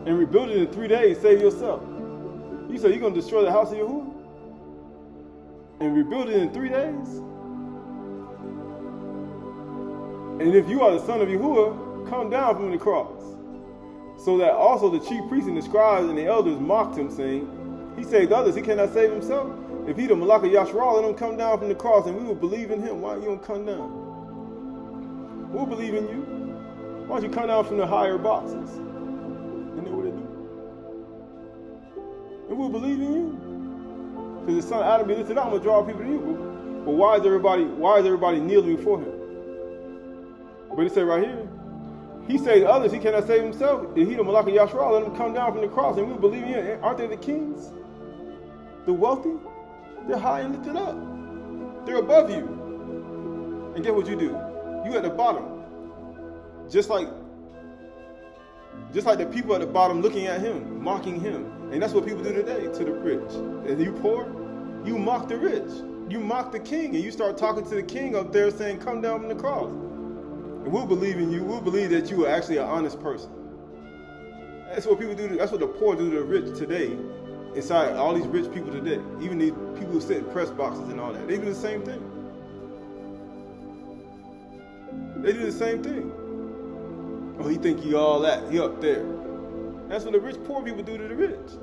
S1: and rebuild it in 3 days, save yourself. You say you're going to destroy the house of Yahuwah and rebuild it in 3 days? And if you are the son of Yahuwah, come down from the cross. So that also the chief priests and the scribes and the elders mocked him, saying, he saved others, he cannot save himself. If he the Malach of Yasharal, let him come down from the cross, and we will believe in him. Why you don't come down? We'll believe in you. Why don't you come down from the higher boxes? And then what they do? And we'll believe in you. Because the son of Adam be lifted out, I'm gonna draw people to you. But why is everybody kneeling before him? But it said right here, he saved others, he cannot save himself. If he the Malach of Yasharal, let him come down from the cross, and we'll believe in him. Aren't they the kings? The wealthy? They're high and lifted up. They're above you. And guess what you do? You at the bottom. Just like the people at the bottom looking at him, mocking him. And that's what people do today to the rich. And you poor, you mock the rich. You mock the king, and you start talking to the king up there saying, come down from the cross. And we'll believe in you. We'll believe that you are actually an honest person. That's what people do. That's what the poor do to the rich today. Inside all these rich people today, even these people who sit in press boxes and all that, they do the same thing. They do the same thing. Oh, he think he all that. He up there. That's what the rich poor people do to the rich.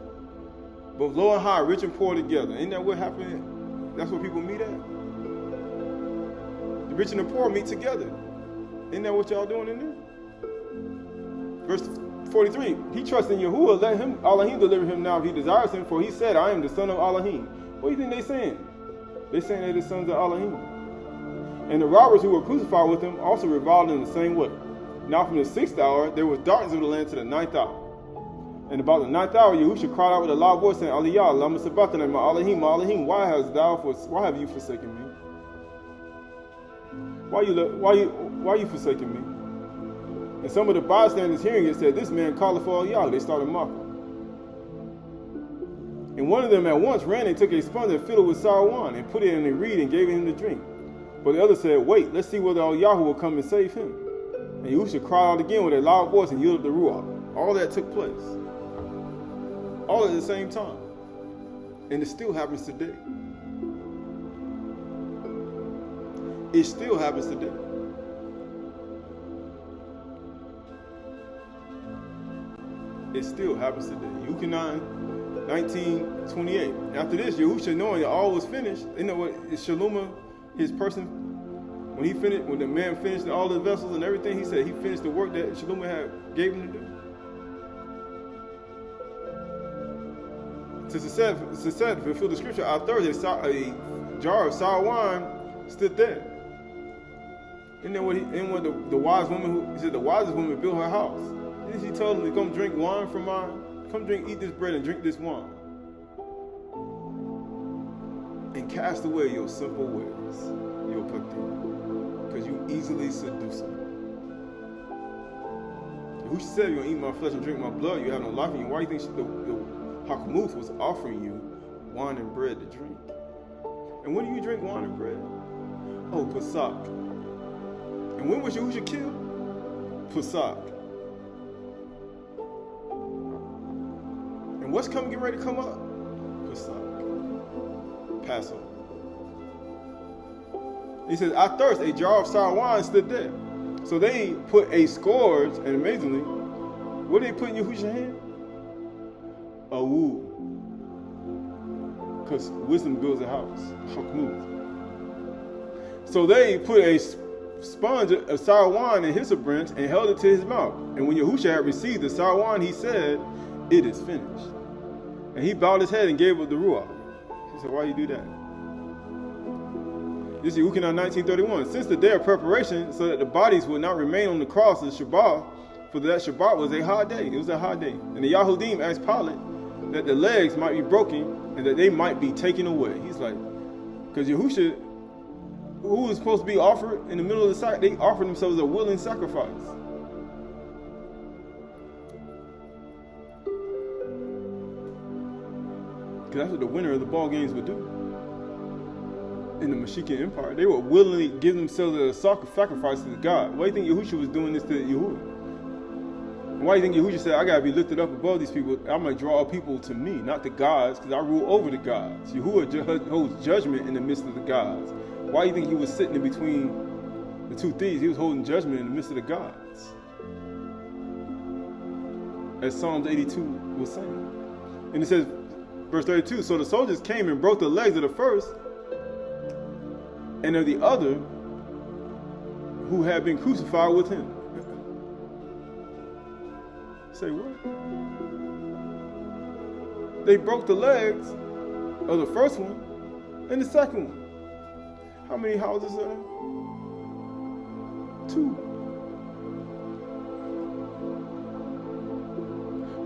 S1: both low and high, rich and poor together. Ain't that what happened? That's where people meet at. The rich and the poor meet together. Isn't that what y'all doing in there? Verse 43, he trusts in Yahuwah, let him, Elohim, deliver him now if he desires him, for he said, I am the son of Elohim. What do you think they saying? They saying they're the sons of Elohim. And the robbers who were crucified with him also reviled in the same way. Now from the 6th hour, there was darkness in the land to the 9th hour. And about the 9th hour, Yahushua cried out with a loud voice, saying, Aliyah, lama sabachthani, my Elohim, why have you forsaken me? Why you forsaken me? And some of the bystanders hearing it said, this man calleth for Aliyah. They started mocking. And one of them at once ran and took a sponge and filled it with sour wine and put it in a reed and gave him to drink. But the other said, wait, let's see whether Aliyah will come and save him. And Yahushua cried out again with a loud voice and yielded the Ruach. All that took place. All at the same time. And it still happens today. It still happens today. It still happens today. Yuchanan 19:28. After this, Yahushua, knowing that all was finished, you know what? Shaloma, his person, when the man finished all the vessels and everything, he said he finished the work that Shaloma had gave him to do. Since it said, fulfill the scripture, on Thursday, a jar of sour wine stood there. And then when the wise woman, he said the wisest woman built her house. And she told him to come drink wine from mine. Come eat this bread and drink this wine. And cast away your simple ways, your patim, because you easily seducible. Who said you're going to eat my flesh and drink my blood? You have no life in you. Why do you think the Hakamuth was offering you wine and bread to drink? And when do you drink wine and bread? Oh, Pesach. And when was Yahushua killed? Pesach. And what's getting ready to come up? Pesach. Passover. He says, I thirst, a jar of sour wine stood there. So they put a scourge, and amazingly, what did they put in Yahushua's hand? A wool. Because wisdom builds a house. So they put a sponge of sour wine in hyssop branch and held it to his mouth. And when Yahushua had received the sour wine, he said, it is finished. And he bowed his head and gave up the Ruach. He said, why you do that? This is Yuchanan 19:31. Since the day of preparation, so that the bodies would not remain on the cross of Shabath, for that Shabath was a hard day. It was a hard day. And the Yahudim asked Pilate that the legs might be broken and that they might be taken away. He's like, because Yahushua, who was supposed to be offered in the middle of the sacrifice, they offered themselves a willing sacrifice. Because that's what the winner of the ball games would do. In the Mashiach Empire, they would willingly give themselves as a sacrifice to God. Why do you think Yahushua was doing this to Yahuwah? Why do you think Yahushua said, I got to be lifted up above these people? I'm going to draw people to me, not the gods, because I rule over the gods. Yahuwah holds judgment in the midst of the gods. Why do you think he was sitting in between the two thieves? He was holding judgment in the midst of the gods. As Psalms 82 was saying. And it says, verse 32, so the soldiers came and broke the legs of the first and of the other who had been crucified with him. Say what? They broke the legs of the first one and the second one. How many houses are there? 2.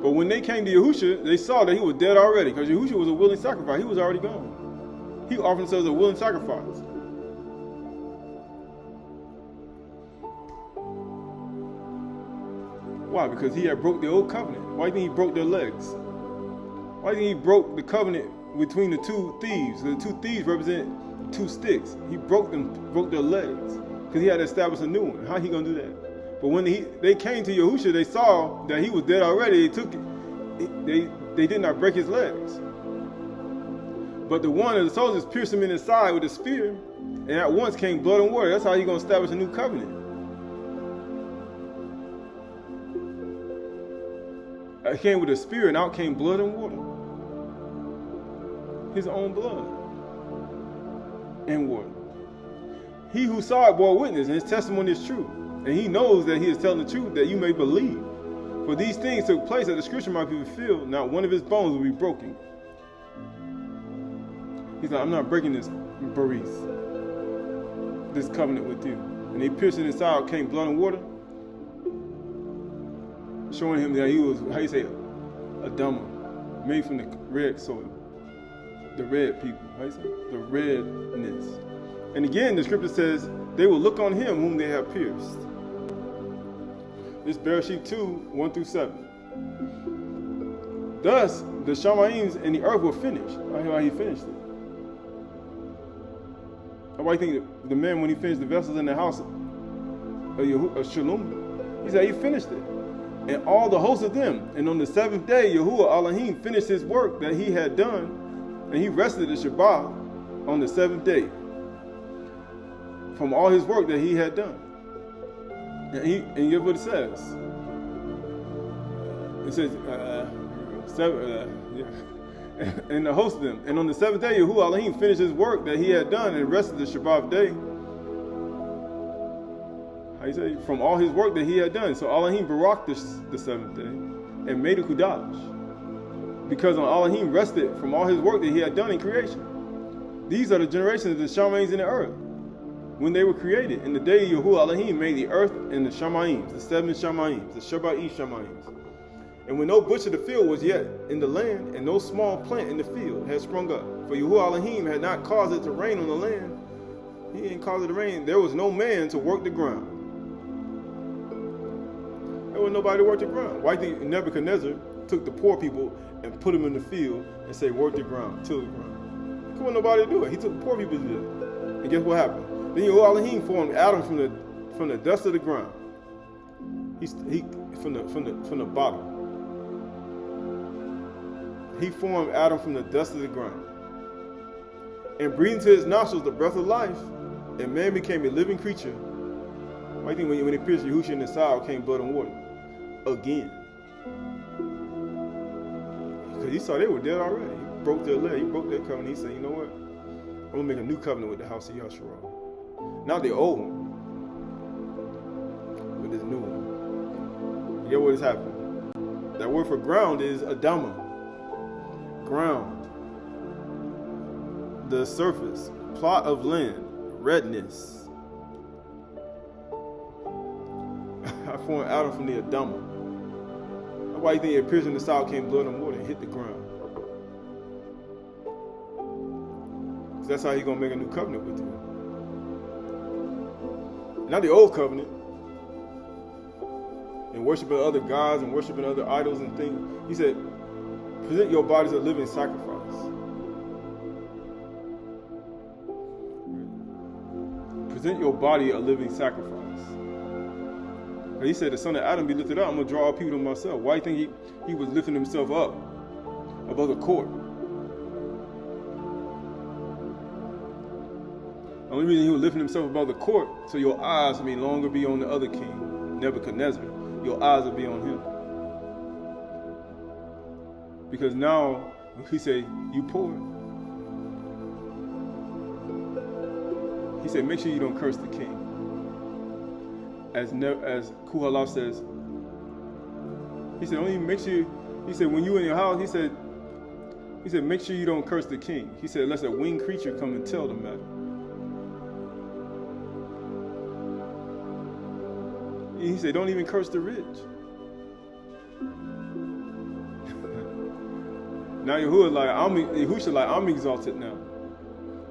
S1: But when they came to Yahushua, they saw that he was dead already, because Yahushua was a willing sacrifice. He was already gone. He offered himself as a willing sacrifice. Why? Because he had broke the old covenant. Why do you think he broke their legs? Why do you think he broke the covenant between the two thieves? The two thieves represent 2 sticks. He broke their legs, because he had to establish a new one. How he gonna do that? But when they came to Yahushua, they saw that he was dead already. They did not break his legs. But the one of the soldiers pierced him in the side with a spear, and at once came blood and water. That's how he's gonna establish a new covenant. It came with a spear, and out came blood and water. his own blood and water. He who saw it bore witness, and his testimony is true. And he knows that he is telling the truth, that you may believe. For these things took place that the scripture might be fulfilled. Not one of his bones will be broken. He's like, I'm not breaking this this covenant with you. And he pierced in his side, came blood and water, showing him that he was, how you say, a dumber, made from the red soil. The red people, how you say? The redness. And again, the scripture says, they will look on him whom they have pierced. This Bereshit 2, 1-7. Thus, the Shemaims and the earth were finished. How he finished it. Why do you think the man, when he finished the vessels in the house of Shalom, he said he finished it. And all the hosts of them. And on the seventh day, Yahuwah Elohim finished his work that he had done, and he rested the Shabath on the seventh day from all his work that he had done. And here's what it says. It says, and the host of them. And on the seventh day, Yahuwah Elohim finished his work that he had done and rested the Shabath day. How you say? From all his work that he had done. So Elohim baraked the seventh day and made it Qahalath. Because on Elohim rested from all his work that he had done in creation. These are the generations of the Shemaims in the earth, when they were created. In the day Yahuwah Elohim made the earth and the Shemaims, the 7 Shemaims, the Shabath Shemaims. And when no bush of the field was yet in the land, and no small plant in the field had sprung up, for Yahuwah Elohim had not caused it to rain on the land, he didn't cause it to rain, there was no man to work the ground. There was nobody to work the ground. Why do you think Nebuchadnezzar took the poor people and put them in the field and say, work the ground, till the ground? There wasn't nobody to do it. He took the poor people to do it. And guess what happened? Then Yahuwah Elohim formed Adam from the dust of the ground. He from the bottom. He formed Adam from the dust of the ground, and breathed into his nostrils the breath of life, and man became a living creature. I think when he pierced Yahushua in the side, came blood and water again, because he saw they were dead already. He broke their leg. He broke their covenant. He said, you know what? I'm gonna make a new covenant with the house of Ashar'y. Not the old one, but this new one. You get what has happened? That word for ground is Adama. Ground. The surface. Plot of land. Redness. I formed Adam from the Adama. That's why you think it appears in the south, came blood and water and hit the ground. That's how he's going to make a new covenant with you. Not the old covenant. And worshiping other gods and worshiping other idols and things. He said, present your bodies a living sacrifice. Present your body a living sacrifice. And he said, the son of Adam be lifted up. I'm going to draw all people to myself. Why do you think he was lifting himself up above the court? The only reason he was lifting himself above the court, so your eyes may longer be on the other king, Nebuchadnezzar. Your eyes will be on him. Because now, he said, you poor. He said, make sure you don't curse the king. As Qahalath says, he said, only make sure, he said, when you in your house, he said, make sure you don't curse the king. He said, unless a winged creature come and tell the matter. He said, don't even curse the rich. Now Yahushua I'm exalted now.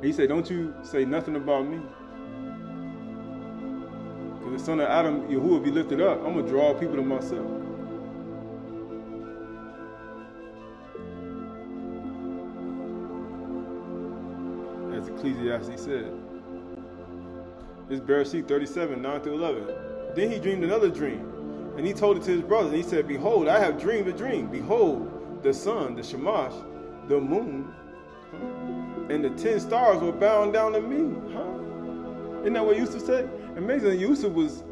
S1: He said, don't you say nothing about me. Because the son of Adam, Yahuwah, be lifted up. I'm going to draw people to myself. As Ecclesiastes said. This Bereshit 37, 9-11. Then he dreamed another dream, and he told it to his brothers. And he said, behold, I have dreamed a dream. Behold, the sun, the Shamash, the moon, and the 10 stars were bound down to me. Isn't that what Yusuf said? Amazingly, Yusuf was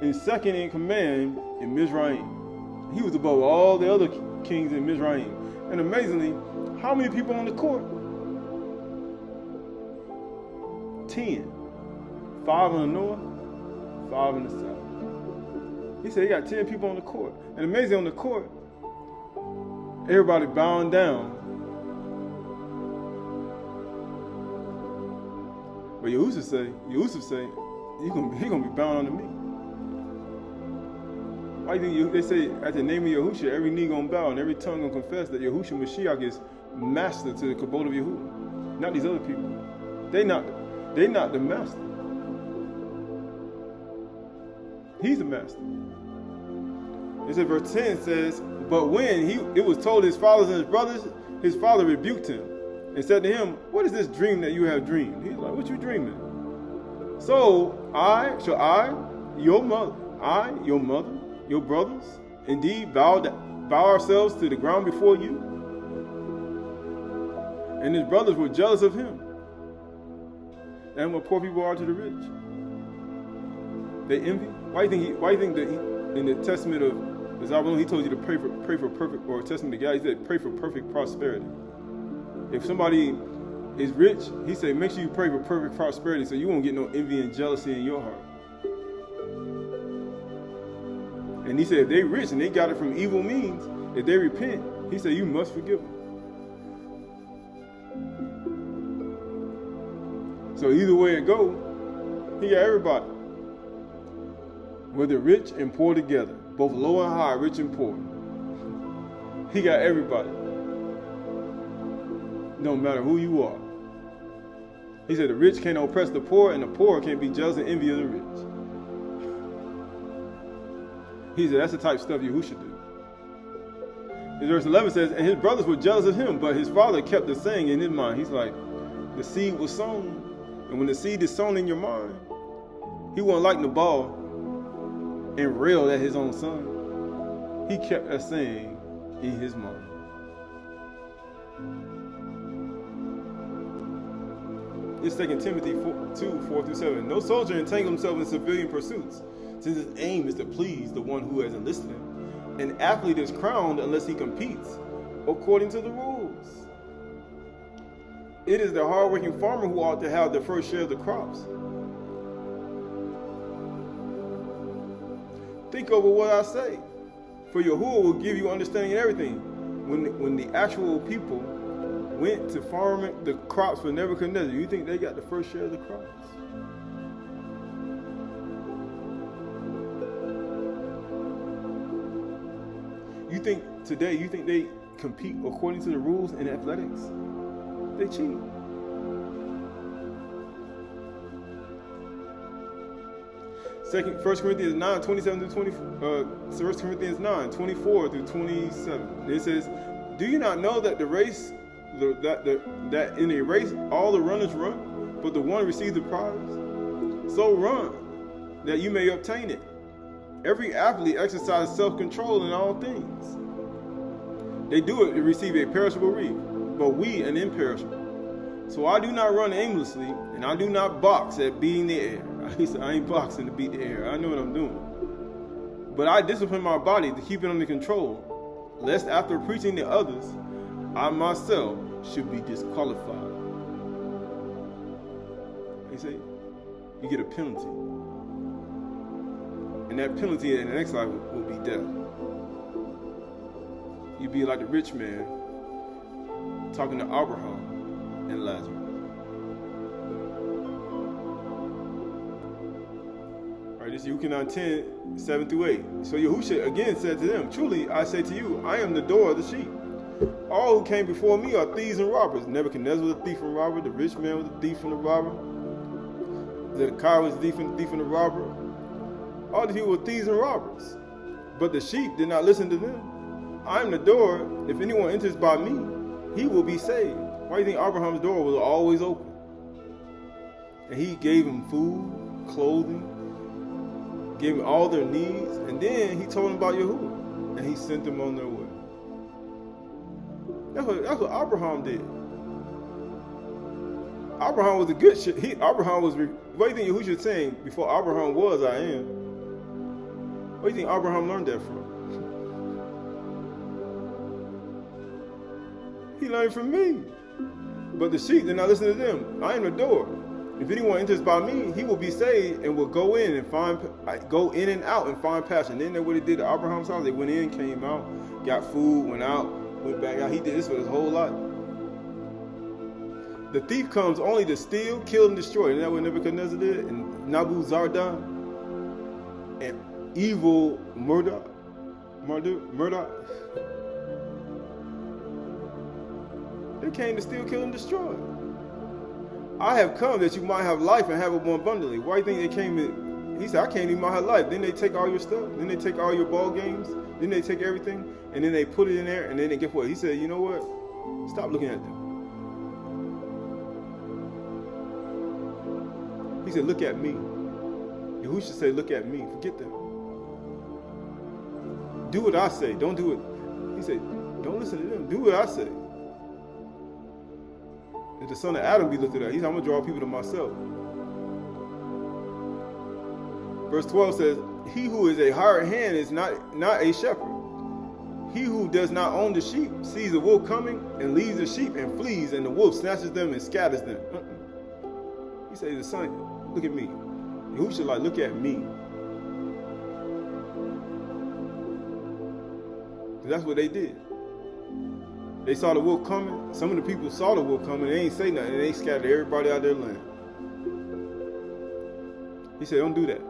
S1: in second in command in Mizraim. He was above all the other kings in Mizraim. And amazingly, how many people on the court? 10. 5 on the north, 5 in the south. He said he got 10 people on the court. And amazing, on the court, everybody bowing down. But Yusuf say, he gonna be bowing unto me. Why do you think they say at the name of Yahushua, every knee gonna bow and every tongue gonna confess that Yahushua Mashiach is master to the kabod of Yahuwah, not these other people. They not the master. He's the master. It says verse 10 says, but when it was told his fathers and his brothers, his father rebuked him and said to him, what is this dream that you have dreamed? He's like, what you dreaming? So your mother, your brothers, indeed bow ourselves to the ground before you? And his brothers were jealous of him. And what poor people are to the rich. They envy. Why do you think that in the testament of Zabulon, he told you to pray for perfect, or testament of God, he said pray for perfect prosperity. If somebody is rich, he said make sure you pray for perfect prosperity so you won't get no envy and jealousy in your heart. And he said if they rich and they got it from evil means, if they repent, he said you must forgive them. So either way it go, he got everybody. Whether rich and poor together, both low and high, rich and poor. He got everybody. No matter who you are. He said the rich can't oppress the poor, and the poor can't be jealous and envy of the rich. He said that's the type of stuff Yahushua do. In verse 11 says, and his brothers were jealous of him, but his father kept the saying in his mind. He's like, the seed was sown, and when the seed is sown in your mind, he wasn't like Nabal and railed at his own son. He kept that saying in his mind. It's 2 Timothy 2:4-7. No soldier entangle himself in civilian pursuits, since his aim is to please the one who has enlisted him. An athlete is crowned unless he competes according to the rules. It is the hard-working farmer who ought to have the first share of the crops. Think over what I say, for Yahuwah will give you understanding in everything. When the actual people went to farm the crops for Nebuchadnezzar, you think they got the first share of the crops? You think they compete according to the rules in athletics? They cheat. First Corinthians 9, 27 through 20. 1 Corinthians 9, 24 through 27. It says, "Do you not know that that in a race all the runners run, but the one receives the prize? So run, that you may obtain it. Every athlete exercises self-control in all things. They do it to receive a perishable wreath, but we an imperishable. So I do not run aimlessly, and I do not box at beating the air." He said, I ain't boxing to beat the air. I know what I'm doing. "But I discipline my body to keep it under control, lest after preaching to others, I myself should be disqualified." He said, you get a penalty. And that penalty in the next life will be death. You'd be like the rich man talking to Abraham and Lazarus. This is Yuchanan 10, 7 through 8. So Yahushua again said to them, "Truly I say to you, I am the door of the sheep. All who came before me are thieves and robbers. Nebuchadnezzar was a thief and robber. The rich man was a thief and a robber. Zedekiah was a thief and a robber. All these people were thieves and robbers. But the sheep did not listen to them. I am the door. If anyone enters by me, he will be saved." Why do you think Abraham's door was always open? And he gave them food, clothing, gave them all their needs, and then he told them about Yahuwah, and he sent them on their way. That's what Abraham did. Abraham was a good shit. Abraham was. What do you think Yahushua saying? Before Abraham was, I am. Where do you think Abraham learned that from? He learned from me. But the sheep did not listen to them. I am the door. If anyone enters by me, he will be saved and will go in and out and find pasture. And then that's what he did to Abraham's house. They went in, came out, got food, went out, went back out. He did this for his whole life. The thief comes only to steal, kill, and destroy. Isn't that what Nebuchadnezzar did? And Nebuzaradan and evil Murdoch. They came to steal, kill, and destroy. I have come that you might have life and have it more abundantly. Why do you think they came in? He said, I can't even my life. Then they take all your stuff. Then they take all your ball games. Then they take everything. And then they put it in there. And then they get what? He said, you know what? Stop looking at them. He said, look at me. And who should say, look at me? Forget them. Do what I say. Don't do it. He said, don't listen to them. Do what I say. If the son of Adam be lifted up, he said, I'm going to draw people to myself. Verse 12 says, he who is a hired hand is not a shepherd. He who does not own the sheep sees the wolf coming and leaves the sheep and flees, and the wolf snatches them and scatters them. He says, the son, look at me. And who should look at me? That's what they did. They saw the wolf coming. Some of the people saw the wolf coming. They ain't say nothing. And they scattered everybody out of their land. He said, don't do that.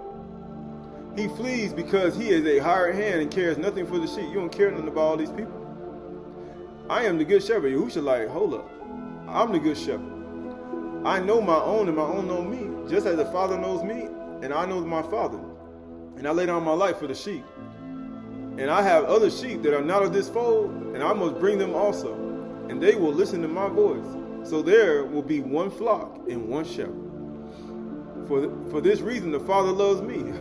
S1: He flees because he is a hired hand and cares nothing for the sheep. You don't care nothing about all these people. I am the good shepherd. Yahushua hold up. I'm the good shepherd. I know my own and my own know me. Just as the Father knows me and I know my Father. And I lay down my life for the sheep. And I have other sheep that are not of this fold, and I must bring them also, and they will listen to my voice. So there will be one flock and one shepherd. For this reason, the Father loves me.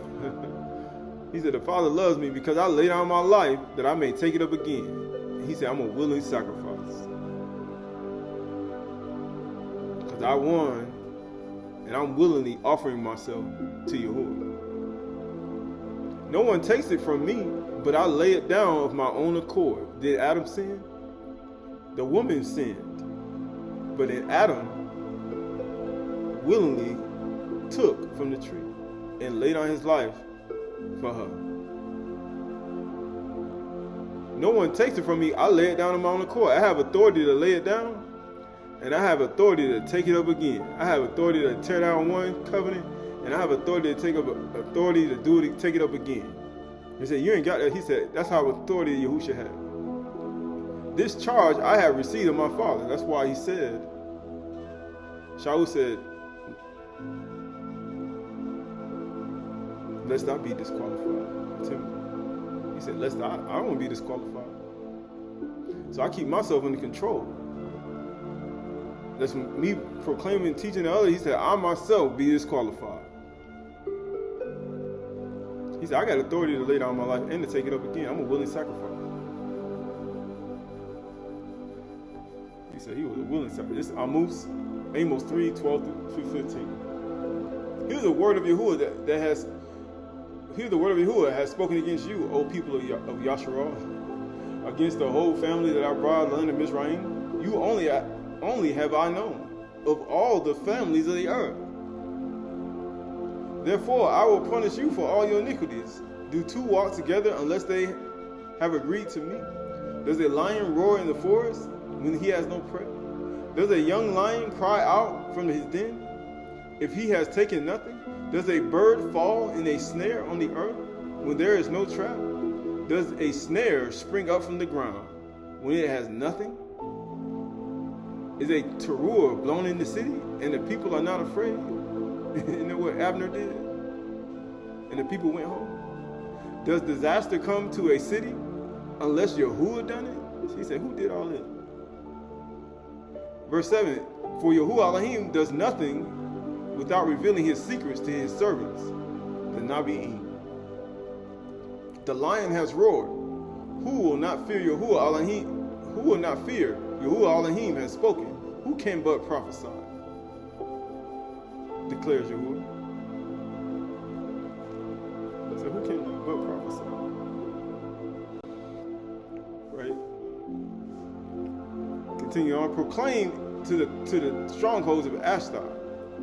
S1: He said, the Father loves me because I lay down my life that I may take it up again. And he said, I'm a willing sacrifice. Because I won, and I'm willingly offering myself to Yahuwah. No one takes it from me, but I lay it down of my own accord. Did Adam sin? The woman sinned. But then Adam willingly took from the tree and laid on his life for her. No one takes it from me. I lay it down of my own accord. I have authority to lay it down, and I have authority to take it up again. I have authority to tear down one covenant, and I have authority to take it up again. He said, you ain't got that. He said, that's how authority Yahushua had. This charge I have received of my Father. That's why he said, Shaul said, lest I be disqualified. Timothy. He said, lest I don't want to be disqualified. So I keep myself under control. That's me proclaiming and teaching the others. He said, I myself be disqualified. He said, I got authority to lay down my life and to take it up again. I'm a willing sacrifice. He said he was a willing sacrifice. This is Amos 3, 12 through 15. Here's the word of Yahuwah Here's the word of Yahuwah has spoken against you, O people of Ashar'y, against the whole family that I brought land of Mizraim. You only have I known of all the families of the earth. Therefore, I will punish you for all your iniquities. Do two walk together unless they have agreed to me? Does a lion roar in the forest when he has no prey? Does a young lion cry out from his den if he has taken nothing? Does a bird fall in a snare on the earth when there is no trap? Does a snare spring up from the ground when it has nothing? Is a teruah blown in the city and the people are not afraid? You know what Abner did? And the people went home. Does disaster come to a city unless Yahuwah done it? He said, who did all this? Verse 7, for Yahuwah Elohim does nothing without revealing his secrets to his servants, the Nabi'im. The lion has roared. Who will not fear Yahuwah Elohim? Who will not fear? Yahuwah Elohim has spoken. Who can but prophesy? Declares Yahuwah. So who can but prophesy? Right? Continue on. Proclaim to the strongholds of Ashdod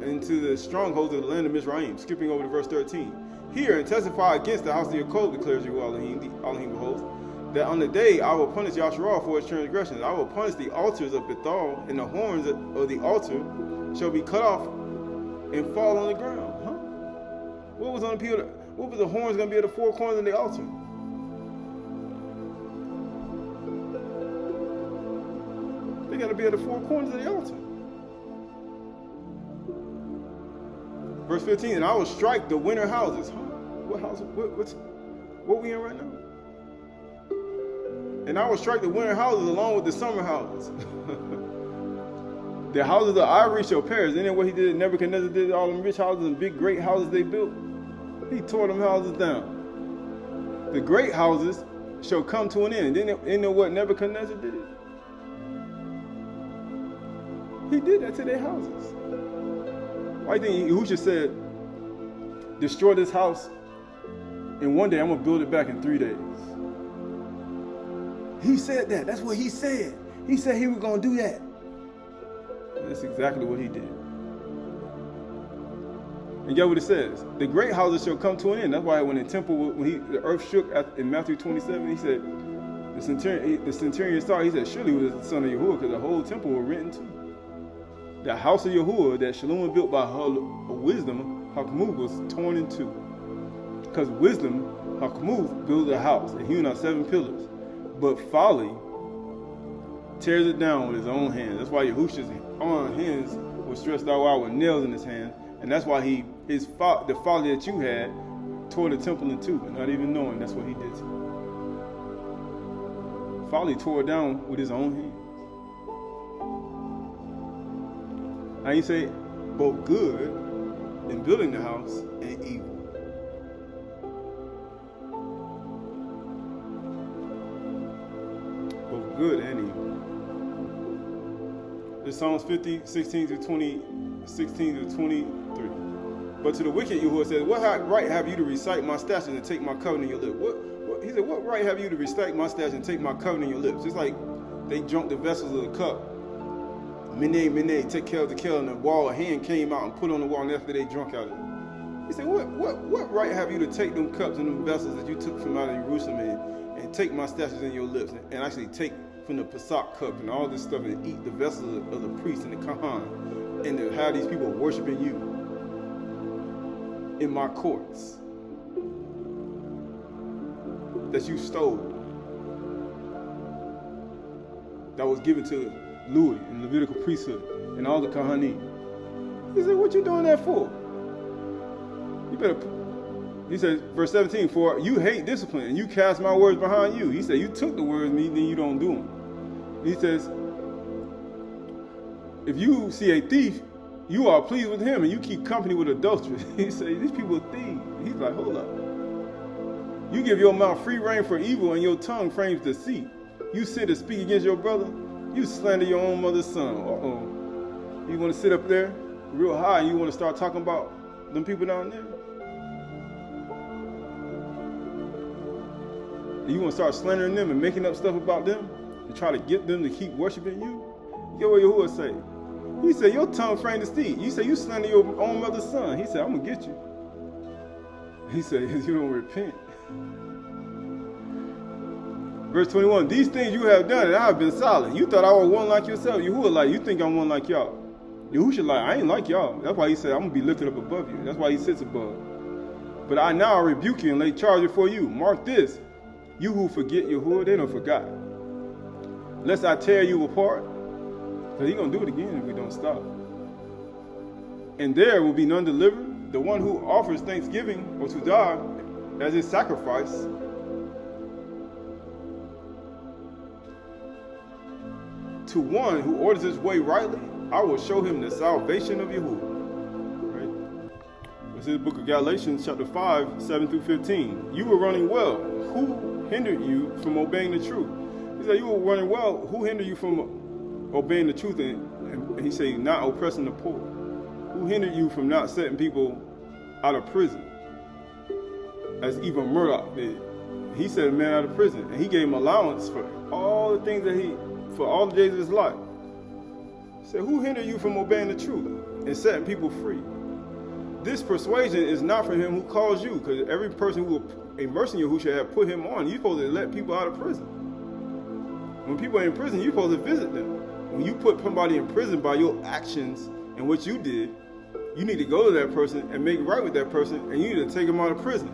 S1: into the strongholds of the land of Mizraim. Skipping over to verse 13. Hear and testify against the house of Yaakov, declares Yahuwah Elohim beholds, that on the day I will punish Ashar'y for its transgressions. I will punish the altars of Bethel, and the horns of the altar shall be cut off and fall on the ground. Huh? What was the horns going to be at the four corners of the altar? They got to be at the four corners of the altar. Verse 15, and I will strike the winter houses. Huh? What house? What we in right now? And I will strike the winter houses along with the summer houses. The houses of ivory shall perish. Isn't that what he did? Nebuchadnezzar did all them rich houses and big great houses they built. He tore them houses down. The great houses shall come to an end. Isn't that what Nebuchadnezzar did? He did that to their houses. Why do you think Yahusha said, destroy this house, and one day I'm going to build it back in 3 days? He said that. That's what he said. He said he was going to do that. And that's exactly what he did. And get what it says. The great houses shall come to an end. That's why when the temple, the earth shook in Matthew 27, he said, the centurion saw, he said, surely he was the son of Yahuwah, because the whole temple was written too. The house of Yahuwah that Shalom built by her wisdom, Hakmuth, was torn in two. Because wisdom, Hakmuth, built a house and hewn out 7 pillars. But folly tears it down with his own hands. That's why Yahusha's own hands were stretched out with nails in his hands. And that's why the folly that you had tore the temple in two, and not even knowing that's what he did to you. Folly tore it down with his own hands. Now you say both good in building the house and evil. Both good and evil. This Psalms 50, 16 to 23. But to the wicked, Yahuwah says, what right have you to recite my statutes and take my covenant in your lips? He said, what right have you to recite my statutes and take my covenant in your lips? Just like they drunk the vessels of the cup. Mene, take care of the kettle, and the wall, a hand came out and put on the wall, and after they drunk out of it. He said, what right have you to take them cups and them vessels that you took from out of Jerusalem and take my statutes in your lips, and actually take from the Pesach cup and all this stuff and eat the vessels of the priest and the Kahan, and to have these people worshiping you in my courts that you stole, that was given to Louis and Levitical priesthood and all the Kohanim. He said, what you doing that for? You better, he said, verse 17, for you hate discipline and you cast my words behind you. He said, you took the words of me, then you don't do them. He says, if you see a thief, you are pleased with him and you keep company with adulterers. He said, these people are thieves. He's like, hold up. You give your mouth free rein for evil and your tongue frames deceit. You sit and speak against your brother. You slander your own mother's son. Uh-oh. You want to sit up there real high and you want to start talking about them people down there? You want to start slandering them and making up stuff about them and try to get them to keep worshiping you? Get what Yahuwah say. He said, your tongue framed deceit. You say you slander your own mother's son. He said, I'm going to get you. He said, if you don't repent. Verse 21, these things you have done, and I have been silent. You thought I was one like yourself. Yahuwah like, you think I'm one like y'all. Yahushua like, I ain't like y'all. That's why he said, I'm going to be lifted up above you. That's why he sits above. But I now rebuke you and lay charge before you. Mark this. You who forget Yahuwah, they don't forgot. Lest I tear you apart. Because he's going to do it again if we don't stop. And there will be none delivered. The one who offers thanksgiving or to God as his sacrifice. To one who orders his way rightly, I will show him the salvation of Yahuwah. Right? This is the book of Galatians, chapter 5, 7 through 15. You were running well. Who hindered you from obeying the truth? He said, you were running well. Who hindered you from obeying the truth? And he said, not oppressing the poor. Who hindered you from not setting people out of prison? As even Murdoch did. He set a man out of prison, and he gave him allowance for all the things that for all the days of his life. He said, who hindered you from obeying the truth? and setting people free. This persuasion is not for him who calls you, because every person who will immerse in you who should have put him on, you're supposed to let people out of prison. When people are in prison, you're supposed to visit them. When you put somebody in prison by your actions and what you did, you need to go to that person and make right with that person, and you need to take them out of prison.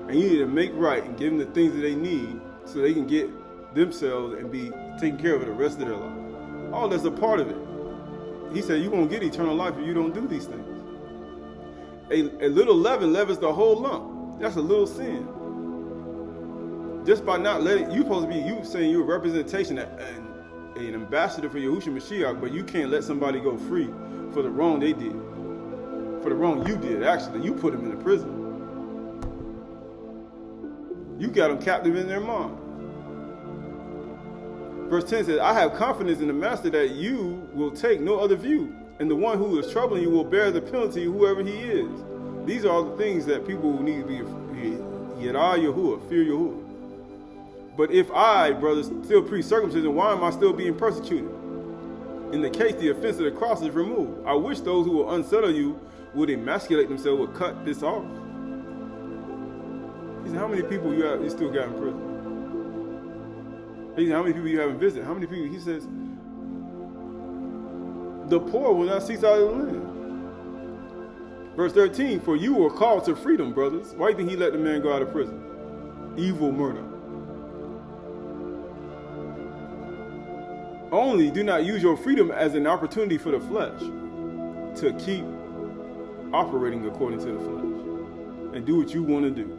S1: And you need to make right and give them the things that they need so they can get themselves and be taken care of for the rest of their life. All that's a part of it. He said you won't get eternal life if you don't do these things. A little leaven leavens the whole lump. That's a little sin. Just by not letting, you're supposed to be, you saying you're a representation and an ambassador for Yahushua Mashiach, but you can't let somebody go free for the wrong they did. For the wrong you did, actually. You put them in the prison. You got them captive in their mind. Verse 10 says, I have confidence in the master that you will take no other view, and the one who is troubling you will bear the penalty, whoever he is. These are all the things that people who need to be Yirah Yahuwah, fear Yahuwah. But if I, brothers, still preach circumcision, why am I still being persecuted? In the case the offense of the cross is removed, I wish those who will unsettle you would emasculate themselves, would cut this off. He said, how many people you still got in prison? He said, how many people you haven't visited? How many people? He says, the poor will not cease out of the land. Verse 13, for you were called to freedom, brothers. Why do you think he let the man go out of prison? Evil murder. Only do not use your freedom as an opportunity for the flesh to keep operating according to the flesh and do what you want to do.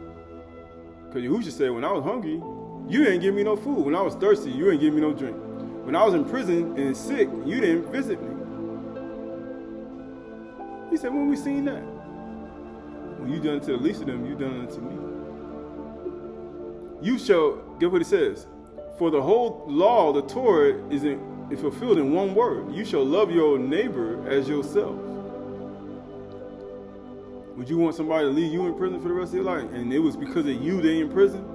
S1: Because Yahushua said, when I was hungry, you didn't give me no food. When I was thirsty, you didn't give me no drink. When I was in prison and sick, you didn't visit me. He said, when we seen that? When you done it to the least of them, you done it to me. You shall, get what it says, for the whole law, the Torah, is fulfilled in one word. You shall love your neighbor as yourself. Would you want somebody to leave you in prison for the rest of your life? And it was because of you they in prison?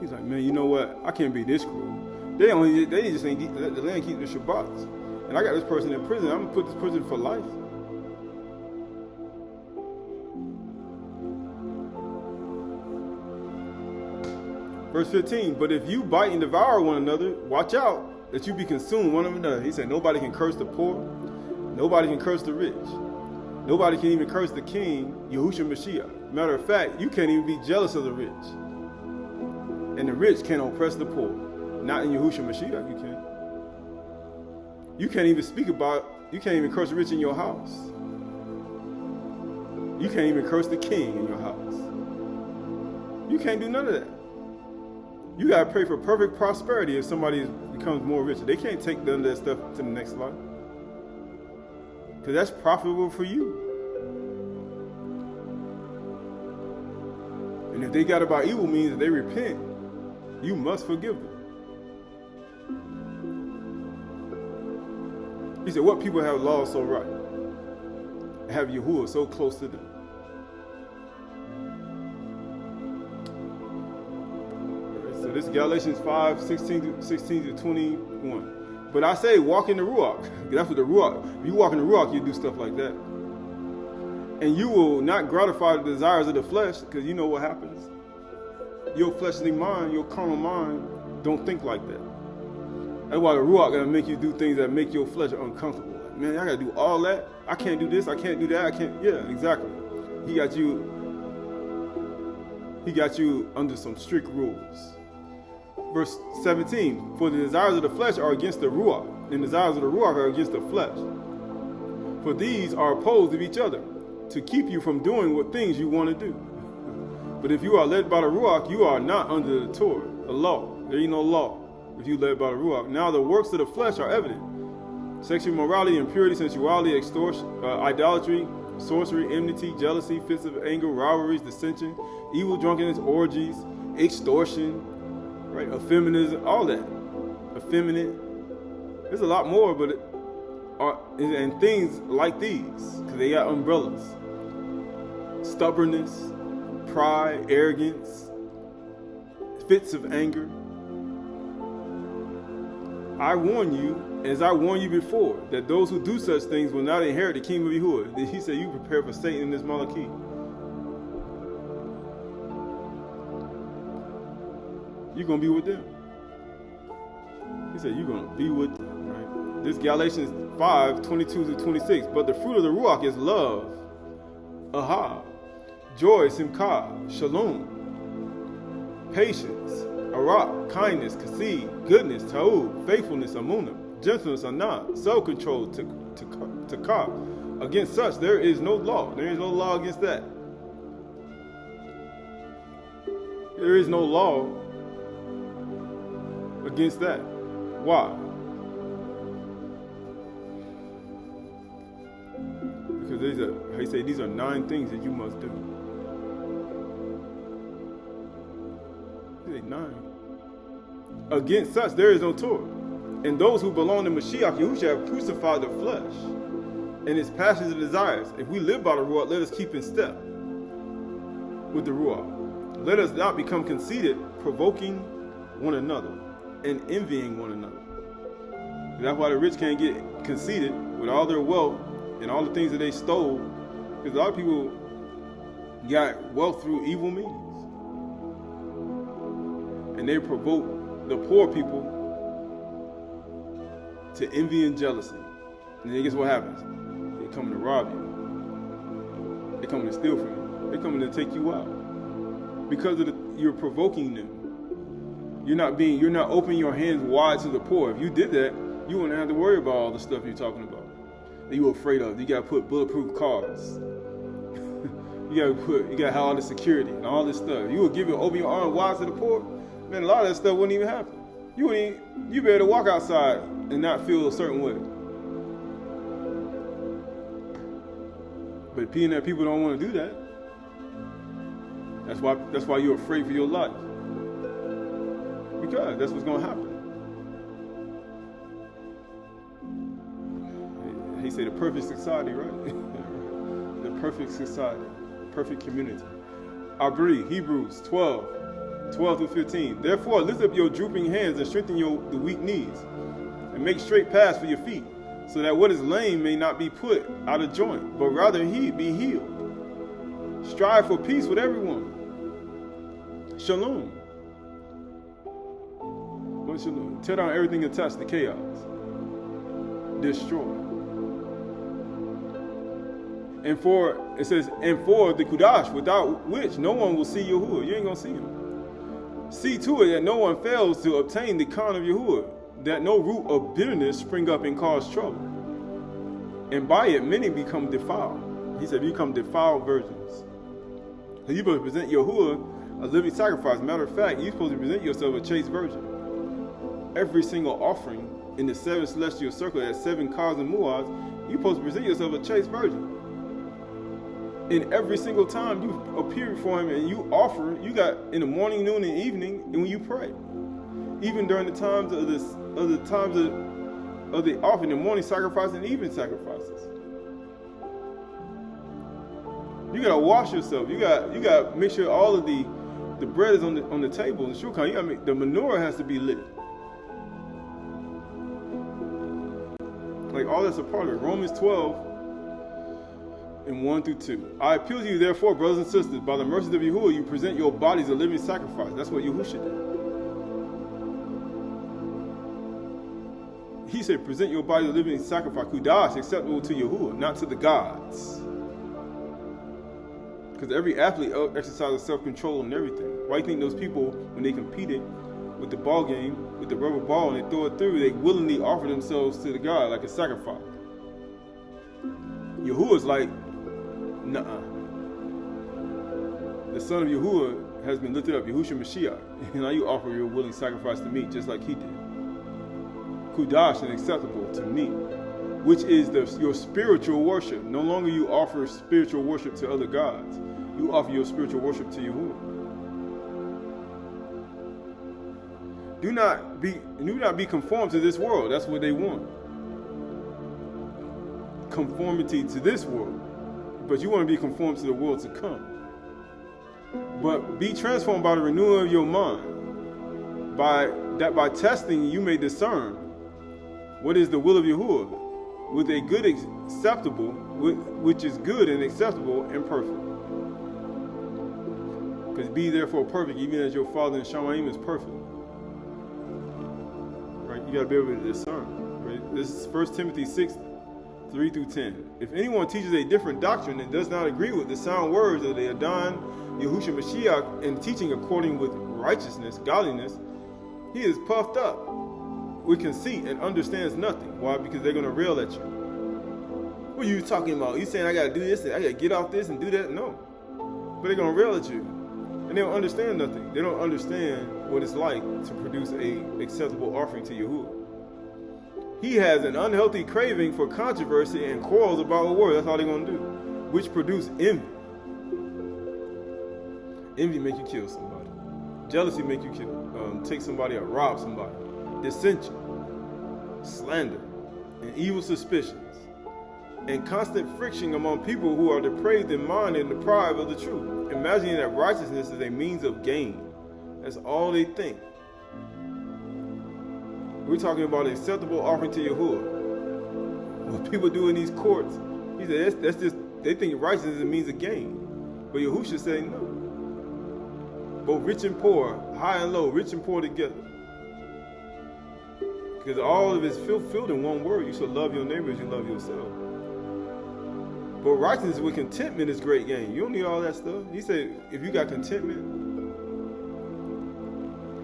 S1: He's like, man, you know what? I can't be this cruel. They just ain't let the land keep the Shabaths. And I got this person in prison. I'm gonna put this person for life. Verse 15, but if you bite and devour one another, watch out that you be consumed one of another. He said, nobody can curse the poor. Nobody can curse the rich. Nobody can even curse the king, Yahushua Mashiach. Matter of fact, you can't even be jealous of the rich. And the rich can't oppress the poor. Not in Yahushua Mashiach, you can't. You can't even you can't even curse the rich in your house. You can't even curse the king in your house. You can't do none of that. You got to pray for perfect prosperity if somebody becomes more rich. They can't take none of that stuff to the next life. Because that's profitable for you. And if they got it by evil means and they repent, you must forgive them. He said, what people have laws so right? Have Yahuwah so close to them? So this is Galatians 5, 16 to 21. But I say, walk in the Ruach. That's what the Ruach, if you walk in the Ruach, you do stuff like that. And you will not gratify the desires of the flesh, because you know what happens. Your fleshly mind, your carnal mind, don't think like that. That's why the Ruach gonna make you do things that make your flesh uncomfortable. Like, man, I gotta do all that. I can't do this. I can't do that. I can't. Yeah, exactly. He got you under some strict rules. Verse 17, for the desires of the flesh are against the Ruach, and the desires of the Ruach are against the flesh. For these are opposed to each other, to keep you from doing what things you want to do. But if you are led by the Ruach, you are not under the Torah, the law. There ain't no law if you led by the Ruach. Now the works of the flesh are evident. Sexual immorality, impurity, sensuality, extortion, idolatry, sorcery, enmity, jealousy, fits of anger, rivalries, dissension, evil, drunkenness, orgies, extortion, right? Effeminism, all that. Effeminate. There's a lot more, but and things like these, because they got umbrellas. Stubbornness, pride, arrogance, fits of anger. I warn you, as I warned you before, that those who do such things will not inherit the kingdom of Yahuwah. He said, you prepare for Satan in this Malachi. You're going to be with them. He said, you're going to be with them, right? This Galatians 5:22-26. But the fruit of the Ruach is love, aha, joy, simcha, shalom, patience, arak, kindness, kasid, goodness, ta'ud, faithfulness, amunah, gentleness, anah, self-control, takah. Against such there is no law. There is no law against that. There is no law against that. Why? Because these are 9 things that you must do. He said 9. Against such there is no Torah. And those who belong to Mashiach Yahushua have crucified the flesh and its passions and desires. If we live by the Ruach, let us keep in step with the Ruach. Let us not become conceited, provoking one another and envying one another. That's why the rich can't get conceited with all their wealth and all the things that they stole, because a lot of people got wealth through evil means. And they provoke the poor people to envy and jealousy. And then guess what happens? They come to rob you. They come to steal from you. They come to take you out. Because you're provoking them. You're not opening your hands wide to the poor. If you did that, you wouldn't have to worry about all the stuff you're talking about that you're afraid of. You gotta put bulletproof cars. you gotta have all the security and all this stuff. You would open your arms wide to the poor, man, a lot of that stuff wouldn't even happen. You be able to walk outside and not feel a certain way. But being that people don't want to do that, that's why you're afraid for your life. Because that's what's going to happen. He said the perfect society, right? The perfect society, perfect community. Ashar'y, Hebrews 12:12-15. Therefore, lift up your drooping hands and strengthen the weak knees, and make straight paths for your feet, so that what is lame may not be put out of joint, but rather he be healed. Strive for peace with everyone. Shalom. What shalom? Tear down everything attached to chaos. Destroy. And for the Qahalath, without which no one will see Yahuwah. You ain't gonna see him. See to it that no one fails to obtain the Khan of Yahuwah, that no root of bitterness spring up and cause trouble. And by it many become defiled. He said, become defiled virgins. So you're supposed to present Yahuwah a living sacrifice. Matter of fact, you're supposed to present yourself a chaste virgin. Every single offering in the 7 celestial circle at 7 cars and muads, you're supposed to present yourself a chaste virgin. And every single time you appear before him and you offer, you got in the morning, noon, and evening, and when you pray. Even during the times of the offering, the morning sacrifice and evening sacrifices. You gotta wash yourself. You gotta make sure all of the bread is on the table. And shulchan, the menorah has to be lit. Like all that's a part of it. Romans 12:1-2. I appeal to you, therefore, brothers and sisters, by the mercies of Yahuwah, you present your bodies a living sacrifice. That's what Yahushua did. He said, present your body a living sacrifice, Qahalath, acceptable to Yahuwah, not to the gods. Because every athlete exercises self-control and everything. Why do you think those people, when they competed with the ball game, with the rubber ball, and they throw it through, they willingly offer themselves to the God like a sacrifice? Yahuwah's like, nuh-uh. The Son of Yahuwah has been lifted up, Yahushua Mashiach, and now you offer your willing sacrifice to me, just like he did. Qahalath and acceptable to me, which is your spiritual worship. No longer you offer spiritual worship to other gods. You offer your spiritual worship to Yahuwah. Do not be conformed to this world. That's what they want. Conformity to this world. But you want to be conformed to the world to come. But be transformed by the renewal of your mind. By testing you may discern What is the will of Yahuwah? With a good acceptable, which is good and acceptable and perfect. Because be therefore perfect, even as your Father in Shamayim is perfect. Right? You got to be able to discern. Right? This is 1 Timothy 6, 3 through 10. If anyone teaches a different doctrine and does not agree with the sound words of the Adon Yahushua Mashiach and teaching according with righteousness, godliness, he is puffed up with conceit and understands nothing. Why? Because they're going to rail at you. What are you talking about? You saying I got to do this and I got to get off this and do that? No. But they're going to rail at you. And they don't understand nothing. They don't understand what it's like to produce a acceptable offering to Yahuwah. He has an unhealthy craving for controversy and quarrels about a word. That's all they're going to do. Which produce envy. Envy make you kill somebody. Jealousy make you take somebody or rob somebody. Dissension, slander, and evil suspicions, and constant friction among people who are depraved in mind and deprived of the truth, imagining that righteousness is a means of gain. That's all they think. We're talking about an acceptable offering to Yahuwah. What people do in these courts, he said that's just, they think righteousness is a means of gain. But Yahushua say no. Both rich and poor, high and low, rich and poor together. Because all of it's fulfilled in one word. You shall love your neighbor as you love yourself. But righteousness with contentment is great gain. You don't need all that stuff. He said, if you got contentment,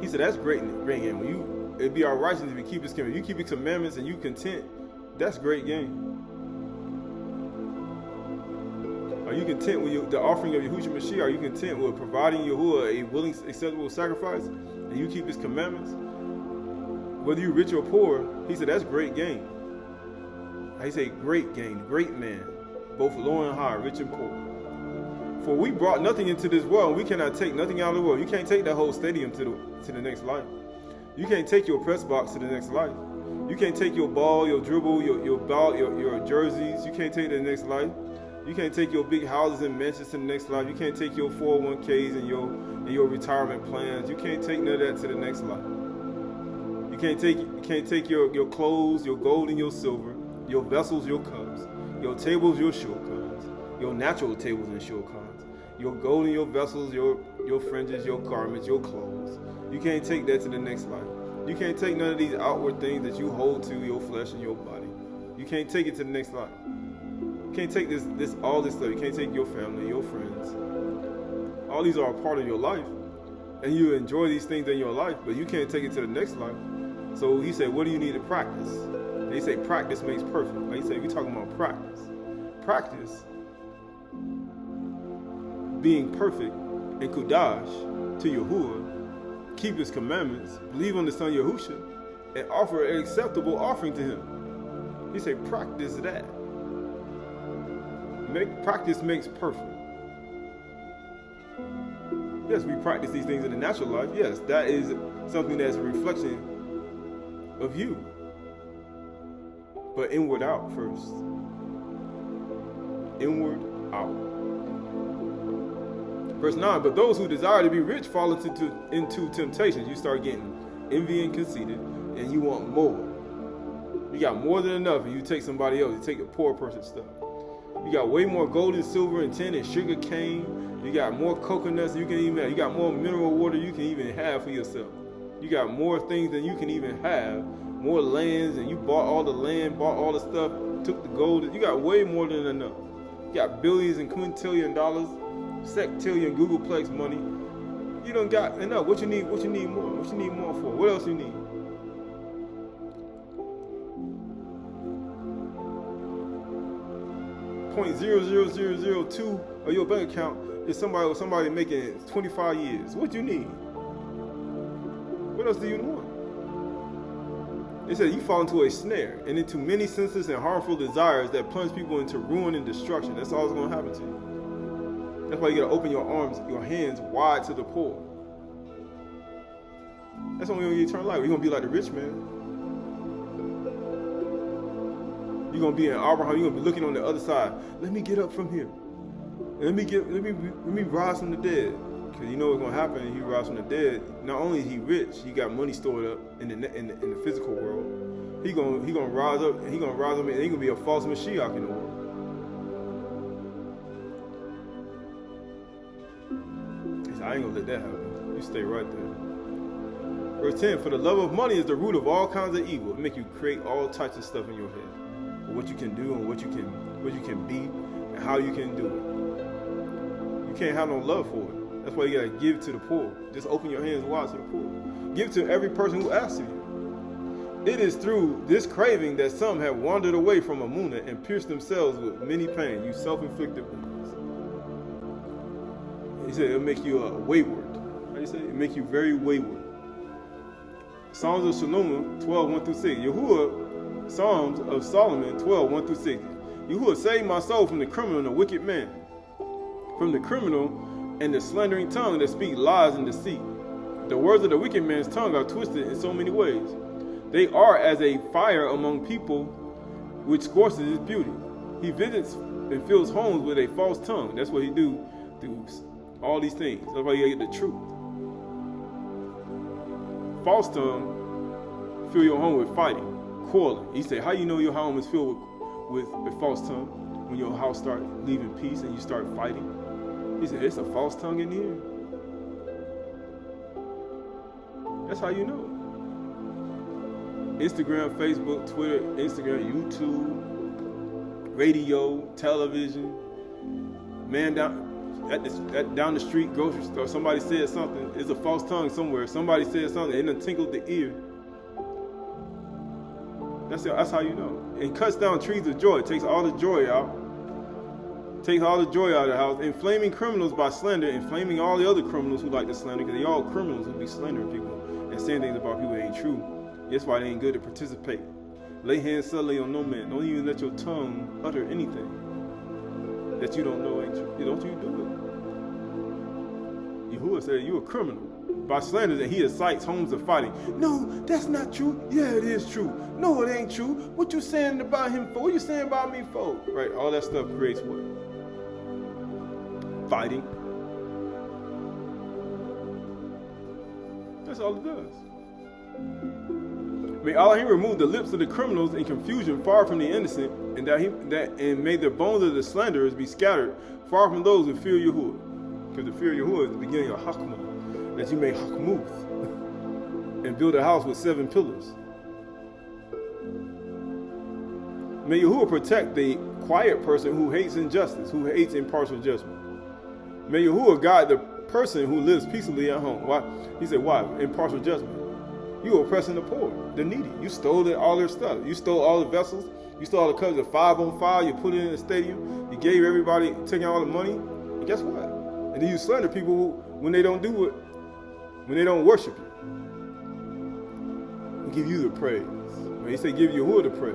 S1: he said that's great gain. It'd be our righteousness if you keep his commandments. You keep his commandments and you content, that's great gain. Are you content with the offering of Yahushua Mashiach? Are you content with providing Yahuwah a willing, acceptable sacrifice? And you keep his commandments? Whether you're rich or poor, he said that's great gain. He said great gain, great man, both low and high, rich and poor. For we brought nothing into this world, and we cannot take nothing out of the world. You can't take that whole stadium to the next life. You can't take your press box to the next life. You can't take your ball, your dribble, your ball, your jerseys. You can't take to the next life. You can't take your big houses and mansions to the next life. You can't take your 401ks and your retirement plans. You can't take none of that to the next life. You can't take your clothes, your gold and your silver, your vessels, your cups, your tables, your shortcuts, your natural tables and shortcuts, your gold and your vessels, your fringes, your garments, your clothes. You can't take that to the next life. You can't take none of these outward things that you hold to, your flesh and your body. You can't take it to the next life. You can't take all this stuff. You can't take your family, your friends. All these are a part of your life. And you enjoy these things in your life, but you can't take it to the next life. So he said, what do you need to practice? They say practice makes perfect. Like he said, we're talking about practice. Practice being perfect in Qahalath to Yahuwah, keep his commandments, believe on the Son Yahushua, and offer an acceptable offering to him. He said, practice that. Practice makes perfect. Yes, we practice these things in the natural life. Yes, that is something that's a reflection of you. But inward out first. Inward out. Verse 9, but those who desire to be rich fall into temptations. You start getting envy and conceited, and you want more. You got more than enough, and you take somebody else. You take the poor person's stuff. You got way more gold and silver and tin and sugar cane. You got more coconuts you can even have. You got more mineral water you can even have for yourself. You got more things than you can even have. More lands, and you bought all the land, bought all the stuff, took the gold. You got way more than enough. You got billions and quintillion dollars, sextillion Googleplex money. You don't got enough. What you need more? What you need more for? What else you need? .00002 of your bank account is somebody making 25 years. What you need? What else do you want? They said you fall into a snare and into many senseless and harmful desires that plunge people into ruin and destruction. That's all that's going to happen to you. That's why you got to open your arms, your hands wide to the poor. That's when you're going to get eternal life. You're going to be like the rich man. You're going to be in Abraham. You're going to be looking on the other side. Let me get up from here. And let me rise from the dead. Because you know what's going to happen if he rise from the dead. Not only is he rich, he got money stored up in the physical world. he gonna rise up, and he gonna be a false Mashiach in the world. He said, I ain't gonna let that happen. You stay right there. Verse 10, for the love of money is the root of all kinds of evil. It make you create all types of stuff in your head. What you can do and what you can be and how you can do it. You can't have no love for it. That's why you gotta give to the poor. Just open your hands wide to the poor. Give to every person who asks of you. It is through this craving that some have wandered away from Amunah and pierced themselves with many pain. You self-inflicted wounds. He said it'll make you wayward. How do you say? It'll make you very wayward. Psalms of Solomon 12, 1 through 6. Yahuwah, Psalms of Solomon 12, 1 through 6. Yahuwah, save my soul from the criminal and the wicked man, from the criminal and the slandering tongue that speak lies and deceit. The words of the wicked man's tongue are twisted in so many ways. They are as a fire among people which scorches his beauty. He visits and fills homes with a false tongue. That's what he do through all these things. That's why you get the truth. False tongue, fill your home with fighting, quarreling. He said, how you know your home is filled with a false tongue? When your house start leaving peace and you start fighting. He said, it's a false tongue in here. That's how you know. Instagram, Facebook, Twitter, Instagram, YouTube, radio, television. Man down the street, grocery store, somebody said something. It's a false tongue somewhere. Somebody said something, and it tinkled the ear. That's how you know. And cuts down trees of joy. Takes all the joy out. Takes all the joy out of the house. Inflaming criminals by slander. Inflaming all the other criminals who like to slander, because they all criminals who be slandering people and saying things about people that ain't true. That's why they ain't good to participate. Lay hands suddenly on no man. Don't even let your tongue utter anything that you don't know ain't true. Don't you do it. Yahuwah said, you a criminal. By slander that he incites homes of fighting. No, that's not true. Yeah, it is true. No, it ain't true. What you saying about him for? What you saying about me for? Right, all that stuff creates what? Fighting. That's all it does. May Allah remove the lips of the criminals in confusion far from the innocent, and and may the bones of the slanderers be scattered far from those who fear Yahuwah. Because the fear of Yahuwah is the beginning of Hakmah, that you may Hakmuth and build a house with 7 pillars. May Yahuwah protect the quiet person who hates injustice, who hates impartial judgment. May Yahuwah guide the person who lives peaceably at home. Why? He said, why? Impartial judgment. You were oppressing the poor, the needy. You stole all their stuff. You stole all the vessels. You stole all the cups of 5-on-5. You put it in the stadium. You gave everybody, taking all the money. And guess what? And then you slander people when they don't do it, when they don't worship you. We give you the praise. When he said give Yahuwah the praise,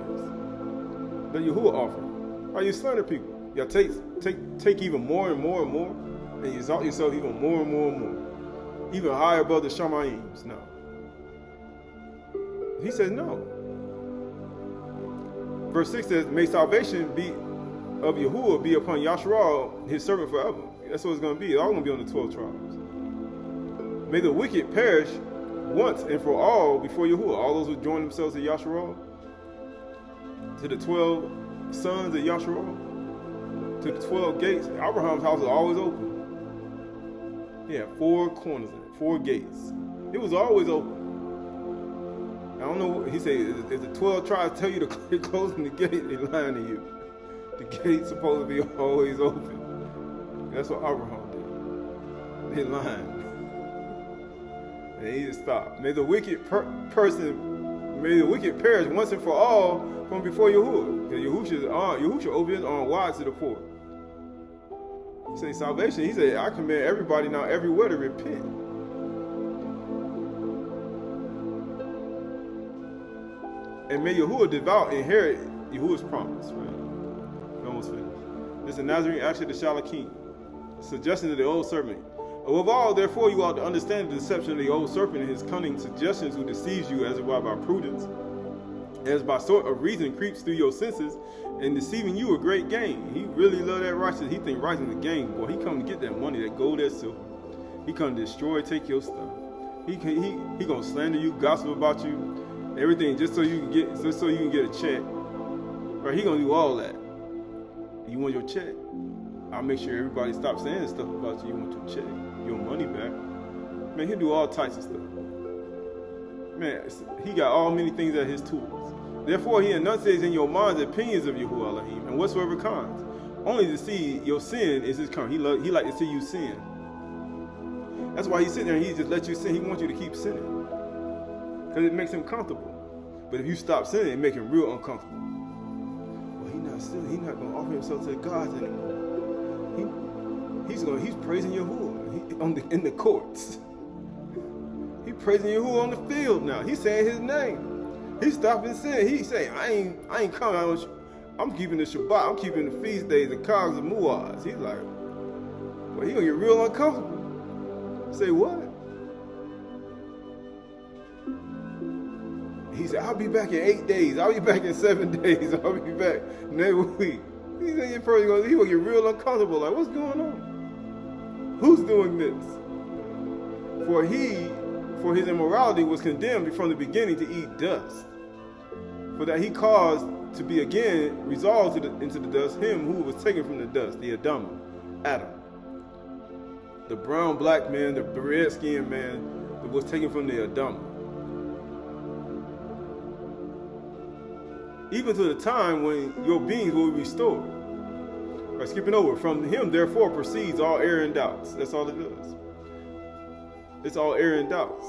S1: let Yahuwah offer. Why you slander people? You take even more and more and more, and you exalt yourself even more and more and more. Even higher above the Shamayims now. He says no. Verse 6 says, may salvation be of Yahuwah be upon Yashar'y, his servant forever. That's what it's going to be. It's all going to be on the 12 tribes. May the wicked perish once and for all before Yahuwah. All those who join themselves to Yashar'y, to the 12 sons of Yashar'y, to the 12 gates. Abraham's house was always open. He had 4 corners in it, 4 gates. It was always open. I don't know, he said, if the 12 tribes tell you to close the gate, they're lying to you. The gate's supposed to be always open. That's what Abraham did. They lying. They need to stop. May the wicked may the wicked perish once and for all from before Yahuwah. Yahuwah open his arm wide to the poor. He said salvation. He said, I command everybody now everywhere to repent. And may Yahuwah devout inherit Yahuwah's promise. Right? We almost finished. This is a Nazarene Ashar'y the Shalakim. Suggestion of the old serpent. Above all, therefore, you ought to understand the deception of the old serpent and his cunning suggestions, who deceives you as it were by prudence, as by sort of reason creeps through your senses, and deceiving you a great gain. He really love that righteousness. He think righteousness is a gain. Boy, he come to get that money, that gold, that silver. He come to destroy, take your stuff. He gonna slander you, gossip about you, everything, just so you can get a check. Right? He gonna do all that. You want your check? I'll make sure everybody stops saying stuff about you. You want your check, your money back. Man, he'll do all types of stuff. Man, he got all many things at his tools. Therefore, he enunciates in your minds the opinions of Yahuwah Elohim, and whatsoever kinds. Only to see your sin is his kind. He like to see you sin. That's why he's sitting there and he just lets you sin. He wants you to keep sinning. Because it makes him comfortable. But if you stop sinning, it makes him real uncomfortable. Well, he's not going to offer himself to the gods anymore. He's praising Yahuwah in the courts. He's praising Yahuwah on the field now. He's saying his name. He's stopping sin. He's saying, I ain't coming. I'm keeping the Shabbat. I'm keeping the feast days, the cogs and muaz. He's like, well, he's going to get real uncomfortable. Say what? He said, I'll be back in 8 days. I'll be back in 7 days. I'll be back next week. He going to get real uncomfortable. Like, what's going on? Who's doing this? For his immorality was condemned from the beginning to eat dust. For that he caused to be again resolved into the dust him who was taken from the dust, the Adam. The brown black man, the red skinned man that was taken from the Adam. Even to the time when your beings will be restored. Right, skipping over. From him therefore proceeds all error and doubts. That's all it does. It's all error and doubts.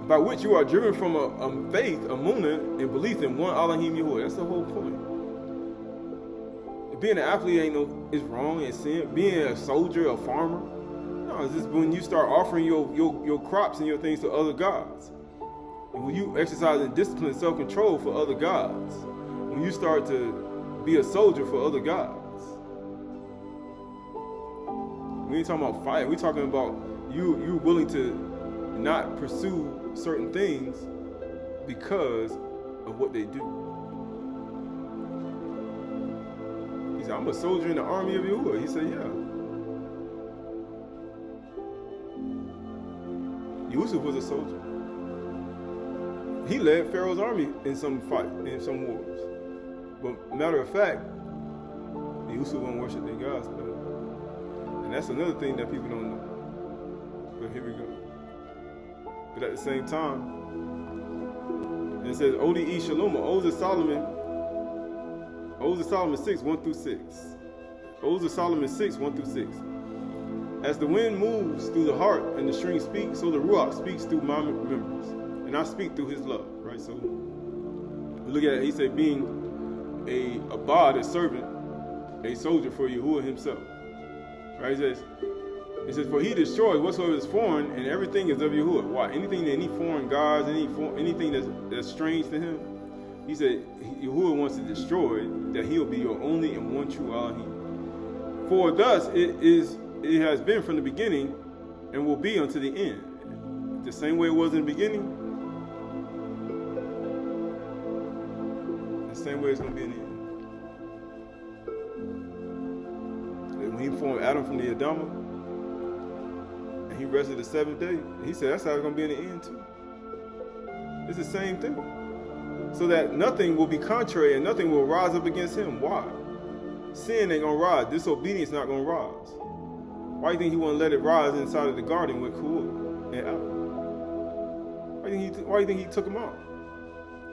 S1: By which you are driven from a faith, a munah, and belief in one Elohim Yahuwah. That's the whole point. Being an athlete is wrong, it's sin. Being a soldier, a farmer, no, it's just when you start offering your crops and your things to other gods. And when you exercise discipline and self-control for other gods. When you start to be a soldier for other gods. We ain't talking about fight. We're talking about you willing to not pursue certain things because of what they do. He said, I'm a soldier in the army of Yahuwah. He said, yeah. Yusuf was a soldier. He led Pharaoh's army in some wars. But matter of fact, Yusuf won't worship their gods. And that's another thing that people don't know. But here we go. But at the same time, it says, Ode Shalom, Odes of Solomon 6, 1 through 6. Odes of Solomon 6, 1 through 6. As the wind moves through the heart and the string speaks, so the Ruach speaks through my members. And I speak through his love. Right? So look at it. He said, being a abad, a servant, a soldier for Yahuwah himself. Right? It says, for he destroys whatsoever is foreign, and everything is of Yahuwah. Why? Any foreign gods, anything that's strange to him, he said, Yahuwah wants to destroy, that he'll be your only and one true Elohim. For thus it has been from the beginning, and will be unto the end. The same way it was in the beginning, the same way it's going to be in the end. And when he formed Adam from the Adamah, he rested the seventh day. He said that's how it's going to be in the end too. It's the same thing. So that nothing will be contrary and nothing will rise up against him. Why? Sin ain't going to rise. Disobedience not going to rise. Why do you think he wouldn't let it rise inside of the garden with Qahalath and Aydah? Why do you think he took him out?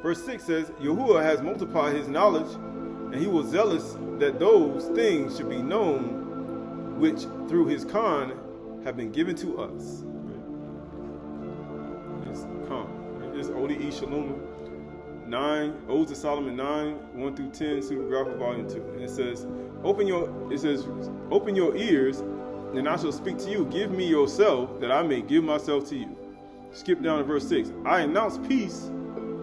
S1: Verse 6 says, Yahuwah has multiplied his knowledge, and he was zealous that those things should be known which through his Khan have been given to us. It's Ode Shalom 9, Odes of Solomon 9, 1 through 10, Pseudographic Volume 2. And it says, open your ears, and I shall speak to you. Give me yourself, that I may give myself to you. Skip down to verse 6. I announce peace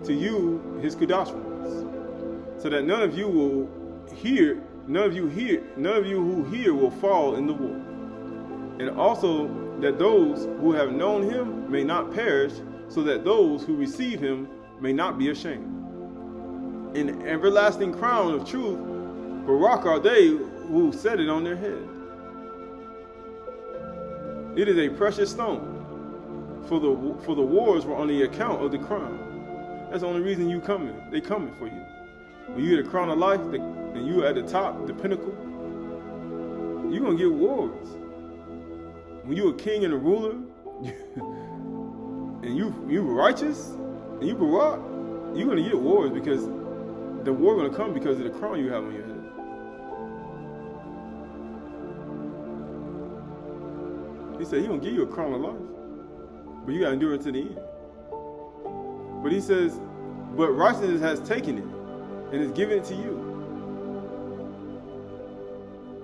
S1: to you, his Qahalath ones, so that none of you who hear will fall in the war. And also that those who have known him may not perish, so that those who receive him may not be ashamed. An everlasting crown of truth, Barak are they who set it on their head. It is a precious stone, for the wars were on the account of the crown. That's the only reason you coming. They coming for you. When you at the crown of life, and you at the top, the pinnacle, you're going to get wars. When you a king and a ruler, and you righteous, and you Barak, you're going to get wars because the war going to come because of the crown you have on your head. He said, he going to give you a crown of life, but you got to endure it to the end. But he says, but righteousness has taken it and is given it to you.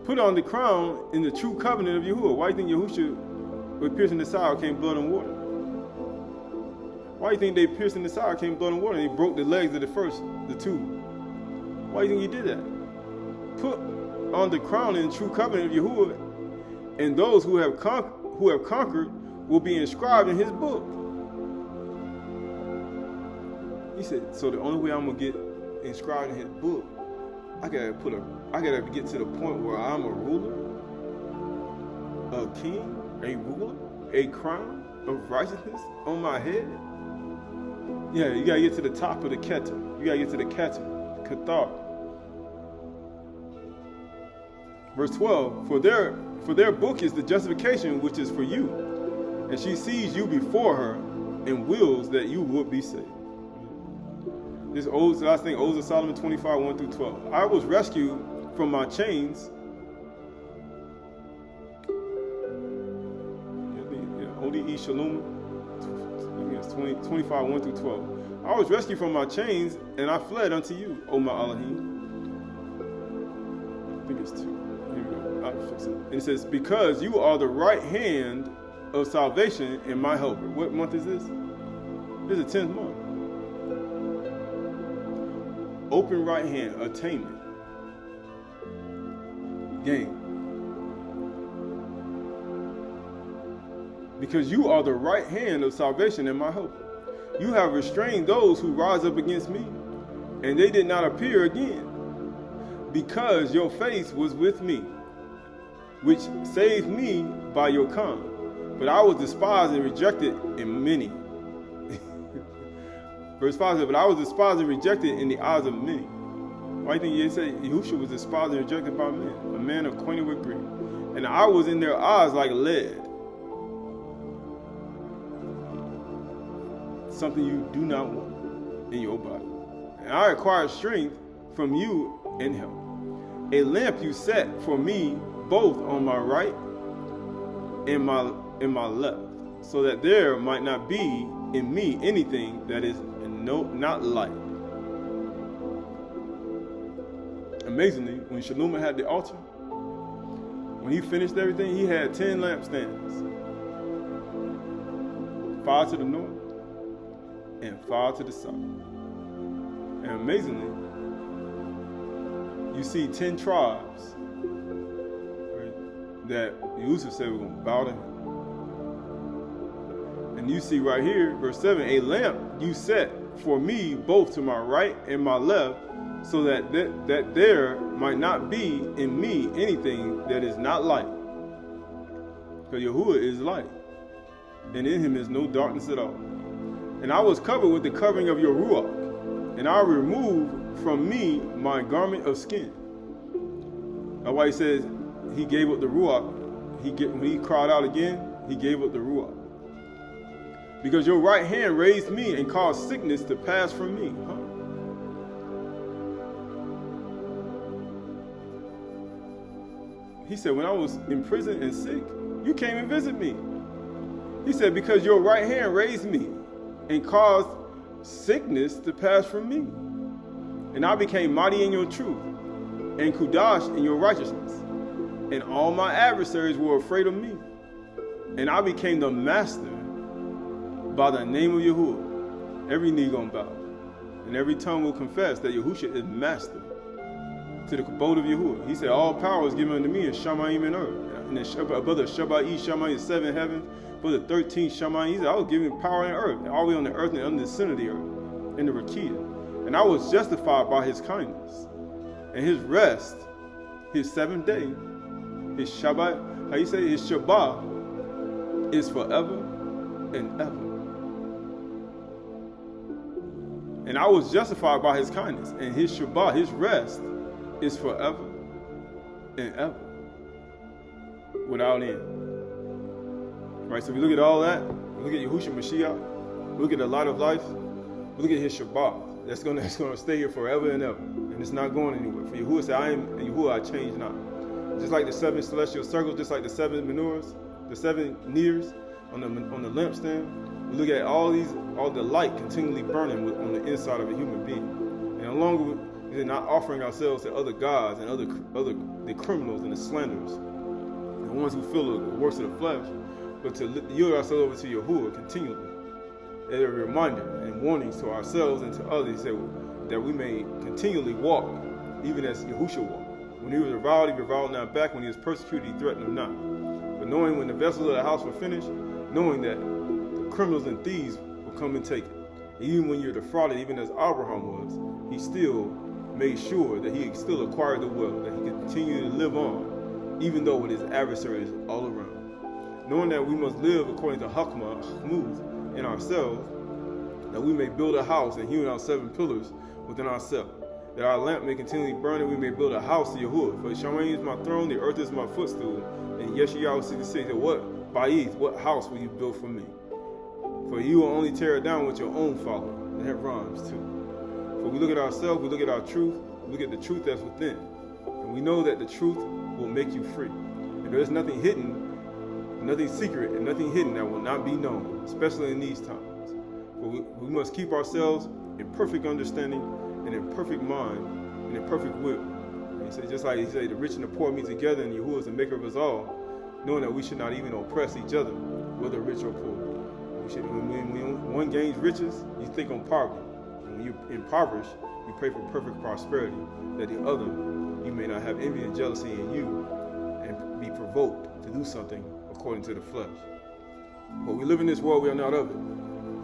S1: Put on the crown in the true covenant of Yahuwah. Why do you think Yahushua, with piercing the side, came blood and water? Why do you think they pierced in the side, came blood and water, and they broke the legs of the two? Why do you think he did that? Put on the crown in the true covenant of Yahuwah, and those who have conquered will be inscribed in his book. He said, so the only way I'm gonna get inscribed in his book, I gotta get to the point where I'm a ruler, a king, a ruler, a crown of righteousness on my head. Yeah, you gotta get to the top of the Keter. You gotta get to the Keter, Kathar. Verse 12, for their book is the justification which is for you, and she sees you before her and wills that you would be saved. This last thing, Odes of Solomon 25, 1 through 12. I was rescued from my chains. O.D.E. Shalom, 25, 1 through 12. I was rescued from my chains, and I fled unto you, O my Elohim. I think it's 2. Here we go. I'll fix it. And it says, because you are the right hand of salvation and my helper. What month is this? This is the 10th month. Open right hand, attainment, gain. Because you are the right hand of salvation and my helper. You have restrained those who rise up against me, and they did not appear again. Because your face was with me, which saved me by your calm. But I was despised and rejected in many. Verse 5 says, but I was despised and rejected in the eyes of many. Why do you think they say Yahushua was despised and rejected by men? A man acquainted with grief. And I was in their eyes like lead. Something you do not want in your body. And I acquired strength from you and help. A lamp you set for me both on my right and my left, so that there might not be in me anything that is not light. Amazingly, when Shalom had the altar, when he finished everything, he had 10 lampstands. 5 to the north and 5 to the south. And amazingly, you see 10 tribes, right, that Yusuf said we're going to bow to him. And you see right here, verse 7, a lamp you set for me both to my right and my left, so that there might not be in me anything that is not light. Because Yahuwah is light, and in him is no darkness at all. And I was covered with the covering of your Ruach, and I removed from me my garment of skin. That's why he says he gave up the Ruach. When he cried out again, he gave up the Ruach. Because your right hand raised me and caused sickness to pass from me. He said, when I was in prison and sick, you came and visited me. He said, because your right hand raised me and caused sickness to pass from me. And I became mighty in your truth and Qhdsh in your righteousness. And all my adversaries were afraid of me. And I became the master by the name of Yahuwah. Every knee gonna bow, and every tongue will confess that Yahushua is master to the abode of Yahuwah. He said, all power is given unto me in Shamayim and earth. And above the Shamayim is 7 heavens, for the 13 Shamayim, he said, I was given power in earth, and all the way on the earth and under the sin of the earth, in the Rakia. And I was justified by his kindness. And his rest, his 7th day, his Shabbat, how you say, his Shabath is forever and ever. And I was justified by his kindness. And his Shabath, his rest, is forever and ever, without end. Right, so we look at all that, we look at Yahushua Mashiach, we look at the light of life, we look at his Shabath. That's gonna stay here forever and ever. And it's not going anywhere. For Yahuwah said, I am Yahuwah, I change not. Just like the 7 celestial circles, just like the 7 menorahs, the 7 nears on the lampstand, we look at all the light continually burning on the inside of a human being. And along with not offering ourselves to other gods and the criminals and the slanderers, the ones who feel the works of the flesh, but to yield ourselves over to Yahuwah continually. As a reminder and warnings to ourselves and to others that we may continually walk, even as Yahushua walked. When he was reviled, he reviled not back. When he was persecuted, he threatened him not. But knowing when the vessels of the house were finished, knowing that the criminals and thieves will come and take it. Even when you're defrauded, even as Abraham was, he still made sure that he still acquired the wealth, that he could continue to live on, even though with his adversaries all around. Knowing that we must live according to Hakmah, Chmuz, in ourselves, that we may build a house and hewn our 7 pillars within ourselves, that our lamp may continually burn and we may build a house to Yahuwah. For Shamayim is my throne, the earth is my footstool. And Yeshayahu 66 said, what Ba'ith, what house will you build for me? For you will only tear it down with your own folly. And that rhymes too. For we look at ourselves, we look at our truth, we look at the truth that's within. And we know that the truth will make you free. And there is nothing hidden, nothing secret, and nothing hidden that will not be known, especially in these times. For we must keep ourselves in perfect understanding and in perfect mind and in perfect will. And he said, just like he said, the rich and the poor meet together, and Yahuwah is the maker of us all, knowing that we should not even oppress each other, whether rich or poor. When one gains riches, you think on poverty. And when you're impoverished, you pray for perfect prosperity, that the other, you may not have envy and jealousy in you and be provoked to do something according to the flesh. But we live in this world, we are not of it.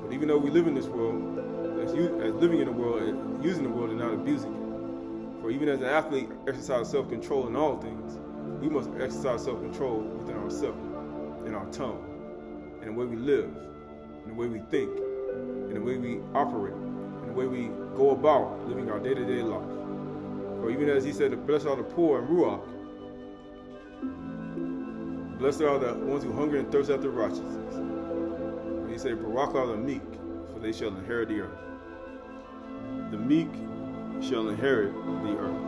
S1: But even though we live in this world, as living in the world, and using the world and not abusing it. For even as an athlete exercises self-control in all things, we must exercise self-control within ourselves, in our tongue, in the way we live, in the way we think, in the way we operate, in the way we go about living our day-to-day life. For even as he said, blessed are the poor in Ruach, blessed are the ones who hunger and thirst after righteousness. And he said, Barak are the meek, for they shall inherit the earth. The meek shall inherit the earth.